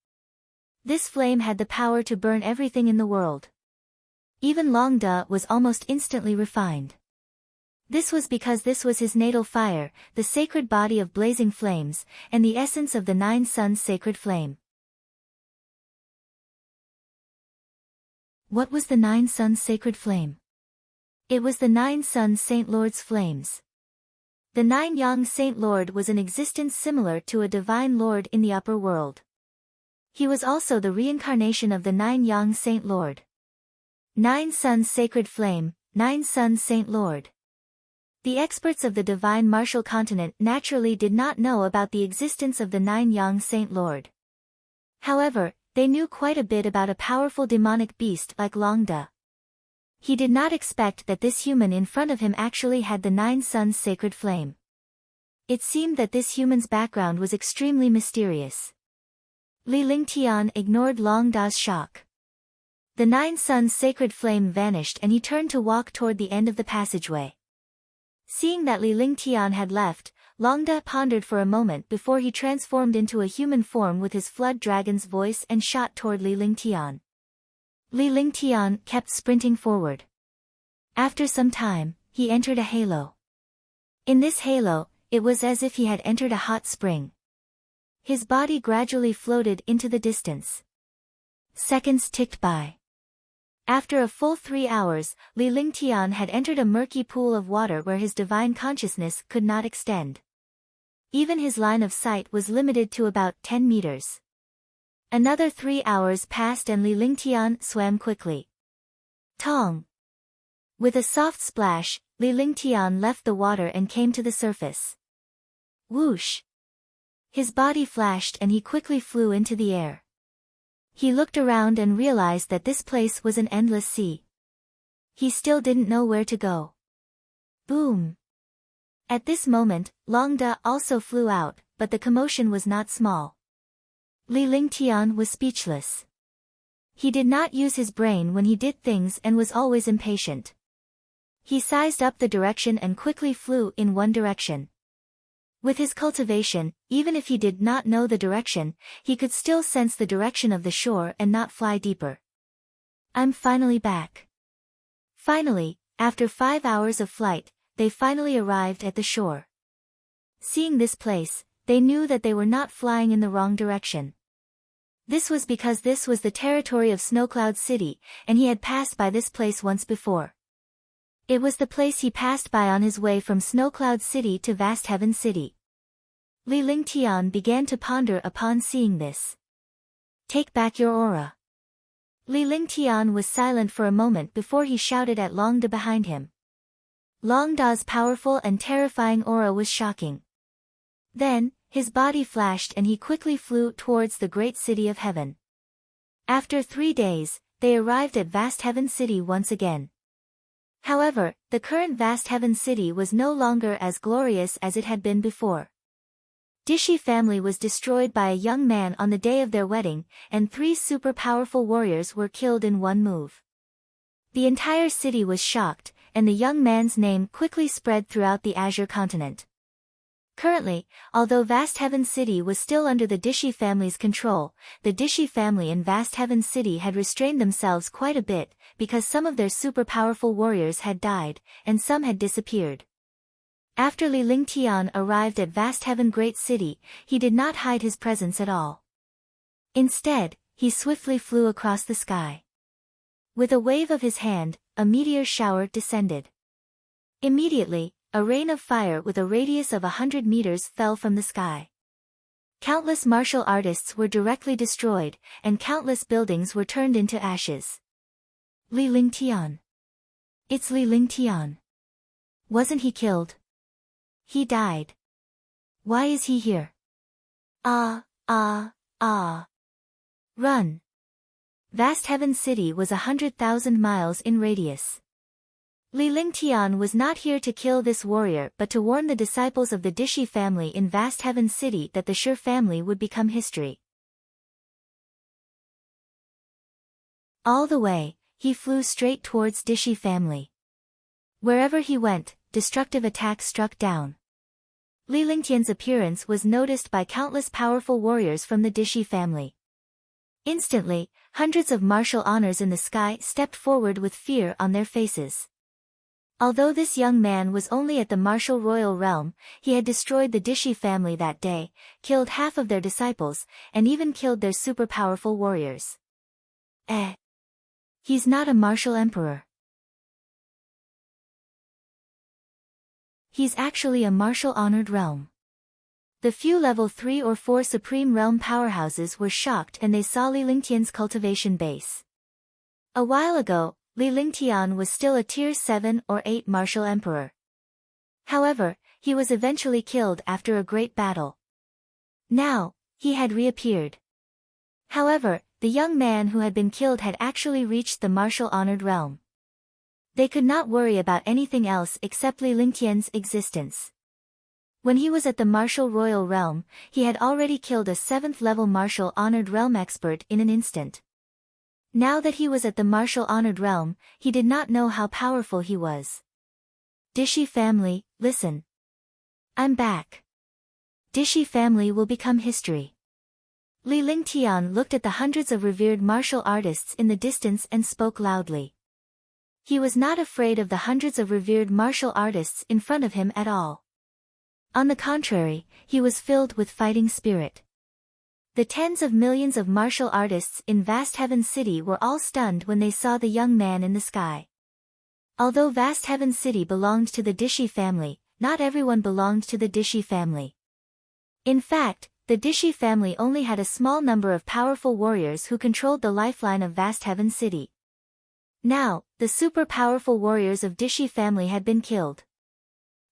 This flame had the power to burn everything in the world. Even Longde was almost instantly refined. This was because this was his natal fire, the sacred body of blazing flames, and the essence of the 9 Suns sacred flame. What was the 9 Suns sacred flame? It was the 9 Suns Saint Lord's flames. The 9 Yang Saint Lord was an existence similar to a divine lord in the upper world. He was also the reincarnation of the 9 Yang Saint Lord. 9 Suns sacred flame, 9 Suns Saint Lord. The experts of the divine martial continent naturally did not know about the existence of the 9 Yang Saint Lord. However, they knew quite a bit about a powerful demonic beast like Longde. He did not expect that this human in front of him actually had the 9 Suns sacred flame. It seemed that this human's background was extremely mysterious. Li Lingtian ignored Longde's shock. The 9 Suns sacred flame vanished and he turned to walk toward the end of the passageway. Seeing that Li Lingtian had left, Longde pondered for a moment before he transformed into a human form with his flood dragon's voice and shot toward Li Lingtian. Li Lingtian kept sprinting forward. After some time, he entered a halo. In this halo, it was as if he had entered a hot spring. His body gradually floated into the distance. Seconds ticked by. After a full 3 hours, Yuntian had entered a murky pool of water where his divine consciousness could not extend. Even his line of sight was limited to about 10 meters. Another 3 hours passed and Yuntian swam quickly. Tong! With a soft splash, Yuntian left the water and came to the surface. Whoosh! His body flashed and he quickly flew into the air. He looked around and realized that this place was an endless sea. He still didn't know where to go. Boom! At this moment, Longda also flew out, but the commotion was not small. Yuntian was speechless. He did not use his brain when he did things and was always impatient. He sized up the direction and quickly flew in one direction. With his cultivation, even if he did not know the direction, he could still sense the direction of the shore and not fly deeper. I'm finally back. Finally, after 5 hours of flight, they finally arrived at the shore. Seeing this place, they knew that they were not flying in the wrong direction. This was because this was the territory of Snowcloud City, and he had passed by this place once before. It was the place he passed by on his way from Snowcloud City to Vastheaven City. Yuntian began to ponder upon seeing this. Take back your aura. Yuntian was silent for a moment before he shouted at Longda behind him. Longda's powerful and terrifying aura was shocking. Then, his body flashed and he quickly flew towards the great city of heaven. After 3 days, they arrived at Vastheaven City once again. However, the current Vastheaven City was no longer as glorious as it had been before. Dishi family was destroyed by a young man on the day of their wedding, and 3 super powerful warriors were killed in one move. The entire city was shocked, and the young man's name quickly spread throughout the Azure continent. Currently, although Vastheaven City was still under the Dishi family's control, the Dishi family in Vastheaven City had restrained themselves quite a bit, because some of their super powerful warriors had died, and some had disappeared. After Yuntian arrived at Vastheaven Great City, he did not hide his presence at all. Instead, he swiftly flew across the sky. With a wave of his hand, a meteor shower descended. Immediately, a rain of fire with a radius of 100 meters fell from the sky. Countless martial artists were directly destroyed, and countless buildings were turned into ashes. Yuntian. It's Yuntian. Wasn't he killed? He died. Why is he here? Run. Vastheaven City was 100,000 miles in radius. Yuntian was not here to kill this warrior but to warn the disciples of the Dishi family in Vastheaven City that the Sure family would become history. All the way, he flew straight towards Dishi family. Wherever he went, destructive attacks struck down. Yuntian's appearance was noticed by countless powerful warriors from the Dishi family. Instantly, hundreds of martial honors in the sky stepped forward with fear on their faces. Although this young man was only at the martial royal realm, he had destroyed the Dishi family that day, killed half of their disciples, and even killed their super powerful warriors. He's not a martial emperor. He's actually a martial honored realm. The few level 3 or 4 supreme realm powerhouses were shocked and they saw Yuntian's cultivation base. A while ago, Yuntian was still a tier 7 or 8 martial emperor. However, he was eventually killed after a great battle. Now, he had reappeared. However, the young man who had been killed had actually reached the martial honored realm. They could not worry about anything else except Yuntian's existence. When he was at the martial royal realm, he had already killed a 7th level martial honored realm expert in an instant. Now that he was at the martial honored realm, he did not know how powerful he was. Dishi family, listen. I'm back. Dishi family will become history. Yuntian looked at the hundreds of revered martial artists in the distance and spoke loudly. He was not afraid of the hundreds of revered martial artists in front of him at all. On the contrary, he was filled with fighting spirit. The tens of millions of martial artists in Vastheaven City were all stunned when they saw the young man in the sky. Although Vastheaven City belonged to the Dishi family, not everyone belonged to the Dishi family. In fact, the Dishi family only had a small number of powerful warriors who controlled the lifeline of Vastheaven City. Now, the super-powerful warriors of Dishi family had been killed.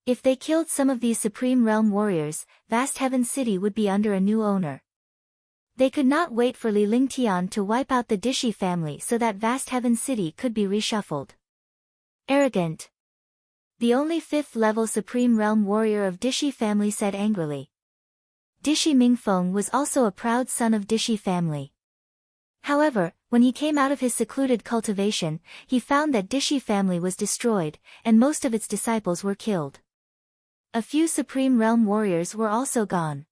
If they killed some of these Supreme Realm warriors, Vastheaven City would be under a new owner. They could not wait for Yuntian to wipe out the Dishi family so that Vastheaven City could be reshuffled. Arrogant. The only 5th-level Supreme Realm warrior of Dishi family said angrily. Dishi Mingfeng was also a proud son of Dishi family. However, when he came out of his secluded cultivation, he found that Dishi family was destroyed, and most of its disciples were killed. A few Supreme Realm warriors were also gone.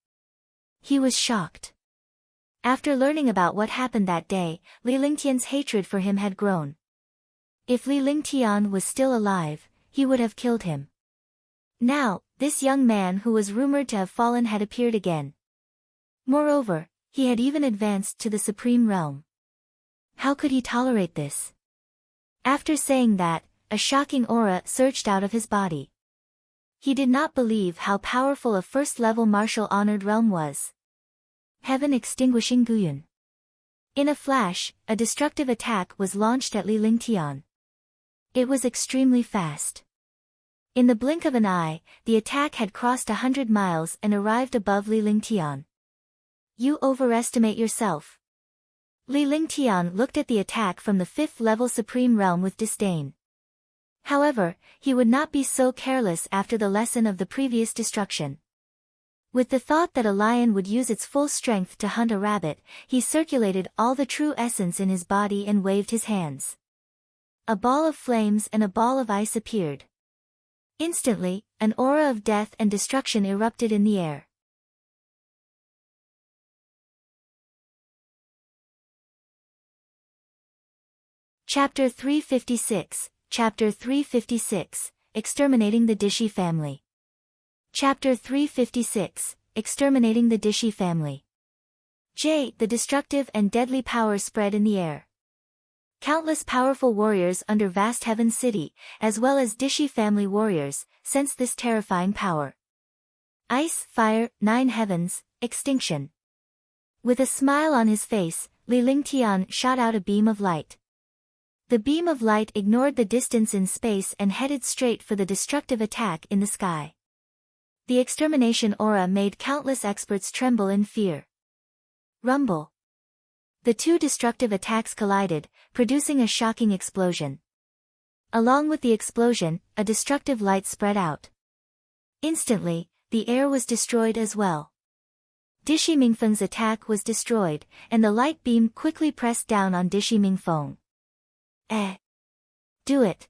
He was shocked. After learning about what happened that day, Yuntian's hatred for him had grown. If Yuntian was still alive, he would have killed him. Now, this young man who was rumored to have fallen had appeared again. Moreover, he had even advanced to the Supreme Realm. How could he tolerate this? After saying that, a shocking aura surged out of his body. He did not believe how powerful a first-level martial honored realm was. Heaven extinguishing Guyun. In a flash, a destructive attack was launched at Yuntian. It was extremely fast. In the blink of an eye, the attack had crossed 100 miles and arrived above Yuntian. You overestimate yourself. Yuntian looked at the attack from the 5th-level Supreme Realm with disdain. However, he would not be so careless after the lesson of the previous destruction. With the thought that a lion would use its full strength to hunt a rabbit, he circulated all the true essence in his body and waved his hands. A ball of flames and a ball of ice appeared. Instantly, an aura of death and destruction erupted in the air. Chapter 356, Chapter 356, Exterminating the Dishi Family. Chapter 356, Exterminating the Dishi Family. The destructive and deadly power spread in the air. Countless powerful warriors under Vastheaven City, as well as Dishi family warriors, sensed this terrifying power. Ice, fire, 9 heavens, extinction. With a smile on his face, Yuntian shot out a beam of light. The beam of light ignored the distance in space and headed straight for the destructive attack in the sky. The extermination aura made countless experts tremble in fear. Rumble. The two destructive attacks collided, producing a shocking explosion. Along with the explosion, a destructive light spread out. Instantly, the air was destroyed as well. Dishi Mingfeng's attack was destroyed, and the light beam quickly pressed down on Dishi Mingfeng. Do it.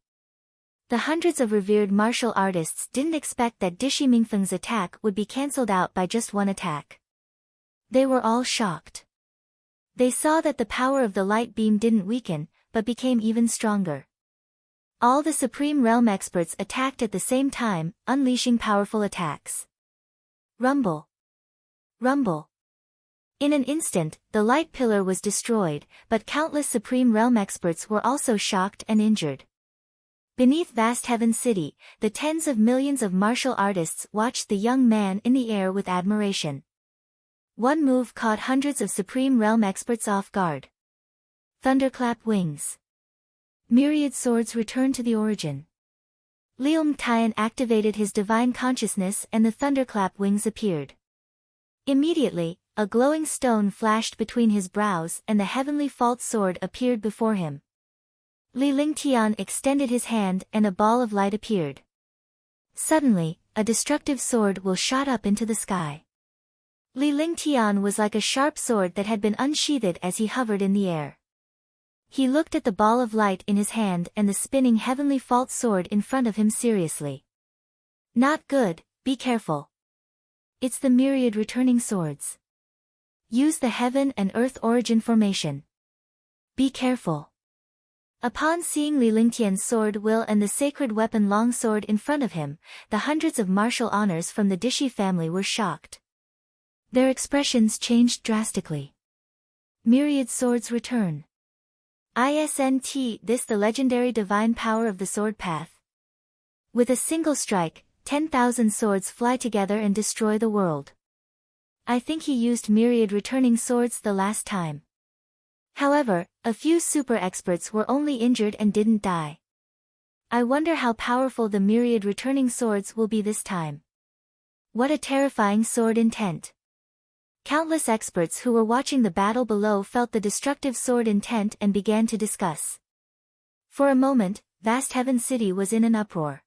The hundreds of revered martial artists didn't expect that Dishi Mingfeng's attack would be cancelled out by just one attack. They were all shocked. They saw that the power of the light beam didn't weaken, but became even stronger. All the Supreme Realm experts attacked at the same time, unleashing powerful attacks. Rumble. Rumble. In an instant, the light pillar was destroyed, but countless Supreme Realm experts were also shocked and injured. Beneath Vastheaven City, the tens of millions of martial artists watched the young man in the air with admiration. One move caught hundreds of Supreme Realm experts off guard. Thunderclap wings. Myriad swords returned to the origin. Yuntian activated his divine consciousness and the thunderclap wings appeared. Immediately, a glowing stone flashed between his brows and the heavenly fault sword appeared before him. Yuntian extended his hand and a ball of light appeared. Suddenly, a destructive sword will shot up into the sky. Yuntian was like a sharp sword that had been unsheathed as he hovered in the air. He looked at the ball of light in his hand and the spinning heavenly fault sword in front of him seriously. Not good, be careful. It's the myriad returning swords. Use the heaven and earth origin formation. Be careful. Upon seeing Li Lingtian's sword will and the sacred weapon longsword in front of him, the hundreds of martial honors from the Dishi family were shocked. Their expressions changed drastically. Myriad swords return. Isn't this the legendary divine power of the sword path? With a single strike, 10,000 swords fly together and destroy the world. I think he used myriad returning swords the last time. However, a few super experts were only injured and didn't die. I wonder how powerful the myriad returning swords will be this time. What a terrifying sword intent. Countless experts who were watching the battle below felt the destructive sword intent and began to discuss. For a moment, Vastheaven City was in an uproar.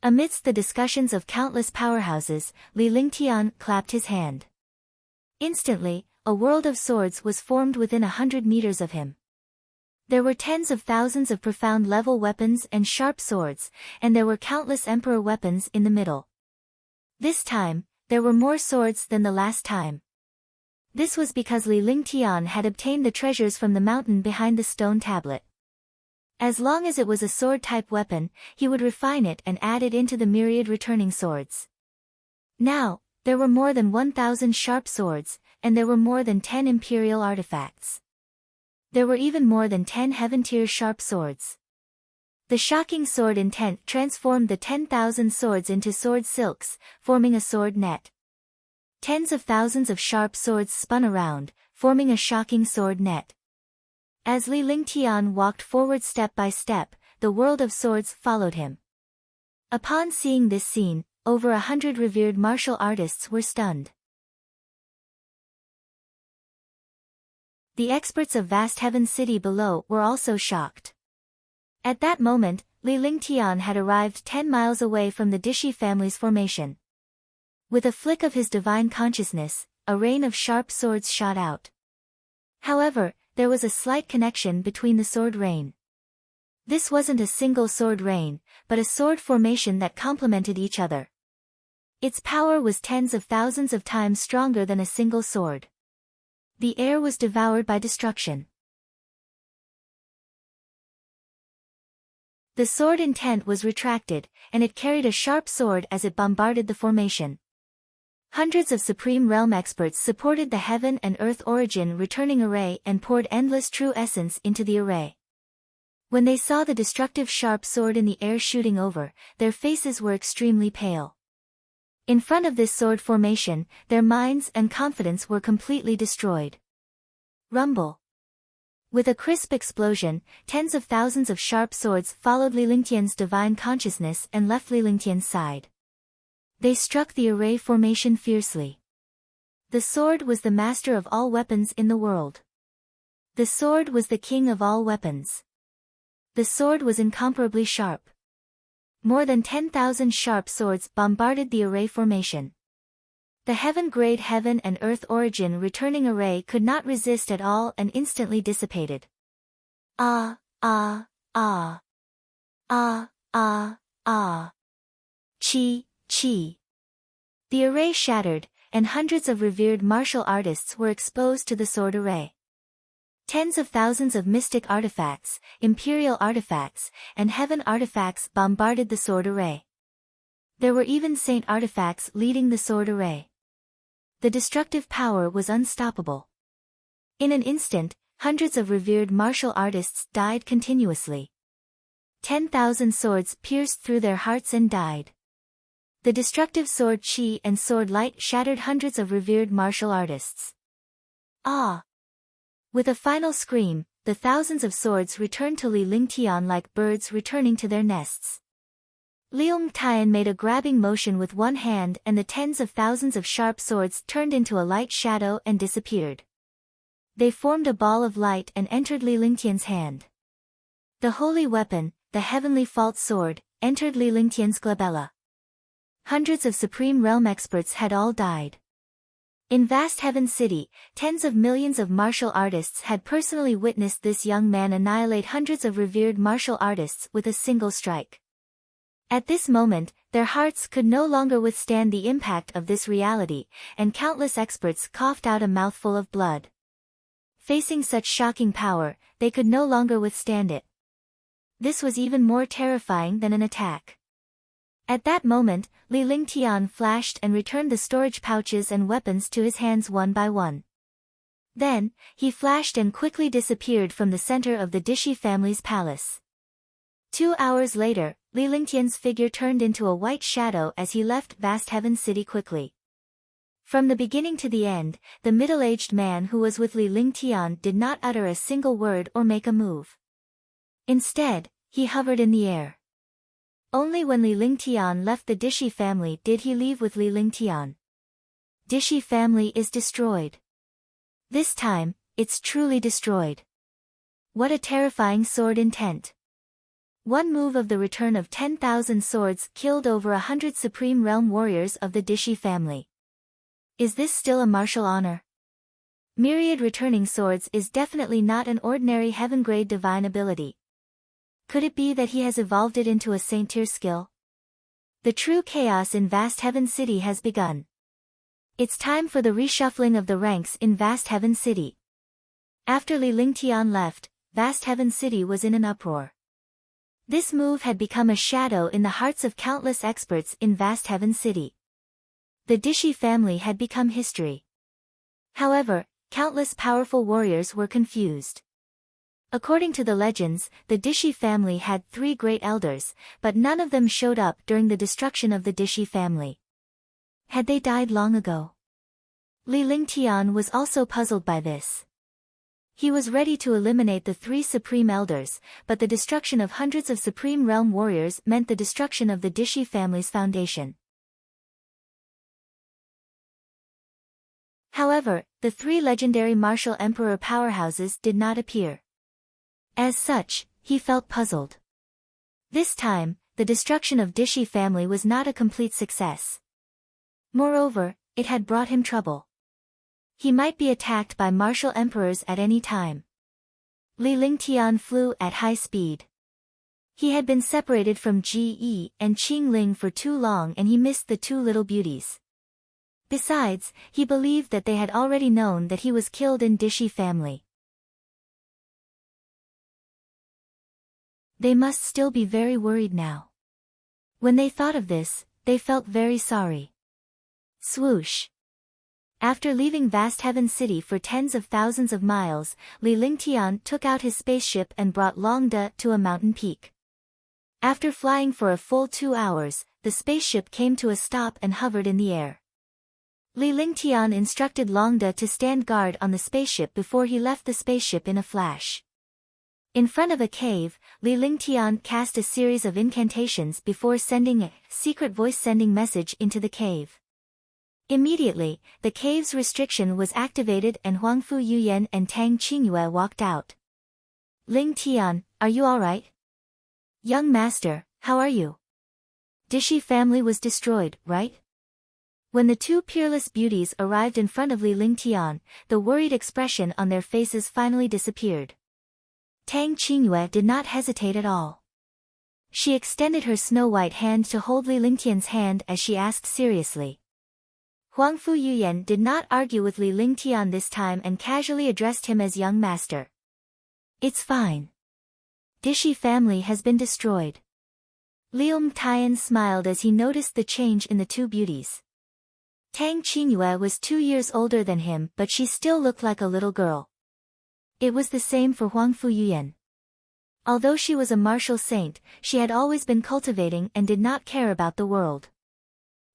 Amidst the discussions of countless powerhouses, Li Lingtian clapped his hand. Instantly, a world of swords was formed within 100 meters of him. There were tens of thousands of profound level weapons and sharp swords, and there were countless emperor weapons in the middle. This time, there were more swords than the last time. This was because Li Lingtian had obtained the treasures from the mountain behind the stone tablet. As long as it was a sword-type weapon, he would refine it and add it into the myriad returning swords. Now, there were more than 1,000 sharp swords, and there were more than 10 imperial artifacts. There were even more than 10 heaven-tier sharp swords. The shocking sword intent transformed the 10,000 swords into sword silks, forming a sword net. Tens of thousands of sharp swords spun around, forming a shocking sword net. As Li Lingtian walked forward step by step, the world of swords followed him. Upon seeing this scene, over 100 revered martial artists were stunned. The experts of Vastheaven City below were also shocked. At that moment, Li Lingtian had arrived 10 miles away from the Dishi family's formation. With a flick of his divine consciousness, a rain of sharp swords shot out. However, there was a slight connection between the sword rain. This wasn't a single sword rain, but a sword formation that complemented each other. Its power was tens of thousands of times stronger than a single sword. The air was devoured by destruction. The sword intent was retracted, and it carried a sharp sword as it bombarded the formation. Hundreds of Supreme Realm experts supported the Heaven and Earth Origin returning array and poured endless true essence into the array. When they saw the destructive sharp sword in the air shooting over, their faces were extremely pale. In front of this sword formation, their minds and confidence were completely destroyed. Rumble. With a crisp explosion, tens of thousands of sharp swords followed Li Lingtian's divine consciousness and left Li Lingtian's side. They struck the array formation fiercely. The sword was the master of all weapons in the world. The sword was the king of all weapons. The sword was incomparably sharp. More than 10,000 sharp swords bombarded the array formation. The heaven-grade Heaven and Earth Origin returning array could not resist at all and instantly dissipated. Ah, ah, ah. Ah, ah, ah. Chi, chi. The array shattered, and hundreds of revered martial artists were exposed to the sword array. Tens of thousands of mystic artifacts, imperial artifacts, and heaven artifacts bombarded the sword array. There were even saint artifacts leading the sword array. The destructive power was unstoppable. In an instant, hundreds of revered martial artists died continuously. 10,000 swords pierced through their hearts and died. The destructive sword Qi and sword light shattered hundreds of revered martial artists. Ah! With a final scream, the thousands of swords returned to Li Lingtian like birds returning to their nests. Liang Tian made a grabbing motion with one hand and the tens of thousands of sharp swords turned into a light shadow and disappeared. They formed a ball of light and entered Li Lingtian's hand. The holy weapon, the heavenly fault sword, entered Li Lingtian's glabella. Hundreds of Supreme Realm experts had all died. In Vastheaven City, tens of millions of martial artists had personally witnessed this young man annihilate hundreds of revered martial artists with a single strike. At this moment, their hearts could no longer withstand the impact of this reality, and countless experts coughed out a mouthful of blood. Facing such shocking power, they could no longer withstand it. This was even more terrifying than an attack. At that moment, Li Lingtian flashed and returned the storage pouches and weapons to his hands one by one. Then, he flashed and quickly disappeared from the center of the Dishi family's palace. 2 hours later, Li Lingtian's figure turned into a white shadow as he left Vastheaven city quickly. From the beginning to the end, the middle-aged man who was with Li Lingtian did not utter a single word or make a move. Instead, he hovered in the air. Only when Li Lingtian left the Dishi family did he leave with Li Lingtian. Dishi family is destroyed. This time, it's truly destroyed. What a terrifying sword intent. One move of the return of 10,000 swords killed over 100 Supreme Realm warriors of the Dishi family. Is this still a martial honor? Myriad returning swords is definitely not an ordinary heaven-grade divine ability. Could it be that he has evolved it into a saint-tier skill? The true chaos in Vastheaven City has begun. It's time for the reshuffling of the ranks in Vastheaven City. After Li Lingtian left, Vastheaven City was in an uproar. This move had become a shadow in the hearts of countless experts in Vastheaven City. The Dishi family had become history. However, countless powerful warriors were confused. According to the legends, the Dishi family had 3 great elders, but none of them showed up during the destruction of the Dishi family. Had they died long ago? Li Lingtian was also puzzled by this. He was ready to eliminate the 3 supreme elders, but the destruction of hundreds of supreme realm warriors meant the destruction of the Dishi family's foundation. However, the 3 legendary martial emperor powerhouses did not appear. As such, he felt puzzled. This time, the destruction of Dishi family was not a complete success. Moreover, it had brought him trouble. He might be attacked by martial emperors at any time. Li Lingtian flew at high speed. He had been separated from Ji and Qingling for too long and he missed the 2 little beauties. Besides, he believed that they had already known that he was killed in Dishi family. They must still be very worried now. When they thought of this, they felt very sorry. Swoosh. After leaving Vastheaven City for tens of thousands of miles, Li Lingtian took out his spaceship and brought Longda to a mountain peak. After flying for a full 2 hours, the spaceship came to a stop and hovered in the air. Li Lingtian instructed Longda to stand guard on the spaceship before he left the spaceship in a flash. In front of a cave, Li Lingtian cast a series of incantations before sending a secret voice-sending message into the cave. Immediately, the cave's restriction was activated and Huangfu Yuyan and Tang Qingyue walked out. Lingtian, are you alright? Young master, how are you? Dishi family was destroyed, right? When the 2 peerless beauties arrived in front of Li Lingtian, the worried expression on their faces finally disappeared. Tang Qingyue did not hesitate at all. She extended her snow-white hand to hold Li Lingtian's hand as she asked seriously. Huangfu Yuyan did not argue with Li Lingtian this time and casually addressed him as young master. It's fine. Dishi family has been destroyed. Liu Mtian smiled as he noticed the change in the 2 beauties. Tang Qingyue was 2 years older than him but she still looked like a little girl. It was the same for Huangfu Yuyan. Although she was a martial saint, she had always been cultivating and did not care about the world.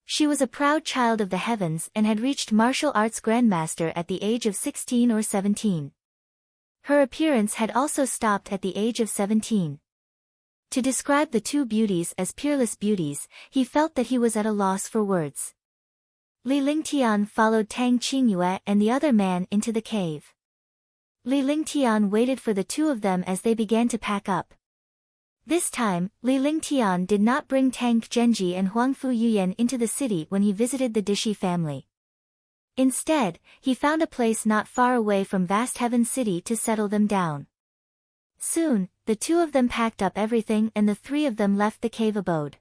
She was a proud child of the heavens and had reached martial arts grandmaster at the age of 16 or 17. Her appearance had also stopped at the age of 17. To describe the 2 beauties as peerless beauties, he felt that he was at a loss for words. Li Lingtian followed Tang Qingyue and the other man into the cave. Li Lingtian waited for the 2 of them as they began to pack up. This time, Li Lingtian did not bring Tang Genji and Huangfu Yuyan into the city when he visited the Dishi family. Instead, he found a place not far away from Vastheaven City to settle them down. Soon, the 2 of them packed up everything and the 3 of them left the cave abode.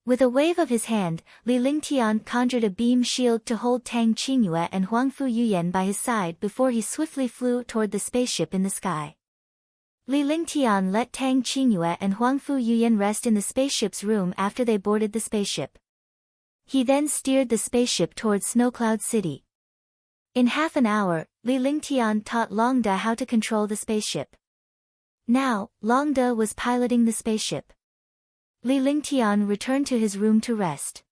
With a wave of his hand, Li Lingtian conjured a beam shield to hold Tang Qingyue and Huangfu Yuyan by his side before he swiftly flew toward the spaceship in the sky. Li Lingtian let Tang Qingyue and Huangfu Yuyan rest in the spaceship's room after they boarded the spaceship. He then steered the spaceship towards Snowcloud City. In half an hour, Li Lingtian taught Longde how to control the spaceship. Now, Longde was piloting the spaceship. Li Lingtian returned to his room to rest.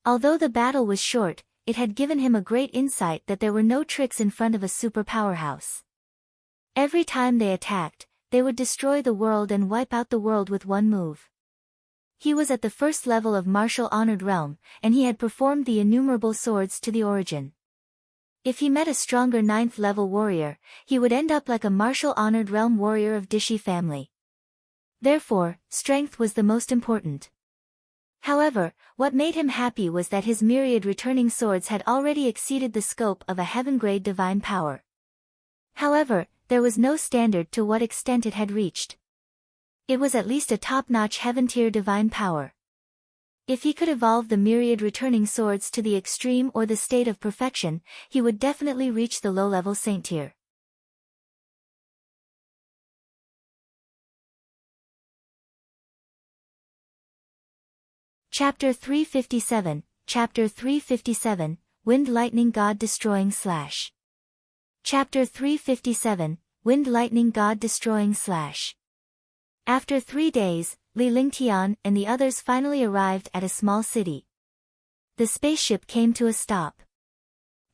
Although the battle was short, it had given him a great insight that there were no tricks in front of a super powerhouse. Every time they attacked, they would destroy the world and wipe out the world with one move. He was at the first level of martial honored realm, and he had performed the innumerable swords to the origin. If he met a stronger 9th level warrior, he would end up like a martial honored realm warrior of Dishi family. Therefore, strength was the most important. However, what made him happy was that his myriad returning swords had already exceeded the scope of a heaven-grade divine power. However, there was no standard to what extent it had reached. It was at least a top-notch heaven-tier divine power. If he could evolve the myriad returning swords to the extreme or the state of perfection, he would definitely reach the low-level saint tier. Chapter 357, Chapter 357, Wind Lightning God Destroying / Chapter 357, Wind Lightning God Destroying / After 3 days, Li Lingtian and the others finally arrived at a small city. The spaceship came to a stop.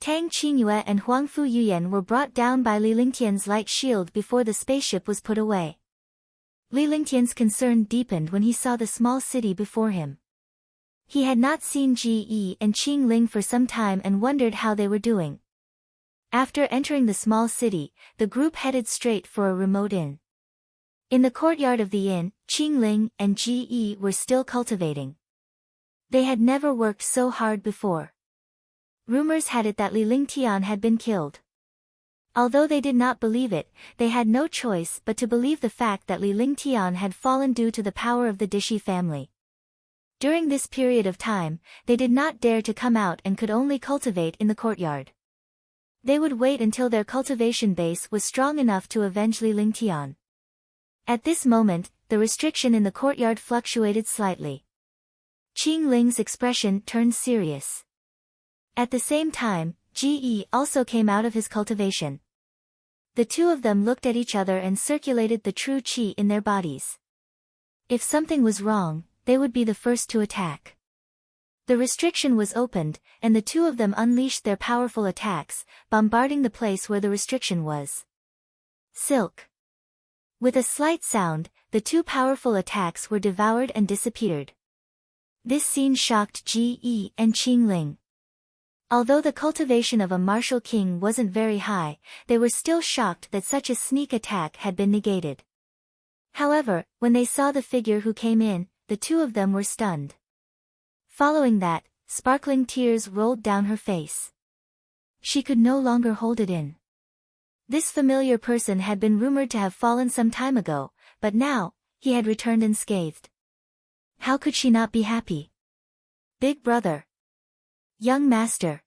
Tang Qingyue and Huangfu Yuyan were brought down by Li Lingtian's light shield before the spaceship was put away. Li Lingtian's concern deepened when he saw the small city before him. He had not seen Ji Yi and Qing Ling for some time and wondered how they were doing. After entering the small city, the group headed straight for a remote inn. In the courtyard of the inn, Qing Ling and Ji Yi were still cultivating. They had never worked so hard before. Rumors had it that Li Lingtian had been killed. Although they did not believe it, they had no choice but to believe the fact that Li Lingtian had fallen due to the power of the Dishi family. During this period of time, they did not dare to come out and could only cultivate in the courtyard. They would wait until their cultivation base was strong enough to avenge Li Lingtian. At this moment, the restriction in the courtyard fluctuated slightly. Qing Ling's expression turned serious. At the same time, Ji Yi also came out of his cultivation. The two of them looked at each other and circulated the true qi in their bodies. If something was wrong, they would be the first to attack. The restriction was opened, and the two of them unleashed their powerful attacks, bombarding the place where the restriction was. Silk. With a slight sound, the two powerful attacks were devoured and disappeared. This scene shocked Ji Yi and Qing Ling. Although the cultivation of a martial king wasn't very high, they were still shocked that such a sneak attack had been negated. However, when they saw the figure who came in, the two of them were stunned. Following that, sparkling tears rolled down her face. She could no longer hold it in. This familiar person had been rumored to have fallen some time ago, but now, he had returned unscathed. How could she not be happy? Big brother. Young master.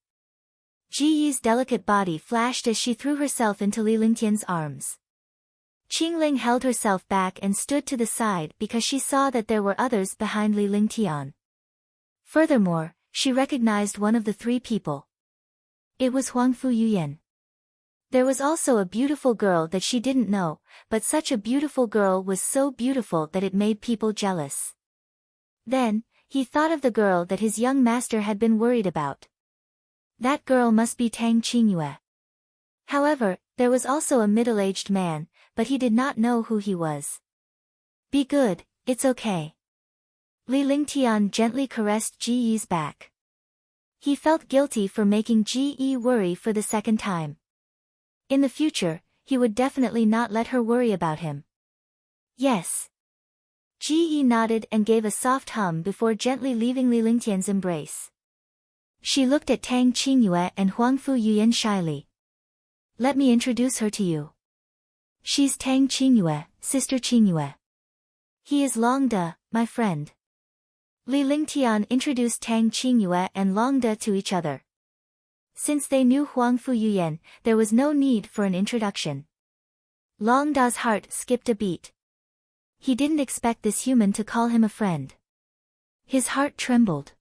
Ji Yi's delicate body flashed as she threw herself into Li Lingtian's arms. Qing Ling held herself back and stood to the side because she saw that there were others behind Li Lingtian. Furthermore, she recognized one of the 3 people. It was Huangfu Yuyan. There was also a beautiful girl that she didn't know, but such a beautiful girl was so beautiful that it made people jealous. Then, he thought of the girl that his young master had been worried about. That girl must be Tang Qingyue. However, there was also a middle-aged man, but he did not know who he was. Be good, it's okay. Li Lingtian gently caressed Ji Yi's back. He felt guilty for making Ji Yi worry for the second time. In the future, he would definitely not let her worry about him. Yes. Ji Yi nodded and gave a soft hum before gently leaving Li Lingtian's embrace. She looked at Tang Qingyue and Huangfu Yuyan shyly. Let me introduce her to you. She's Tang Qingyue, Sister Qingyue. He is Longde, my friend. Li Lingtian introduced Tang Qingyue and Longde to each other. Since they knew Huangfu Yuyan, there was no need for an introduction. Long Da's heart skipped a beat. He didn't expect this human to call him a friend. His heart trembled.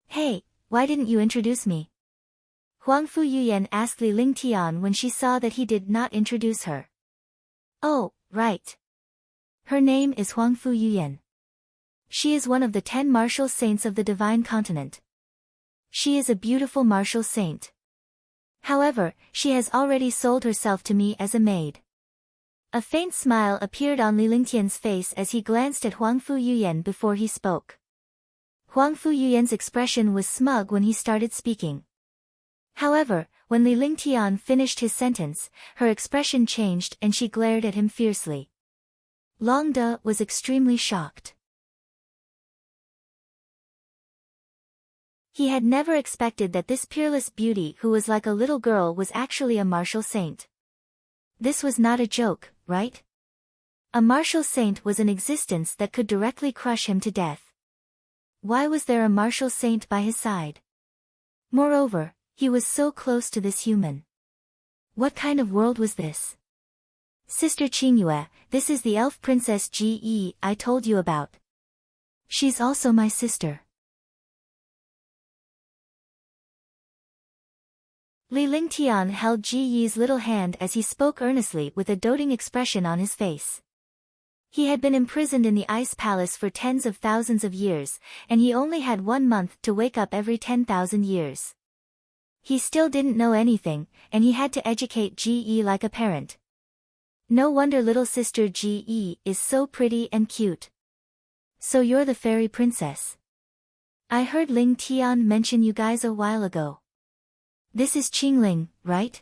Hey, why didn't you introduce me? Huangfu Yuyan asked Li Lingtian when she saw that he did not introduce her. Oh, right. Her name is Huangfu Yuyan. She is one of the 10 martial saints of the Divine Continent. She is a beautiful martial saint. However, she has already sold herself to me as a maid. A faint smile appeared on Li Lingtian's face as he glanced at Huangfu Yuyan before he spoke. Huangfu Yuyan's expression was smug when he started speaking. However, when Li Lingtian finished his sentence, her expression changed and she glared at him fiercely. Long Da was extremely shocked. He had never expected that this peerless beauty who was like a little girl was actually a martial saint. This was not a joke, right? A martial saint was an existence that could directly crush him to death. Why was there a martial saint by his side? Moreover, he was so close to this human. What kind of world was this? Sister Qingyue, this is the elf princess Ge I told you about. She's also my sister. Li Lingtian held Ji Yi's little hand as he spoke earnestly with a doting expression on his face. He had been imprisoned in the ice palace for tens of thousands of years, and he only had 1 month to wake up every 10,000 years. He still didn't know anything, and he had to educate Ji Yi like a parent. No wonder little sister Ji Yi is so pretty and cute. So you're the fairy princess. I heard Ling Tian mention you guys a while ago. This is Qingling, right?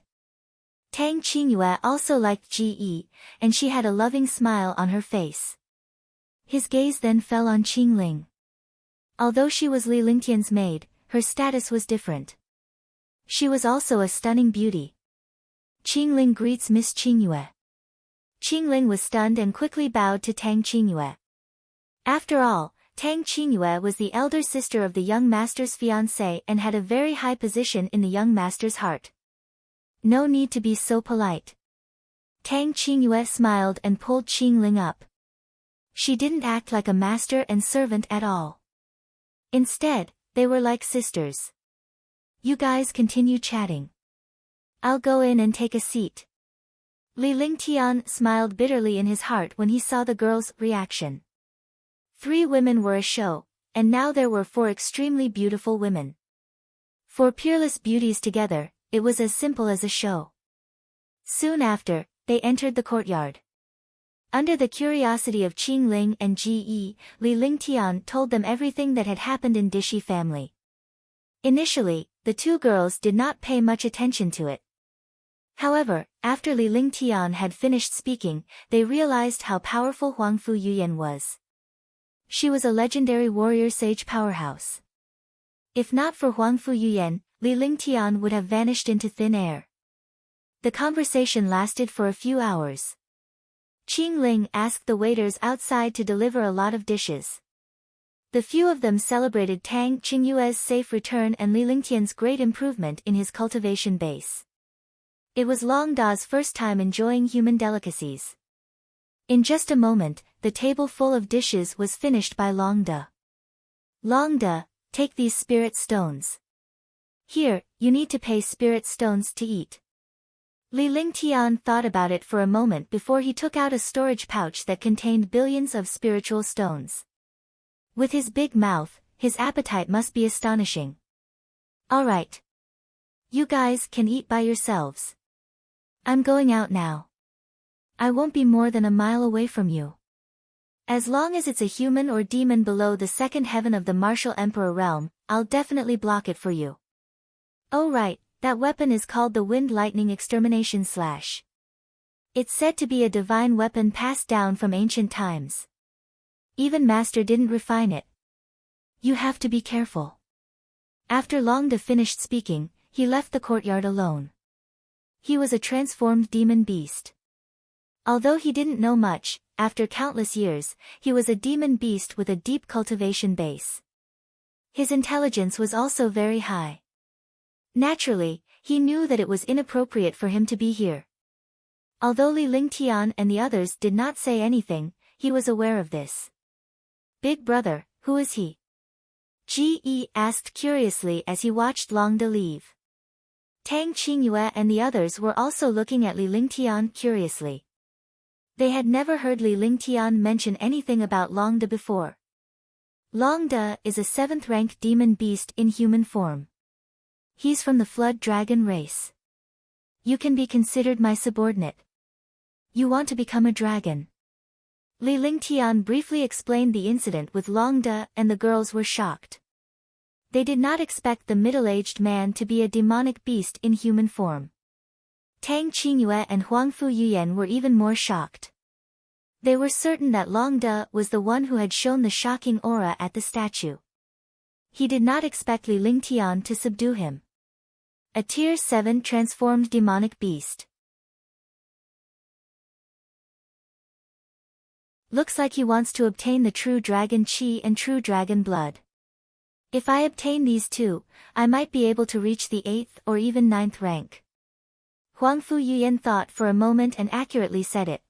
Tang Qingyue also liked Ji Yi, and she had a loving smile on her face. His gaze then fell on Qingling. Although she was Li Lingtian's maid, her status was different. She was also a stunning beauty. Qingling greets Miss Qingyue. Qingling was stunned and quickly bowed to Tang Qingyue. After all, Tang Qingyue was the elder sister of the young master's fiancé and had a very high position in the young master's heart. No need to be so polite. Tang Qingyue smiled and pulled Qingling up. She didn't act like a master and servant at all. Instead, they were like sisters. You guys continue chatting. I'll go in and take a seat. Li Lingtian smiled bitterly in his heart when he saw the girl's reaction. 3 women were a show, and now there were 4 extremely beautiful women. 4 peerless beauties together, it was as simple as a show. Soon after, they entered the courtyard. Under the curiosity of Qingling and Ji Yi, Li Lingtian told them everything that had happened in Dishi family. Initially, the 2 girls did not pay much attention to it. However, after Li Lingtian had finished speaking, they realized how powerful Huangfu Yuyan was. She was a legendary warrior sage powerhouse. If not for Huangfu Yuyan, Li Lingtian would have vanished into thin air. The conversation lasted for a few hours. Qingling asked the waiters outside to deliver a lot of dishes. The few of them celebrated Tang Qingyue's safe return and Li Lingtian's great improvement in his cultivation base. It was Long Da's first time enjoying human delicacies. In just a moment, the table full of dishes was finished by Long Da. Long Da, take these spirit stones. Here, you need to pay spirit stones to eat. Li Lingtian thought about it for a moment before he took out a storage pouch that contained billions of spiritual stones. With his big mouth, his appetite must be astonishing. Alright. You guys can eat by yourselves. I'm going out now. I won't be more than a mile away from you. As long as it's a human or demon below the 2nd heaven of the martial emperor realm, I'll definitely block it for you. Oh right, that weapon is called the Wind Lightning Extermination Slash. It's said to be a divine weapon passed down from ancient times. Even Master didn't refine it. You have to be careful. After Long Da finished speaking, he left the courtyard alone. He was a transformed demon beast. Although he didn't know much, after countless years, he was a demon beast with a deep cultivation base. His intelligence was also very high. Naturally, he knew that it was inappropriate for him to be here. Although Li Lingtian and the others did not say anything, he was aware of this. Big brother, who is he? Ge asked curiously as he watched Long De leave. Tang Qingyue and the others were also looking at Li Lingtian curiously. They had never heard Li Lingtian mention anything about Long De before. Long De is a 7th-rank demon beast in human form. He's from the Flood Dragon race. You can be considered my subordinate. You want to become a dragon. Li Lingtian briefly explained the incident with Long De and the girls were shocked. They did not expect the middle-aged man to be a demonic beast in human form. Tang Qingyue and Huangfu Yuyan were even more shocked. They were certain that Long De was the one who had shown the shocking aura at the statue. He did not expect Li Lingtian to subdue him. A Tier 7 transformed demonic beast. Looks like he wants to obtain the true dragon chi and true dragon blood. If I obtain these two, I might be able to reach the 8th or even 9th rank. Huangfu Yuyan thought for a moment and accurately said it.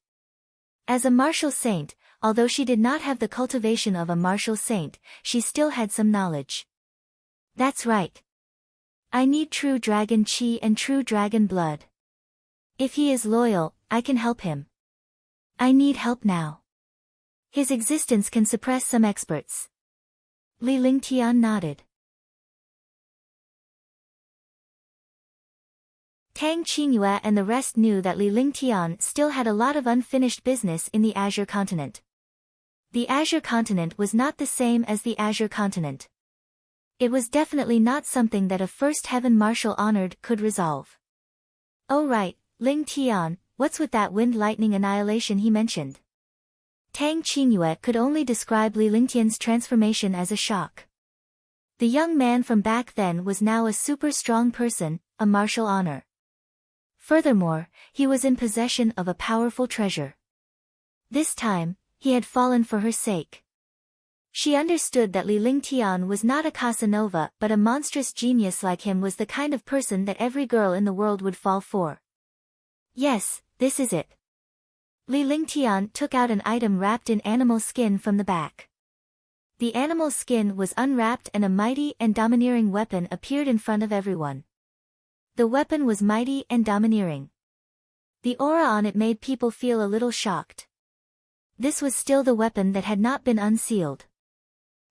As a martial saint, although she did not have the cultivation of a martial saint, she still had some knowledge. That's right. I need true dragon chi and true dragon blood. If he is loyal, I can help him. I need help now. His existence can suppress some experts. Li Lingtian nodded. Tang Qingyue and the rest knew that Li Lingtian still had a lot of unfinished business in the Azure Continent. The Azure Continent was not the same as the Azure Continent. It was definitely not something that a First Heaven Marshal honored could resolve. Oh right, Lingtian, what's with that wind lightning annihilation he mentioned? Tang Qingyue could only describe Li Lingtian's transformation as a shock. The young man from back then was now a super strong person, a martial honor. Furthermore, he was in possession of a powerful treasure. This time, he had fallen for her sake. She understood that Li Lingtian was not a Casanova but a monstrous genius like him was the kind of person that every girl in the world would fall for. Yes, this is it. Li Lingtian took out an item wrapped in animal skin from the back. The animal skin was unwrapped and a mighty and domineering weapon appeared in front of everyone. The weapon was mighty and domineering. The aura on it made people feel a little shocked. This was still the weapon that had not been unsealed.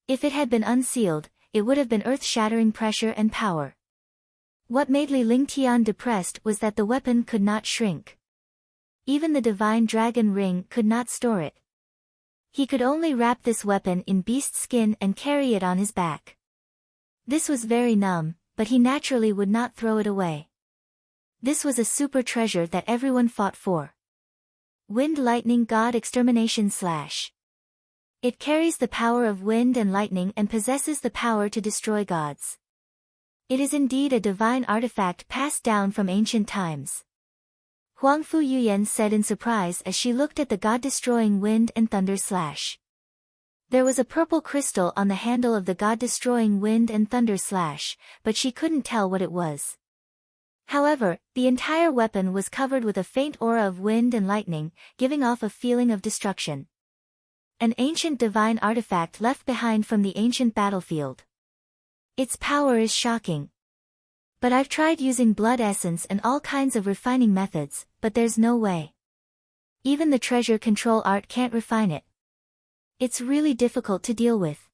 If it had been unsealed, it would have been earth-shattering pressure and power. What made Li Lingtian depressed was that the weapon could not shrink. Even the divine dragon ring could not store it. He could only wrap this weapon in beast skin and carry it on his back. This was very numb, but he naturally would not throw it away. This was a super treasure that everyone fought for. Wind Lightning God Extermination / It carries the power of wind and lightning and possesses the power to destroy gods. It is indeed a divine artifact passed down from ancient times. Huangfu Yuyan said in surprise as she looked at the god-destroying wind and thunder / There was a purple crystal on the handle of the god-destroying wind and thunder / but she couldn't tell what it was. However, the entire weapon was covered with a faint aura of wind and lightning, giving off a feeling of destruction. An ancient divine artifact left behind from the ancient battlefield. Its power is shocking. But I've tried using blood essence and all kinds of refining methods, but there's no way. Even the treasure control art can't refine it. It's really difficult to deal with.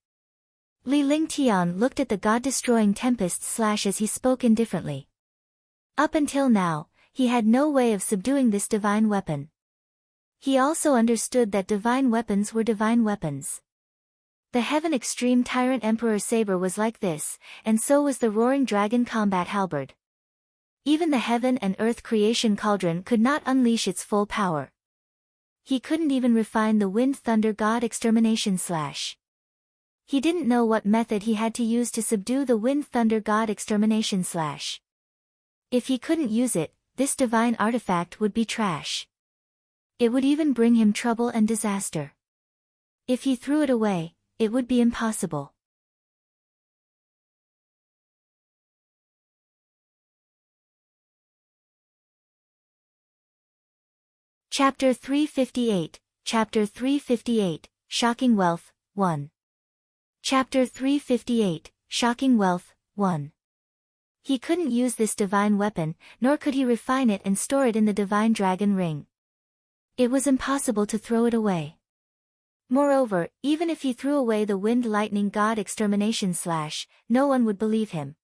Li Lingtian looked at the god-destroying tempest / as he spoke indifferently. Up until now, he had no way of subduing this divine weapon. He also understood that divine weapons were divine weapons. The Heaven Extreme Tyrant Emperor Saber was like this, and so was the Roaring Dragon Combat Halberd. Even the Heaven and Earth Creation Cauldron could not unleash its full power. He couldn't even refine the Wind Thunder God Extermination / He didn't know what method he had to use to subdue the Wind Thunder God Extermination / If he couldn't use it, this divine artifact would be trash. It would even bring him trouble and disaster. If he threw it away, it would be impossible. Chapter 358, Chapter 358, Shocking Wealth, 1. Chapter 358, Shocking Wealth, 1. He couldn't use this divine weapon, nor could he refine it and store it in the divine dragon ring. It was impossible to throw it away. Moreover, even if he threw away the wind lightning god Exterminating, no one would believe him.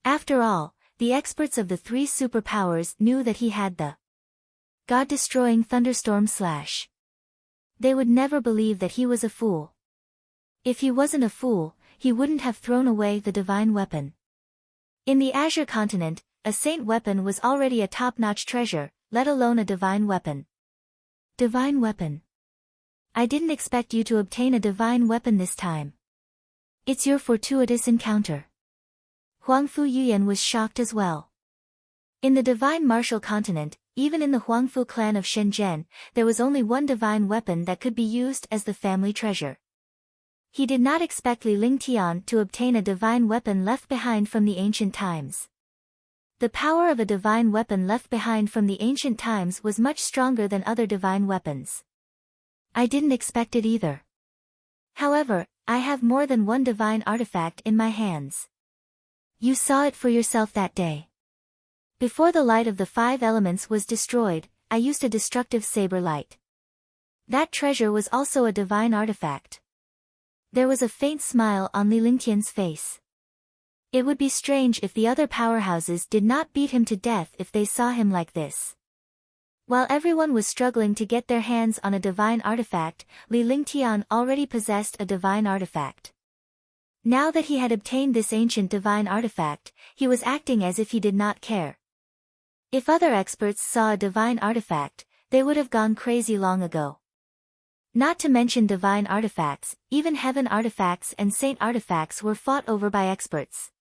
After all, the experts of the three superpowers knew that he had the god-destroying thunderstorm. They would never believe that he was a fool. If he wasn't a fool, he wouldn't have thrown away the divine weapon. In the Azure continent, a saint weapon was already a top-notch treasure, let alone a divine weapon. Divine weapon. I didn't expect you to obtain a divine weapon this time. It's your fortuitous encounter. Huangfu Yuyan was shocked as well. In the divine martial continent, even in the Huangfu clan of Shenzhen, there was only one divine weapon that could be used as the family treasure. He did not expect Li Lingtian to obtain a divine weapon left behind from the ancient times. The power of a divine weapon left behind from the ancient times was much stronger than other divine weapons. I didn't expect it either. However, I have more than one divine artifact in my hands. You saw it for yourself that day. Before the light of the 5 elements was destroyed, I used a destructive saber light. That treasure was also a divine artifact. There was a faint smile on Li Lingtian's face. It would be strange if the other powerhouses did not beat him to death if they saw him like this. While everyone was struggling to get their hands on a divine artifact, Li Lingtian already possessed a divine artifact. Now that he had obtained this ancient divine artifact, he was acting as if he did not care. If other experts saw a divine artifact, they would have gone crazy long ago. Not to mention divine artifacts, even heaven artifacts and saint artifacts were fought over by experts.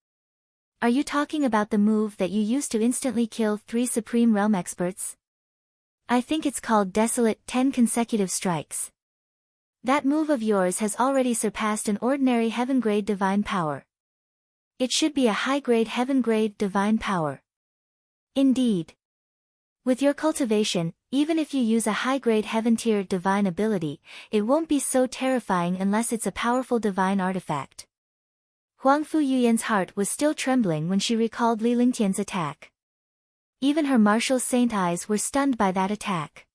Are you talking about the move that you used to instantly kill 3 Supreme Realm experts? I think it's called Desolate 10 consecutive strikes. That move of yours has already surpassed an ordinary heaven-grade divine power. It should be a high-grade heaven-grade divine power. Indeed. With your cultivation, even if you use a high-grade heaven-tier divine ability, it won't be so terrifying unless it's a powerful divine artifact. Huangfu Yuyan's heart was still trembling when she recalled Li Lingtian's attack. Even her martial saint eyes were stunned by that attack.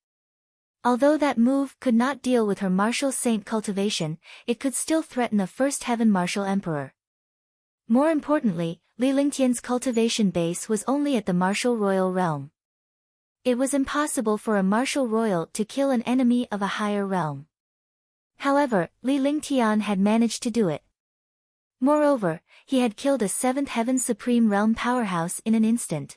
Although that move could not deal with her martial saint cultivation, it could still threaten a first heaven martial emperor. More importantly, Li Lingtian's cultivation base was only at the martial royal realm. It was impossible for a martial royal to kill an enemy of a higher realm. However, Li Lingtian had managed to do it. Moreover, he had killed a 7th heaven supreme realm powerhouse in an instant.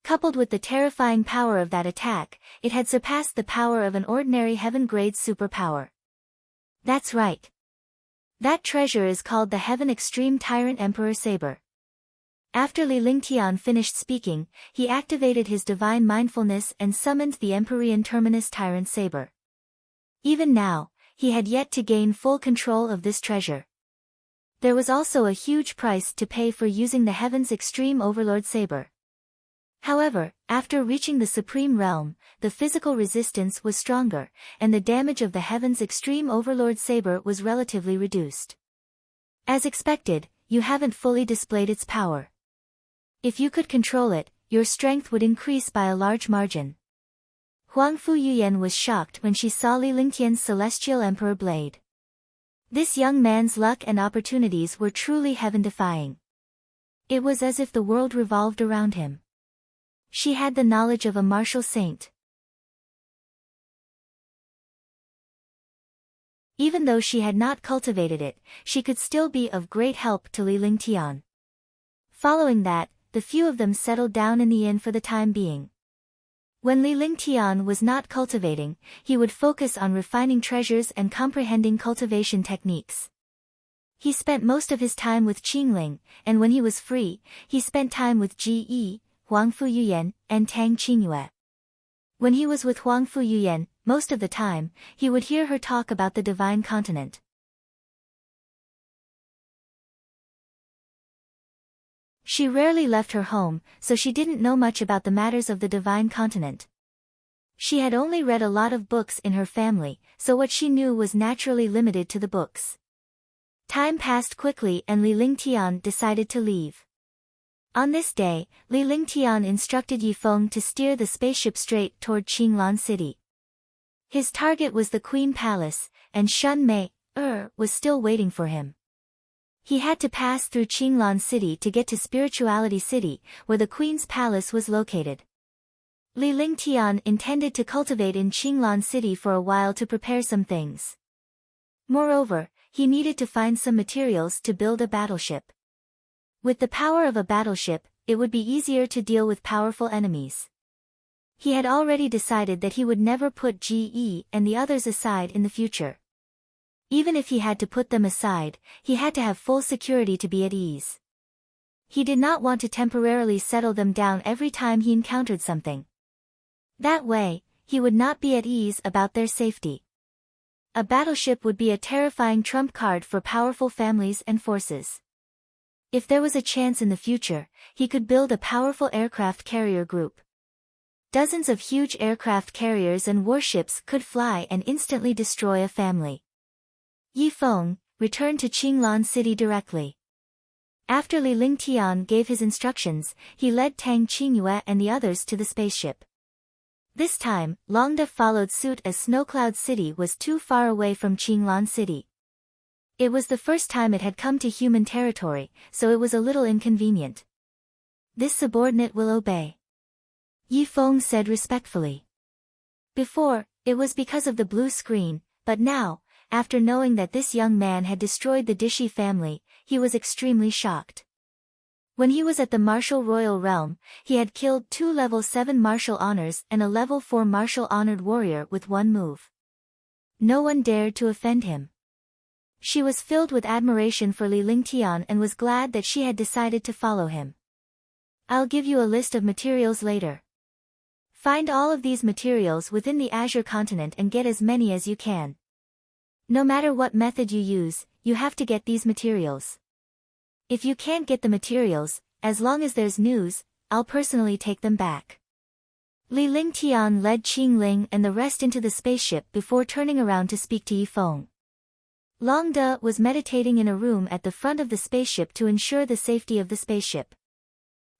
Coupled with the terrifying power of that attack, it had surpassed the power of an ordinary heaven-grade superpower. That's right. That treasure is called the Heaven Extreme Tyrant Emperor Saber. After Li Lingtian finished speaking, he activated his divine mindfulness and summoned the Empyrean Terminus Tyrant Saber. Even now, he had yet to gain full control of this treasure. There was also a huge price to pay for using the Heaven's Extreme Overlord Saber. However, after reaching the Supreme Realm, the physical resistance was stronger, and the damage of the Heaven's Extreme Overlord Saber was relatively reduced. As expected, you haven't fully displayed its power. If you could control it, your strength would increase by a large margin. Huangfu Yuyan was shocked when she saw Li Lingtian's Celestial Emperor Blade. This young man's luck and opportunities were truly heaven-defying. It was as if the world revolved around him. She had the knowledge of a martial saint. Even though she had not cultivated it, she could still be of great help to Li Lingtian. Following that, the few of them settled down in the inn for the time being. When Li Lingtian was not cultivating, he would focus on refining treasures and comprehending cultivation techniques. He spent most of his time with Qingling, and when he was free, he spent time with Ji Yi, Huangfu Yuyan, and Tang Qingyue. When he was with Huangfu Yuyan, most of the time, he would hear her talk about the divine continent. She rarely left her home, so she didn't know much about the matters of the divine continent. She had only read a lot of books in her family, so what she knew was naturally limited to the books. Time passed quickly and Li Lingtian decided to leave. On this day, Li Lingtian instructed Yifeng to steer the spaceship straight toward Qinglan City. His target was the Queen Palace, and Shun Mei was still waiting for him. He had to pass through Qinglan City to get to Spirituality City, where the Queen's Palace was located. Li Lingtian intended to cultivate in Qinglan City for a while to prepare some things. Moreover, he needed to find some materials to build a battleship. With the power of a battleship, it would be easier to deal with powerful enemies. He had already decided that he would never put GE and the others aside in the future. Even if he had to put them aside, he had to have full security to be at ease. He did not want to temporarily settle them down every time he encountered something. That way, he would not be at ease about their safety. A battleship would be a terrifying trump card for powerful families and forces. If there was a chance in the future, he could build a powerful aircraft carrier group. Dozens of huge aircraft carriers and warships could fly and instantly destroy a family. Yifeng returned to Qinglan City directly. After Li Lingtian gave his instructions, he led Tang Qingyue and the others to the spaceship. This time, Longda followed suit as Snowcloud City was too far away from Qinglan City. It was the first time it had come to human territory, so it was a little inconvenient. This subordinate will obey, Yifeng said respectfully. Before, it was because of the blue screen, but now, after knowing that this young man had destroyed the Dishi family, he was extremely shocked. When he was at the martial royal realm, he had killed 2 level 7 martial honors and a level 4 martial honored warrior with one move. No one dared to offend him. She was filled with admiration for Li Lingtian and was glad that she had decided to follow him. I'll give you a list of materials later. Find all of these materials within the Azure continent and get as many as you can. No matter what method you use, you have to get these materials. If you can't get the materials, as long as there's news, I'll personally take them back. Li Lingtian led Qingling and the rest into the spaceship before turning around to speak to Yifeng. Longda was meditating in a room at the front of the spaceship to ensure the safety of the spaceship.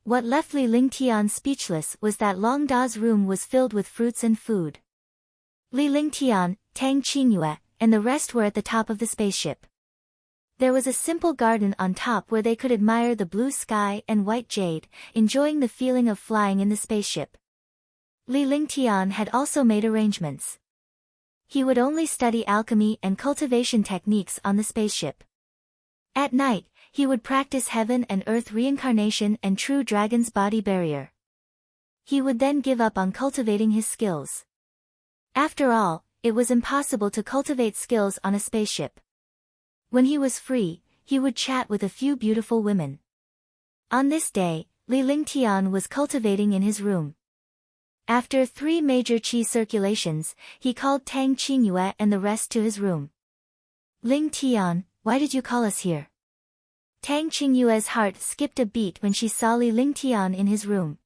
What left Li Lingtian speechless was that Longda's room was filled with fruits and food. Li Lingtian, Tang Qingyue, and the rest were at the top of the spaceship. There was a simple garden on top where they could admire the blue sky and white jade, enjoying the feeling of flying in the spaceship. Li Lingtian had also made arrangements. He would only study alchemy and cultivation techniques on the spaceship. At night, he would practice heaven and earth reincarnation and true dragon's body barrier. He would then give up on cultivating his skills. After all, it was impossible to cultivate skills on a spaceship. When he was free, he would chat with a few beautiful women. On this day, Li Lingtian was cultivating in his room. After 3 major qi circulations, he called Tang Qingyue and the rest to his room. Lingtian, why did you call us here? Tang Qingyue's heart skipped a beat when she saw Li Lingtian in his room.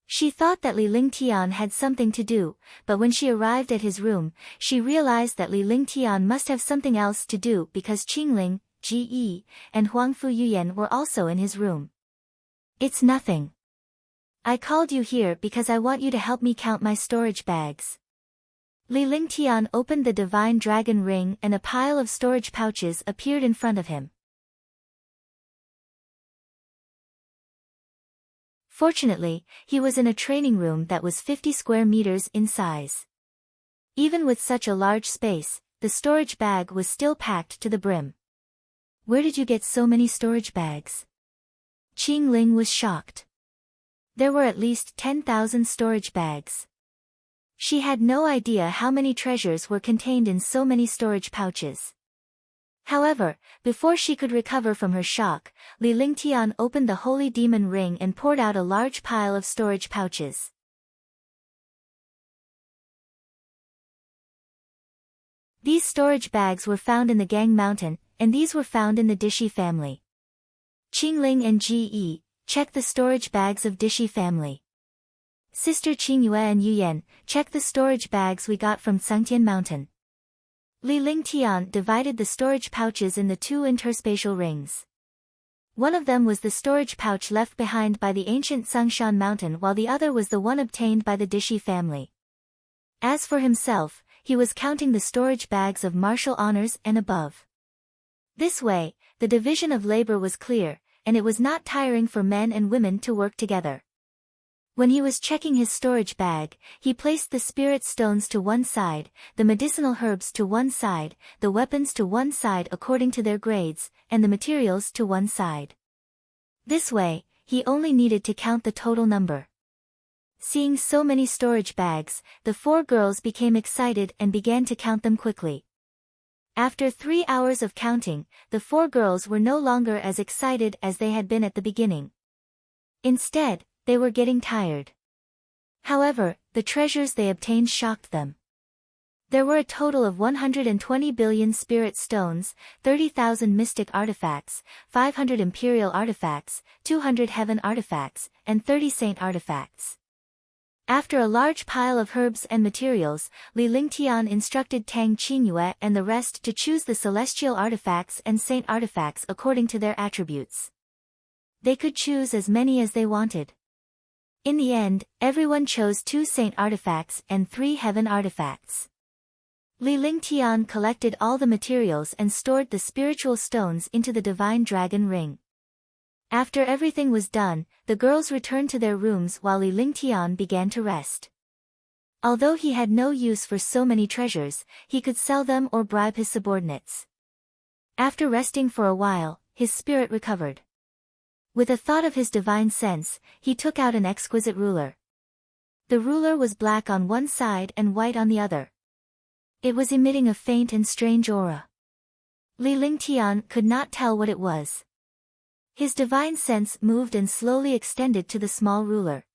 She thought that Li Lingtian had something to do, but when she arrived at his room, she realized that Li Lingtian must have something else to do because Qingling, Ge, and Huangfu Yuyan were also in his room. It's nothing. I called you here because I want you to help me count my storage bags. Li Lingtian opened the divine dragon ring and a pile of storage pouches appeared in front of him. Fortunately, he was in a training room that was 50 square meters in size. Even with such a large space, the storage bag was still packed to the brim. Where did you get so many storage bags? Qingling was shocked. There were at least 10,000 storage bags. She had no idea how many treasures were contained in so many storage pouches. However, before she could recover from her shock, Li Lingtian opened the holy demon ring and poured out a large pile of storage pouches. These storage bags were found in the Gang Mountain, and these were found in the Dishi family. Qingling and Ge, check the storage bags of Dishi family. Sister Qingyue and Yuyan, check the storage bags we got from Tsungtian Mountain. Li Lingtian divided the storage pouches in the two interspatial rings. One of them was the storage pouch left behind by the ancient Tsongshan Mountain, while the other was the one obtained by the Dishi family. As for himself, he was counting the storage bags of martial honors and above. This way, the division of labor was clear, and it was not tiring for men and women to work together. When he was checking his storage bag, he placed the spirit stones to one side, the medicinal herbs to one side, the weapons to one side according to their grades, and the materials to one side. This way, he only needed to count the total number. Seeing so many storage bags, the four girls became excited and began to count them quickly. After 3 hours of counting, the four girls were no longer as excited as they had been at the beginning. Instead, they were getting tired. However, the treasures they obtained shocked them. There were a total of 120 billion spirit stones, 30,000 mystic artifacts, 500 imperial artifacts, 200 heaven artifacts, and 30 saint artifacts. After a large pile of herbs and materials, Li Lingtian instructed Tang Qingyue and the rest to choose the celestial artifacts and saint artifacts according to their attributes. They could choose as many as they wanted. In the end, everyone chose 2 saint artifacts and 3 heaven artifacts. Li Lingtian collected all the materials and stored the spiritual stones into the divine dragon ring. After everything was done, the girls returned to their rooms while Li Lingtian began to rest. Although he had no use for so many treasures, he could sell them or bribe his subordinates. After resting for a while, his spirit recovered. With a thought of his divine sense, he took out an exquisite ruler. The ruler was black on one side and white on the other. It was emitting a faint and strange aura. Li Lingtian could not tell what it was. His divine sense moved and slowly extended to the small ruler.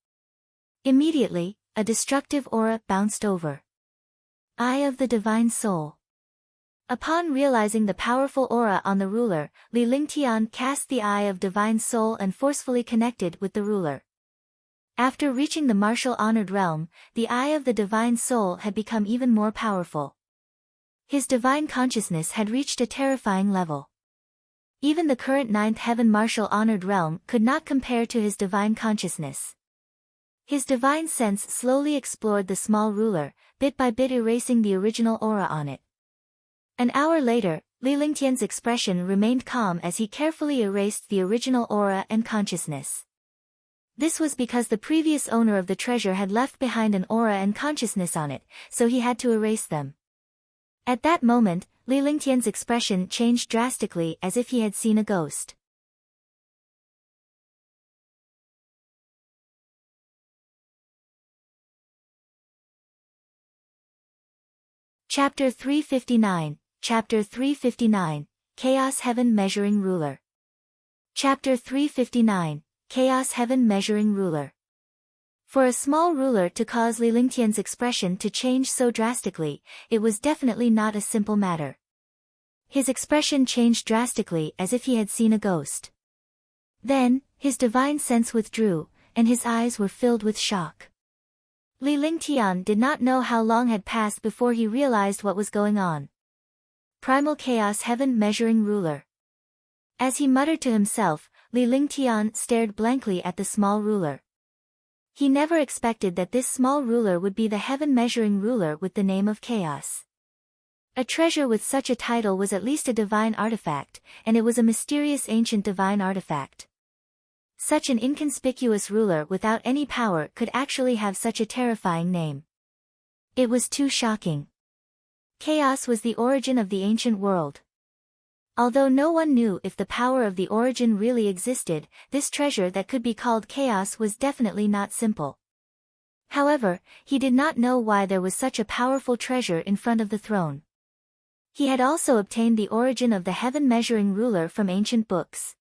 Immediately, a destructive aura bounced over. Eye of the Divine Soul. Upon realizing the powerful aura on the ruler, Li Lingtian cast the Eye of Divine Soul and forcefully connected with the ruler. After reaching the martial honored realm, the Eye of the Divine Soul had become even more powerful. His divine consciousness had reached a terrifying level. Even the current 9th heaven martial honored realm could not compare to his divine consciousness. His divine sense slowly explored the small ruler, bit by bit erasing the original aura on it. An hour later, Li Lingtian's expression remained calm as he carefully erased the original aura and consciousness. This was because the previous owner of the treasure had left behind an aura and consciousness on it, so he had to erase them. At that moment, Li Lingtian's expression changed drastically as if he had seen a ghost. Chapter 359, Chapter 359, Chaos Heaven Measuring Ruler. Chapter 359, Chaos Heaven Measuring Ruler. For a small ruler to cause Li Lingtian's expression to change so drastically, it was definitely not a simple matter. His expression changed drastically as if he had seen a ghost. Then, his divine sense withdrew, and his eyes were filled with shock. Li Lingtian did not know how long had passed before he realized what was going on. Primal Chaos Heaven Measuring Ruler. As he muttered to himself, Li Lingtian stared blankly at the small ruler. He never expected that this small ruler would be the heaven measuring ruler with the name of Chaos. A treasure with such a title was at least a divine artifact, and it was a mysterious ancient divine artifact. Such an inconspicuous ruler without any power could actually have such a terrifying name. It was too shocking. Chaos was the origin of the ancient world. Although no one knew if the power of the origin really existed, this treasure that could be called Chaos was definitely not simple. However, he did not know why there was such a powerful treasure in front of the throne. He had also obtained the origin of the heaven measuring ruler from ancient books.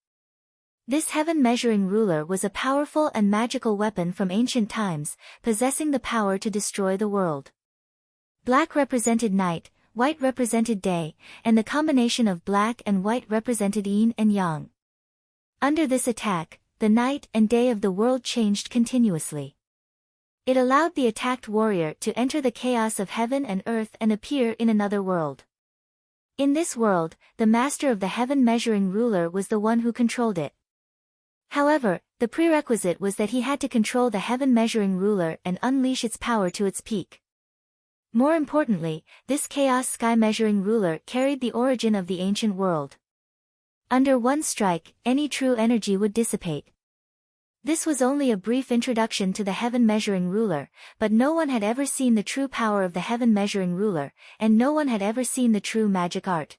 This heaven measuring ruler was a powerful and magical weapon from ancient times, possessing the power to destroy the world. Black represented night, white represented day, and the combination of black and white represented yin and yang. Under this attack, the night and day of the world changed continuously. It allowed the attacked warrior to enter the chaos of heaven and earth and appear in another world. In this world, the master of the heaven measuring ruler was the one who controlled it. However, the prerequisite was that he had to control the heaven measuring ruler and unleash its power to its peak. More importantly, this chaos sky measuring ruler carried the origin of the ancient world. Under one strike, any true energy would dissipate. This was only a brief introduction to the heaven measuring ruler, but no one had ever seen the true power of the heaven measuring ruler, and no one had ever seen the true magic art.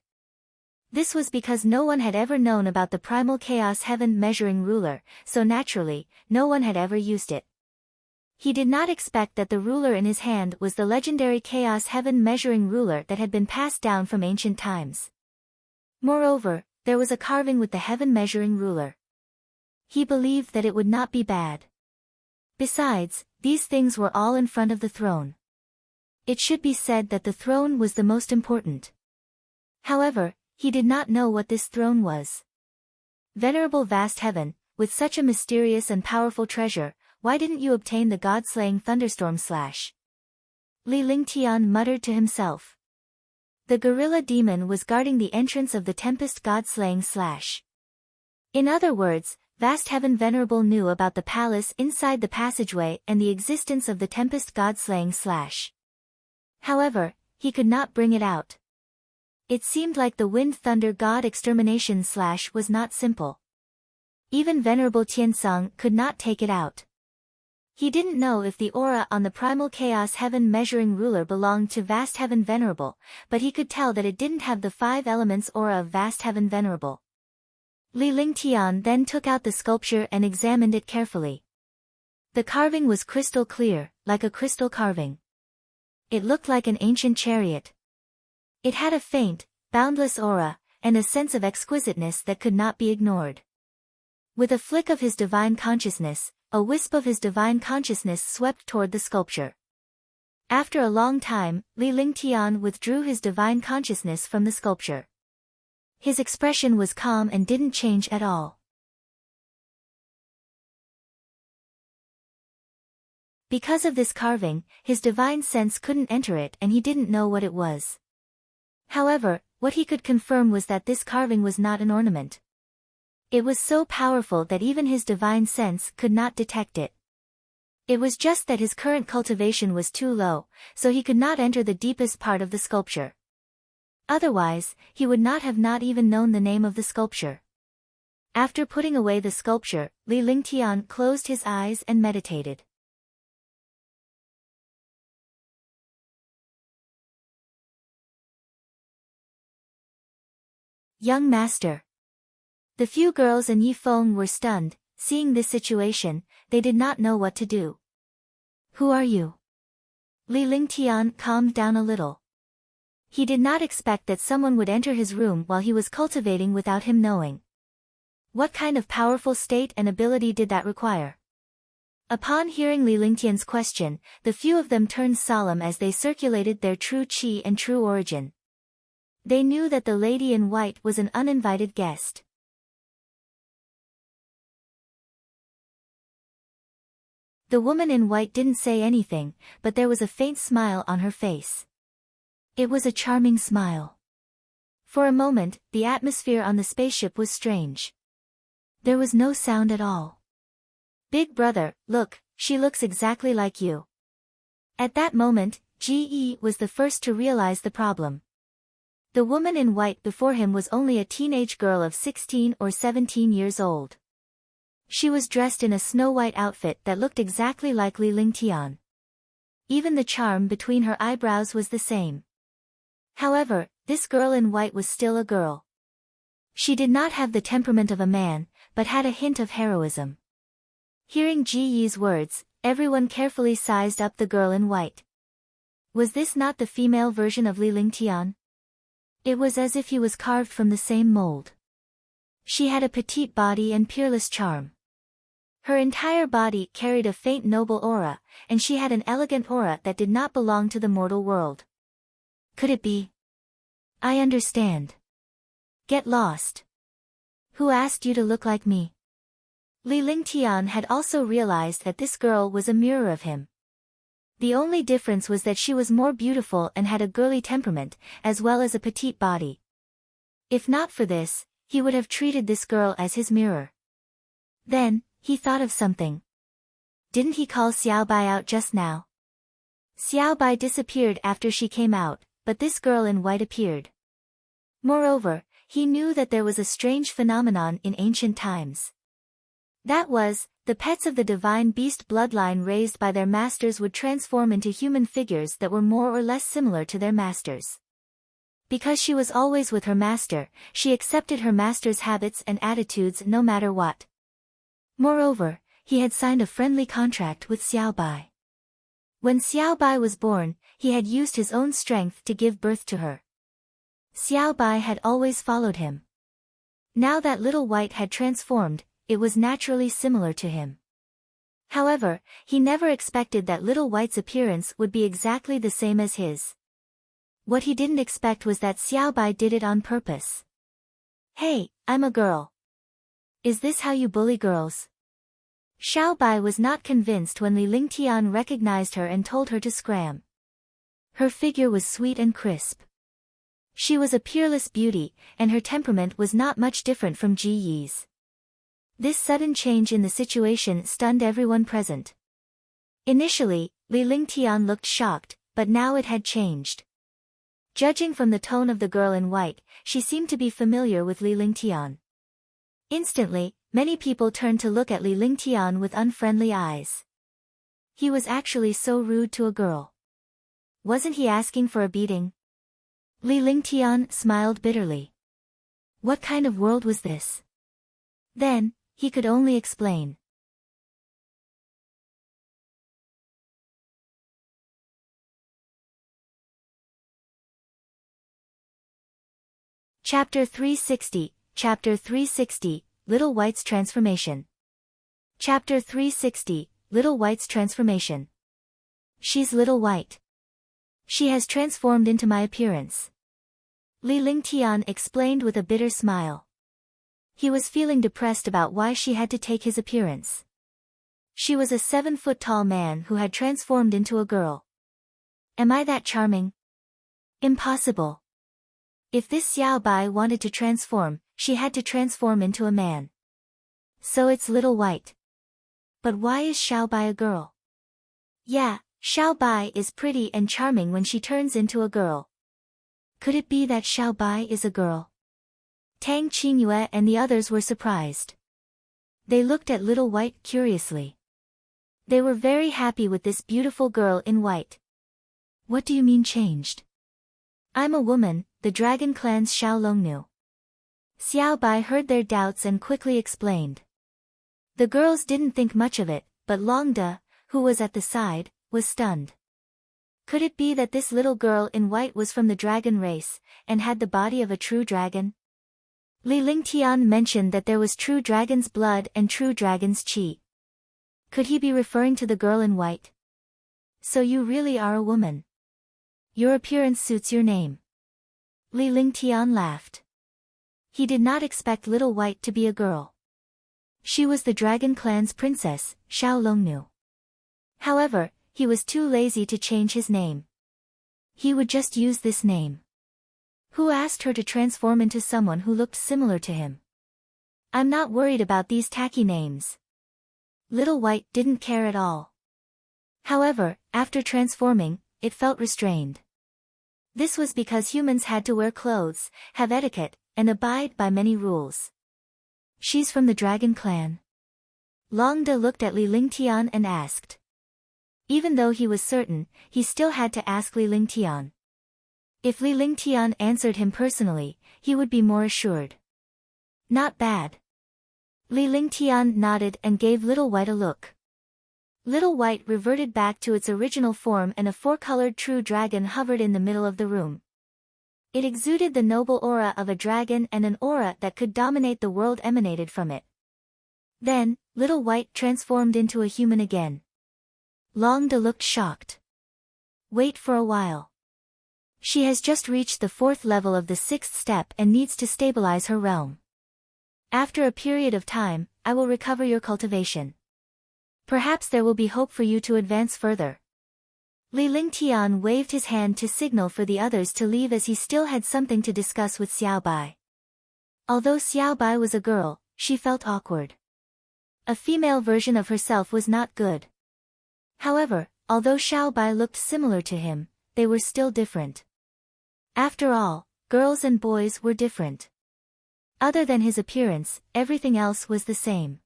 This was because no one had ever known about the primal chaos heaven measuring ruler, so naturally, no one had ever used it. He did not expect that the ruler in his hand was the legendary chaos heaven measuring ruler that had been passed down from ancient times. Moreover, there was a carving with the heaven measuring ruler. He believed that it would not be bad. Besides, these things were all in front of the throne. It should be said that the throne was the most important. However, he did not know what this throne was. Venerable Vastheaven, with such a mysterious and powerful treasure, why didn't you obtain the god-slaying thunderstorm slash? Li Lingtian muttered to himself. The gorilla demon was guarding the entrance of the tempest god-slaying slash. In other words, Vastheaven Venerable knew about the palace inside the passageway and the existence of the tempest god-slaying slash. However, he could not bring it out. It seemed like the wind thunder god extermination slash was not simple. Even Venerable Tiansong could not take it out. He didn't know if the aura on the primal chaos heaven measuring ruler belonged to Vastheaven Venerable, but he could tell that it didn't have the 5 elements aura of Vastheaven Venerable. Li Lingtian then took out the sculpture and examined it carefully. The carving was crystal clear, like a crystal carving. It looked like an ancient chariot. It had a faint, boundless aura, and a sense of exquisiteness that could not be ignored. With a flick of his divine consciousness, a wisp of his divine consciousness swept toward the sculpture. After a long time, Li Lingtian withdrew his divine consciousness from the sculpture. His expression was calm and didn't change at all. Because of this carving, his divine sense couldn't enter it and he didn't know what it was. However, what he could confirm was that this carving was not an ornament. It was so powerful that even his divine sense could not detect it. It was just that his current cultivation was too low, so he could not enter the deepest part of the sculpture. Otherwise, he would not have not even known the name of the sculpture. After putting away the sculpture, Li Lingtian closed his eyes and meditated. Young Master. The few girls in Yifeng were stunned. Seeing this situation, they did not know what to do. Who are you? Li Lingtian calmed down a little. He did not expect that someone would enter his room while he was cultivating without him knowing. What kind of powerful state and ability did that require? Upon hearing Li Lingtian's question, the few of them turned solemn as they circulated their true qi and true origin. They knew that the lady in white was an uninvited guest. The woman in white didn't say anything, but there was a faint smile on her face. It was a charming smile. For a moment, the atmosphere on the spaceship was strange. There was no sound at all. Big brother, look, she looks exactly like you. At that moment, Ge was the first to realize the problem. The woman in white before him was only a teenage girl of 16 or 17 years old. She was dressed in a snow-white outfit that looked exactly like Li Lingtian. Even the charm between her eyebrows was the same. However, this girl in white was still a girl. She did not have the temperament of a man, but had a hint of heroism. Hearing Ge's words, everyone carefully sized up the girl in white. Was this not the female version of Li Lingtian? It was as if he was carved from the same mold. She had a petite body and peerless charm. Her entire body carried a faint noble aura, and she had an elegant aura that did not belong to the mortal world. Could it be? I understand. Get lost. Who asked you to look like me? Li Lingtian had also realized that this girl was a mirror of him. The only difference was that she was more beautiful and had a girly temperament, as well as a petite body. If not for this, he would have treated this girl as his mirror. Then, he thought of something. Didn't he call Xiaobai out just now? Xiaobai disappeared after she came out, but this girl in white appeared. Moreover, he knew that there was a strange phenomenon in ancient times. That was, the pets of the divine beast bloodline raised by their masters would transform into human figures that were more or less similar to their masters. Because she was always with her master, she accepted her master's habits and attitudes no matter what. Moreover, he had signed a friendly contract with Xiaobai. When Xiaobai was born, he had used his own strength to give birth to her. Xiaobai had always followed him. Now that Little White had transformed, it was naturally similar to him. However, he never expected that Little White's appearance would be exactly the same as his. What he didn't expect was that Xiaobai did it on purpose. "Hey, I'm a girl. Is this how you bully girls?" Xiaobai was not convinced when Li Lingtian recognized her and told her to scram. Her figure was sweet and crisp. She was a peerless beauty, and her temperament was not much different from Ji Yi's. This sudden change in the situation stunned everyone present. Initially, Li Lingtian looked shocked, but now it had changed. Judging from the tone of the girl in white, she seemed to be familiar with Li Lingtian. Instantly, many people turned to look at Li Lingtian with unfriendly eyes. He was actually so rude to a girl. Wasn't he asking for a beating? Li Lingtian smiled bitterly. What kind of world was this? Then, he could only explain. Chapter 360, Chapter 360, Little White's Transformation. Chapter 360, Little White's Transformation. She's Little White. She has transformed into my appearance. Li Lingtian explained with a bitter smile. He was feeling depressed about why she had to take his appearance. She was a 7-foot-tall man who had transformed into a girl. Am I that charming? Impossible. If this Xiaobai wanted to transform, she had to transform into a man. So it's Little White. But why is Xiaobai a girl? Yeah, Xiaobai is pretty and charming when she turns into a girl. Could it be that Xiaobai is a girl? Tang Qingyue and the others were surprised. They looked at Little White curiously. They were very happy with this beautiful girl in white. What do you mean changed? I'm a woman, the Dragon Clan's Xiaolongnu. Xiaobai heard their doubts and quickly explained. The girls didn't think much of it, but Longde, who was at the side, was stunned. Could it be that this little girl in white was from the dragon race, and had the body of a true dragon? Li Lingtian mentioned that there was true dragon's blood and true dragon's qi. Could he be referring to the girl in white? So you really are a woman. Your appearance suits your name. Li Lingtian laughed. He did not expect Little White to be a girl. She was the Dragon Clan's princess, Xiaolongnu. However, he was too lazy to change his name. He would just use this name. Who asked her to transform into someone who looked similar to him? I'm not worried about these tacky names. Little White didn't care at all. However, after transforming, it felt restrained. This was because humans had to wear clothes, have etiquette, and abide by many rules. She's from the Dragon Clan. Longde looked at Li Lingtian and asked. Even though he was certain, he still had to ask Li Lingtian. If Li Lingtian answered him personally, he would be more assured. Not bad. Li Lingtian nodded and gave Little White a look. Little White reverted back to its original form and a 4-colored true dragon hovered in the middle of the room. It exuded the noble aura of a dragon and an aura that could dominate the world emanated from it. Then, Little White transformed into a human again. Longde looked shocked. Wait for a while. She has just reached the 4th level of the 6th step and needs to stabilize her realm. After a period of time, I will recover your cultivation. Perhaps there will be hope for you to advance further. Li Lingtian waved his hand to signal for the others to leave as he still had something to discuss with Xiaobai. Although Xiaobai was a girl, she felt awkward. A female version of herself was not good. However, although Xiaobai looked similar to him, they were still different. After all, girls and boys were different. Other than his appearance, everything else was the same.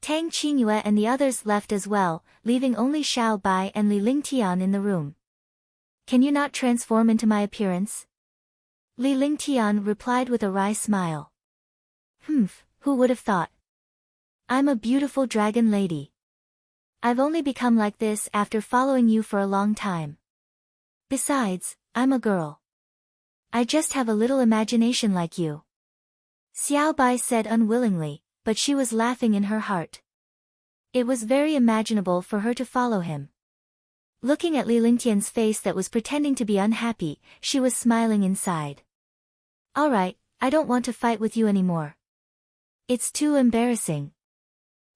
Tang Qingyue and the others left as well, leaving only Xiaobai and Li Lingtian in the room. Can you not transform into my appearance? Li Lingtian replied with a wry smile. Who would have thought? I'm a beautiful dragon lady. I've only become like this after following you for a long time. Besides, I'm a girl. I just have a little imagination like you. Xiaobai said unwillingly, but she was laughing in her heart. It was very imaginable for her to follow him. Looking at Li Lingtian's face that was pretending to be unhappy, she was smiling inside. Alright, I don't want to fight with you anymore. It's too embarrassing.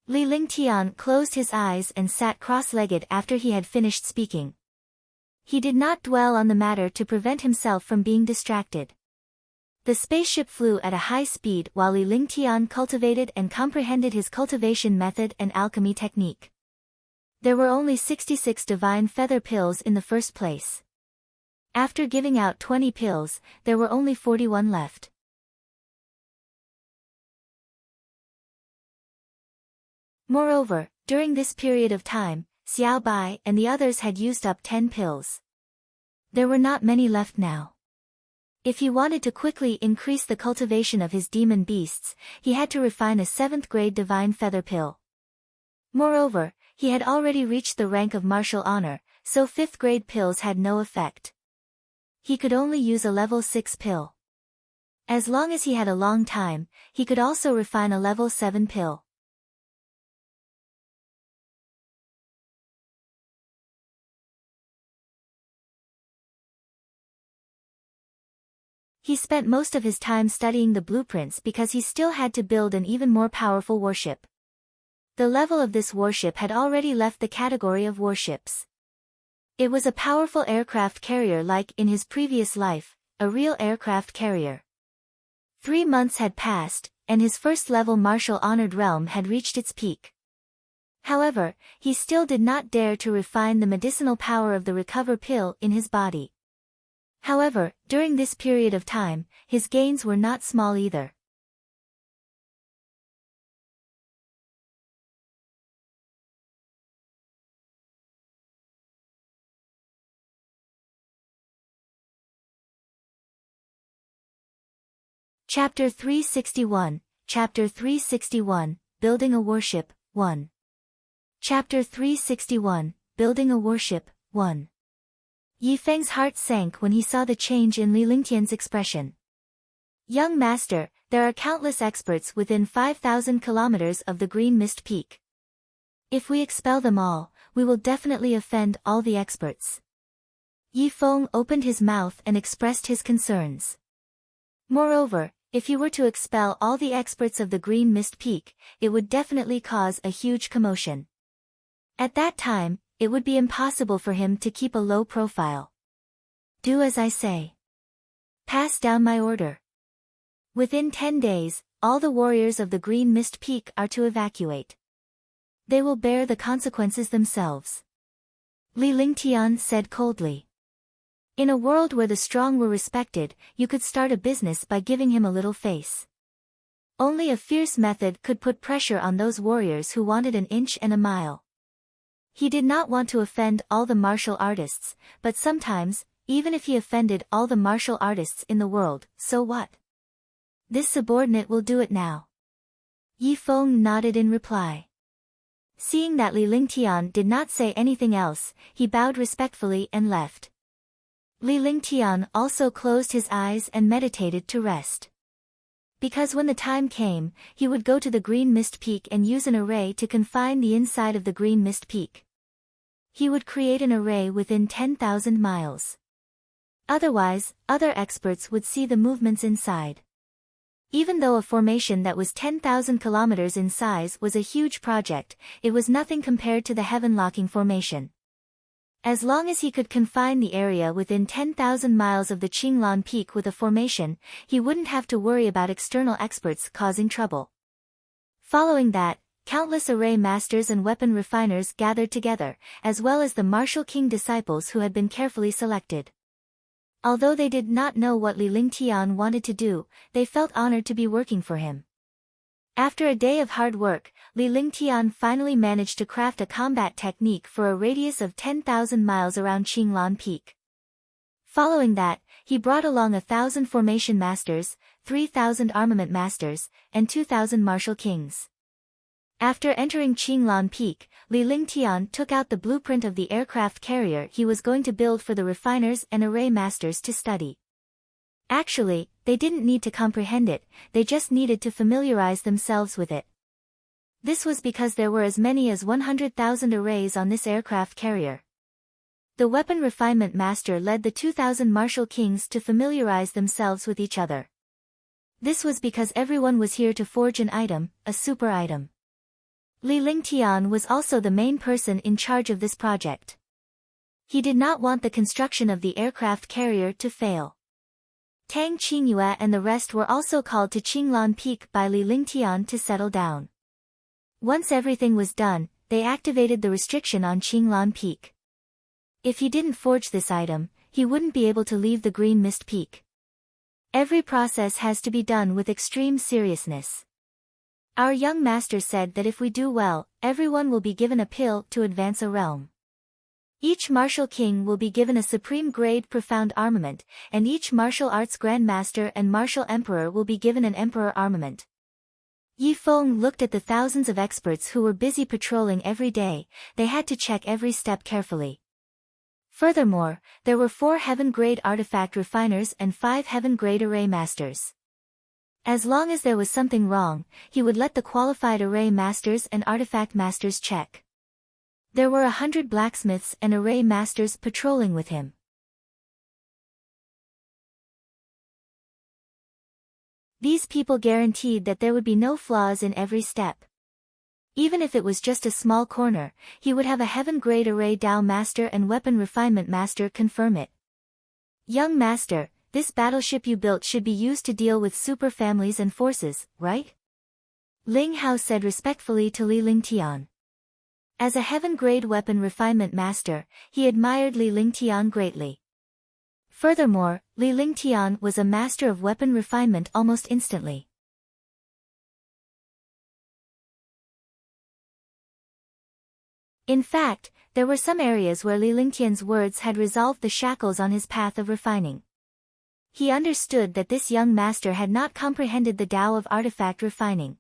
Li Lingtian closed his eyes and sat cross-legged after he had finished speaking. He did not dwell on the matter to prevent himself from being distracted. The spaceship flew at a high speed while Li Lingtian cultivated and comprehended his cultivation method and alchemy technique. There were only 66 divine feather pills in the first place. After giving out 20 pills, there were only 41 left. Moreover, during this period of time, Xiaobai and the others had used up 10 pills. There were not many left now. If he wanted to quickly increase the cultivation of his demon beasts, he had to refine a 7th grade divine feather pill. Moreover, he had already reached the rank of martial honor, so 5th grade pills had no effect. He could only use a level 6 pill. As long as he had a long time, he could also refine a level 7 pill. He spent most of his time studying the blueprints because he still had to build an even more powerful warship. The level of this warship had already left the category of warships. It was a powerful aircraft carrier like in his previous life, a real aircraft carrier. 3 months had passed, and his first-level martial-honored realm had reached its peak. However, he still did not dare to refine the medicinal power of the recover pill in his body. However, during this period of time, his gains were not small either. Chapter 361, Chapter 361, Building a Warship, 1. Chapter 361, Building a Warship, 1. Yi Feng's heart sank when he saw the change in Li Lingtian's expression. Young master, there are countless experts within 5,000 kilometers of the Green Mist Peak. If we expel them all, we will definitely offend all the experts. Yi Feng opened his mouth and expressed his concerns. Moreover, if you were to expel all the experts of the Green Mist Peak, it would definitely cause a huge commotion. At that time, it would be impossible for him to keep a low profile. Do as I say. Pass down my order. Within 10 days, all the warriors of the Green Mist Peak are to evacuate. They will bear the consequences themselves. Li Lingtian said coldly. In a world where the strong were respected, you could start a business by giving him a little face. Only a fierce method could put pressure on those warriors who wanted an inch and a mile. He did not want to offend all the martial artists, but sometimes, even if he offended all the martial artists in the world, so what? This subordinate will do it now. Yi Feng nodded in reply. Seeing that Li Lingtian did not say anything else, he bowed respectfully and left. Li Lingtian also closed his eyes and meditated to rest. Because when the time came, he would go to the Green Mist Peak and use an array to confine the inside of the Green Mist Peak. He would create an array within 10,000 miles. Otherwise, other experts would see the movements inside. Even though a formation that was 10,000 kilometers in size was a huge project, it was nothing compared to the heaven-locking formation. As long as he could confine the area within 10,000 miles of the Qinglan Peak with a formation, he wouldn't have to worry about external experts causing trouble. Following that, countless array masters and weapon refiners gathered together, as well as the martial king disciples who had been carefully selected. Although they did not know what Li Lingtian wanted to do, they felt honored to be working for him. After a day of hard work, Li Lingtian finally managed to craft a combat technique for a radius of 10,000 miles around Qinglan Peak. Following that, he brought along 1,000 formation masters, 3,000 armament masters, and 2,000 martial kings. After entering Qinglan Peak, Li Lingtian took out the blueprint of the aircraft carrier he was going to build for the refiners and array masters to study. Actually, they didn't need to comprehend it, they just needed to familiarize themselves with it. This was because there were as many as 100,000 arrays on this aircraft carrier. The weapon refinement master led the 2,000 martial kings to familiarize themselves with each other. This was because everyone was here to forge an item, a super item. Li Lingtian was also the main person in charge of this project. He did not want the construction of the aircraft carrier to fail. Tang Qingyue and the rest were also called to Qinglan Peak by Li Lingtian to settle down. Once everything was done, they activated the restriction on Qinglan Peak. If he didn't forge this item, he wouldn't be able to leave the Green Mist Peak. Every process has to be done with extreme seriousness. Our young master said that if we do well, everyone will be given a pill to advance a realm. Each martial king will be given a supreme-grade profound armament, and each martial arts grandmaster and martial emperor will be given an emperor armament. Yi Feng looked at the thousands of experts who were busy patrolling every day, they had to check every step carefully. Furthermore, there were 4 heaven-grade artifact refiners and 5 heaven-grade array masters. As long as there was something wrong, he would let the qualified array masters and artifact masters check. There were 100 blacksmiths and array masters patrolling with him. These people guaranteed that there would be no flaws in every step. Even if it was just a small corner, he would have a heaven-grade array Dao master and weapon refinement master confirm it. Young master, this battleship you built should be used to deal with super families and forces, right? Ling Hao said respectfully to Li Lingtian. As a heaven-grade weapon refinement master, he admired Li Lingtian greatly. Furthermore, Li Lingtian was a master of weapon refinement almost instantly. In fact, there were some areas where Li Lingtian's words had resolved the shackles on his path of refining. He understood that this young master had not comprehended the Tao of artifact refining.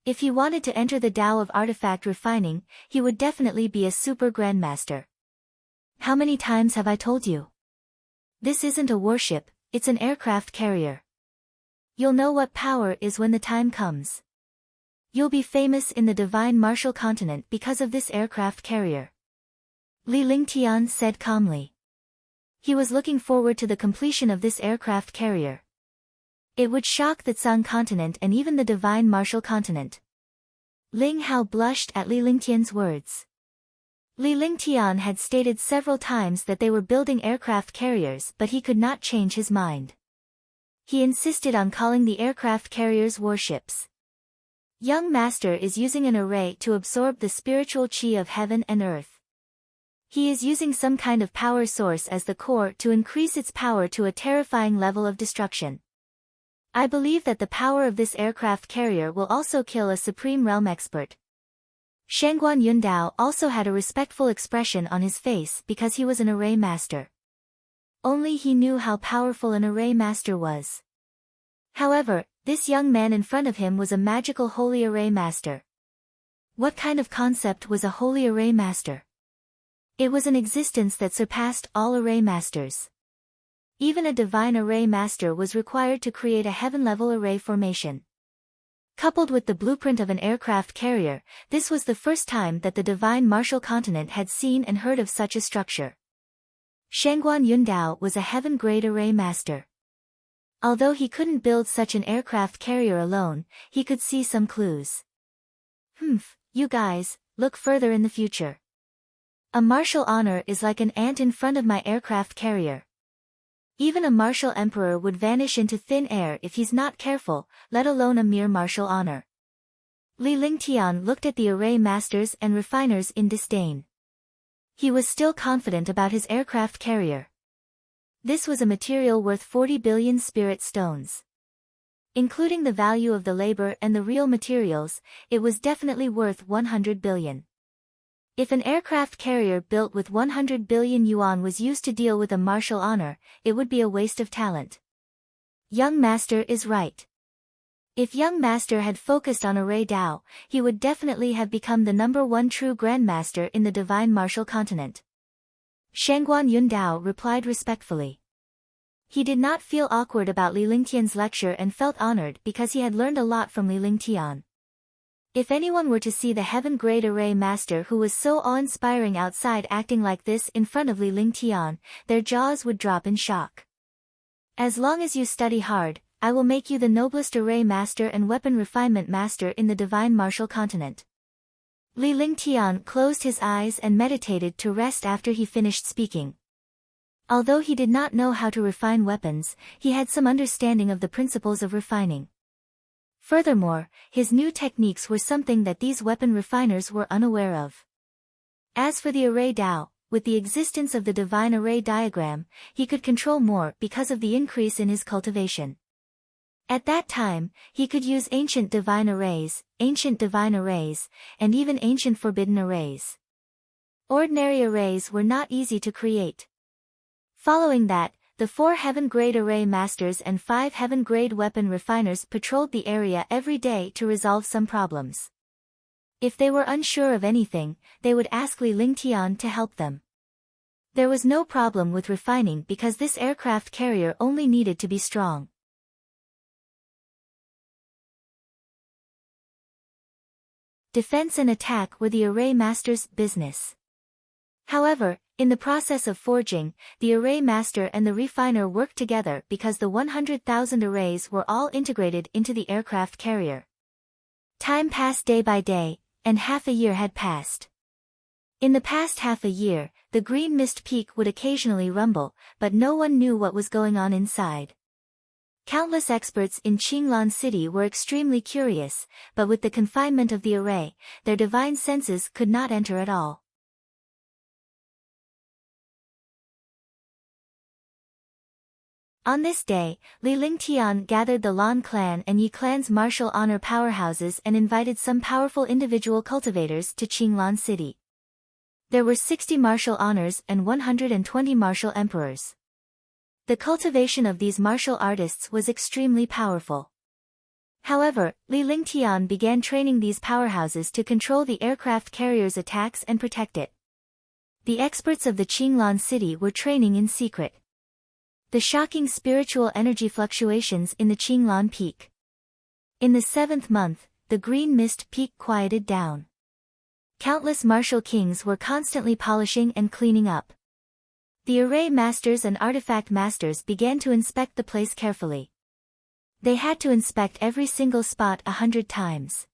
If he wanted to enter the Tao of artifact refining, he would definitely be a super grandmaster. How many times have I told you? This isn't a warship, it's an aircraft carrier. You'll know what power is when the time comes. You'll be famous in the divine martial continent because of this aircraft carrier. Li Lingtian said calmly. He was looking forward to the completion of this aircraft carrier. It would shock the Tsang continent and even the divine martial continent. Ling Hao blushed at Li Lingtian's words. Li Lingtian had stated several times that they were building aircraft carriers, but he could not change his mind. He insisted on calling the aircraft carriers warships. Young master is using an array to absorb the spiritual qi of heaven and earth. He is using some kind of power source as the core to increase its power to a terrifying level of destruction. I believe that the power of this aircraft carrier will also kill a supreme realm expert. Shangguan Yundao also had a respectful expression on his face because he was an array master. Only he knew how powerful an array master was. However, this young man in front of him was a magical holy array master. What kind of concept was a holy array master? It was an existence that surpassed all array masters. Even a divine array master was required to create a heaven-level array formation. Coupled with the blueprint of an aircraft carrier, this was the first time that the divine martial continent had seen and heard of such a structure. Shangguan Yundao was a heaven-grade array master. Although he couldn't build such an aircraft carrier alone, he could see some clues. You guys, look further in the future. A martial honor is like an ant in front of my aircraft carrier. Even a martial emperor would vanish into thin air if he's not careful, let alone a mere martial honor. Li Lingtian looked at the array masters and refiners in disdain. He was still confident about his aircraft carrier. This was a material worth 40 billion spirit stones. Including the value of the labor and the real materials, it was definitely worth 100 billion. If an aircraft carrier built with 100 billion yuan was used to deal with a martial honor, it would be a waste of talent. Young Master is right. If Young Master had focused on array Dao, he would definitely have become the #1 true Grandmaster in the Divine Martial Continent. Shangguan Yundao replied respectfully. He did not feel awkward about Li Lingtian's lecture and felt honored because he had learned a lot from Li Lingtian. If anyone were to see the heaven-grade array master who was so awe-inspiring outside acting like this in front of Li Lingtian, their jaws would drop in shock. As long as you study hard, I will make you the noblest array master and weapon refinement master in the Divine Martial Continent. Li Lingtian closed his eyes and meditated to rest after he finished speaking. Although he did not know how to refine weapons, he had some understanding of the principles of refining. Furthermore, his new techniques were something that these weapon refiners were unaware of. As for the array Dao, with the existence of the divine array diagram, he could control more because of the increase in his cultivation. At that time, he could use ancient divine arrays, and even ancient forbidden arrays. Ordinary arrays were not easy to create. Following that, the 4 heaven-grade array masters and 5 heaven-grade weapon refiners patrolled the area every day to resolve some problems. If they were unsure of anything, they would ask Li Lingtian to help them. There was no problem with refining because this aircraft carrier only needed to be strong. Defense and attack were the array master's business. However, in the process of forging, the array master and the refiner worked together because the 100,000 arrays were all integrated into the aircraft carrier. Time passed day by day, and half a year had passed. In the past half a year, the green mist peak would occasionally rumble, but no one knew what was going on inside. Countless experts in Qinglan City were extremely curious, but with the confinement of the array, their divine senses could not enter at all. On this day, Li Lingtian gathered the Lan clan and Yi clan's martial honor powerhouses and invited some powerful individual cultivators to Qinglan City. There were 60 martial honors and 120 martial emperors. The cultivation of these martial artists was extremely powerful. However, Li Lingtian began training these powerhouses to control the aircraft carrier's attacks and protect it. The experts of the Qinglan City were training in secret. The shocking spiritual energy fluctuations in the Qinglan Peak. In the 7th month, the green mist peak quieted down. Countless martial kings were constantly polishing and cleaning up. The array masters and artifact masters began to inspect the place carefully. They had to inspect every single spot 100 times.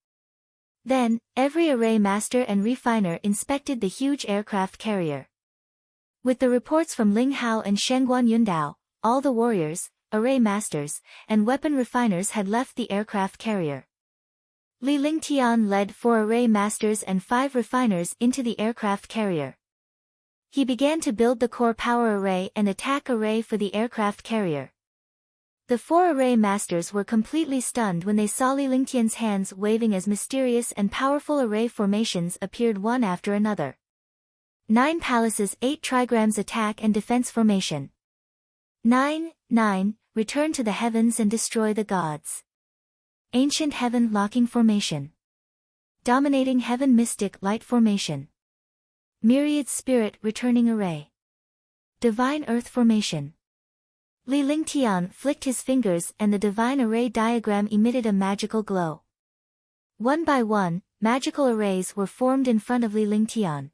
Then, every array master and refiner inspected the huge aircraft carrier. With the reports from Ling Hao and Shangguan Yundao, all the warriors, array masters, and weapon refiners had left the aircraft carrier. Li Lingtian led 4 array masters and 5 refiners into the aircraft carrier. He began to build the core power array and attack array for the aircraft carrier. The 4 array masters were completely stunned when they saw Li Lingtian's hands waving as mysterious and powerful array formations appeared one after another. 9 palaces, 8 trigrams attack and defense formation. 9, return to the heavens and destroy the gods. Ancient heaven locking formation. Dominating heaven mystic light formation. Myriad spirit returning array. Divine earth formation. Li Lingtian flicked his fingers and the divine array diagram emitted a magical glow. One by one, magical arrays were formed in front of Li Lingtian.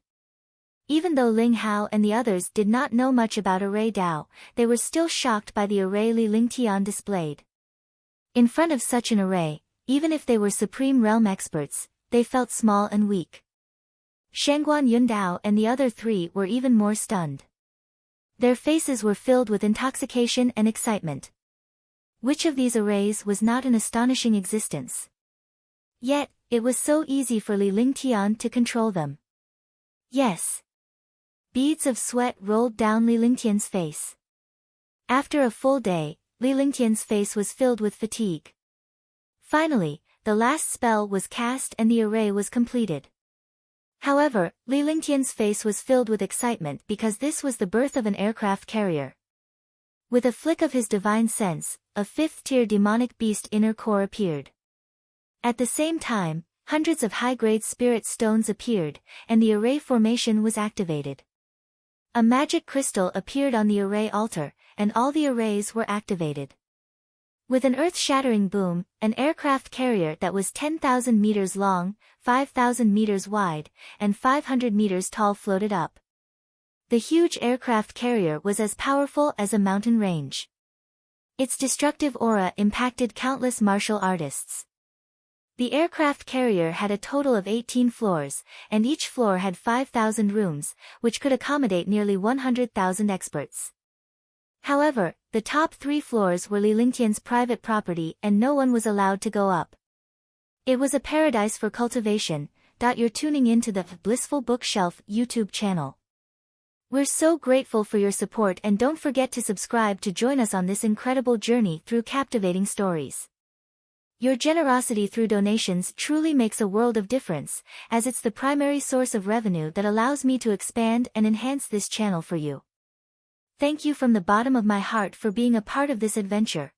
Even though Ling Hao and the others did not know much about array Dao, they were still shocked by the array Li Lingtian displayed. In front of such an array, even if they were supreme realm experts, they felt small and weak. Shangguan Yundao and the other three were even more stunned. Their faces were filled with intoxication and excitement. Which of these arrays was not an astonishing existence? Yet, it was so easy for Li Lingtian to control them. Yes. Beads of sweat rolled down Li Lingtian's face. After a full day, Li Lingtian's face was filled with fatigue. Finally, the last spell was cast and the array was completed. However, Li Lingtian's face was filled with excitement because this was the birth of an aircraft carrier. With a flick of his divine sense, a fifth-tier demonic beast inner core appeared. At the same time, hundreds of high-grade spirit stones appeared, and the array formation was activated. A magic crystal appeared on the array altar, and all the arrays were activated. With an earth-shattering boom, an aircraft carrier that was 10,000 meters long, 5,000 meters wide, and 500 meters tall floated up. The huge aircraft carrier was as powerful as a mountain range. Its destructive aura impacted countless martial artists. The aircraft carrier had a total of 18 floors, and each floor had 5,000 rooms, which could accommodate nearly 100,000 experts. However, the top 3 floors were Li Lingtian's private property and no one was allowed to go up. It was a paradise for cultivation. You're tuning into the Blissful Bookshelf YouTube channel. We're so grateful for your support and don't forget to subscribe to join us on this incredible journey through captivating stories. Your generosity through donations truly makes a world of difference, as it's the primary source of revenue that allows me to expand and enhance this channel for you. Thank you from the bottom of my heart for being a part of this adventure.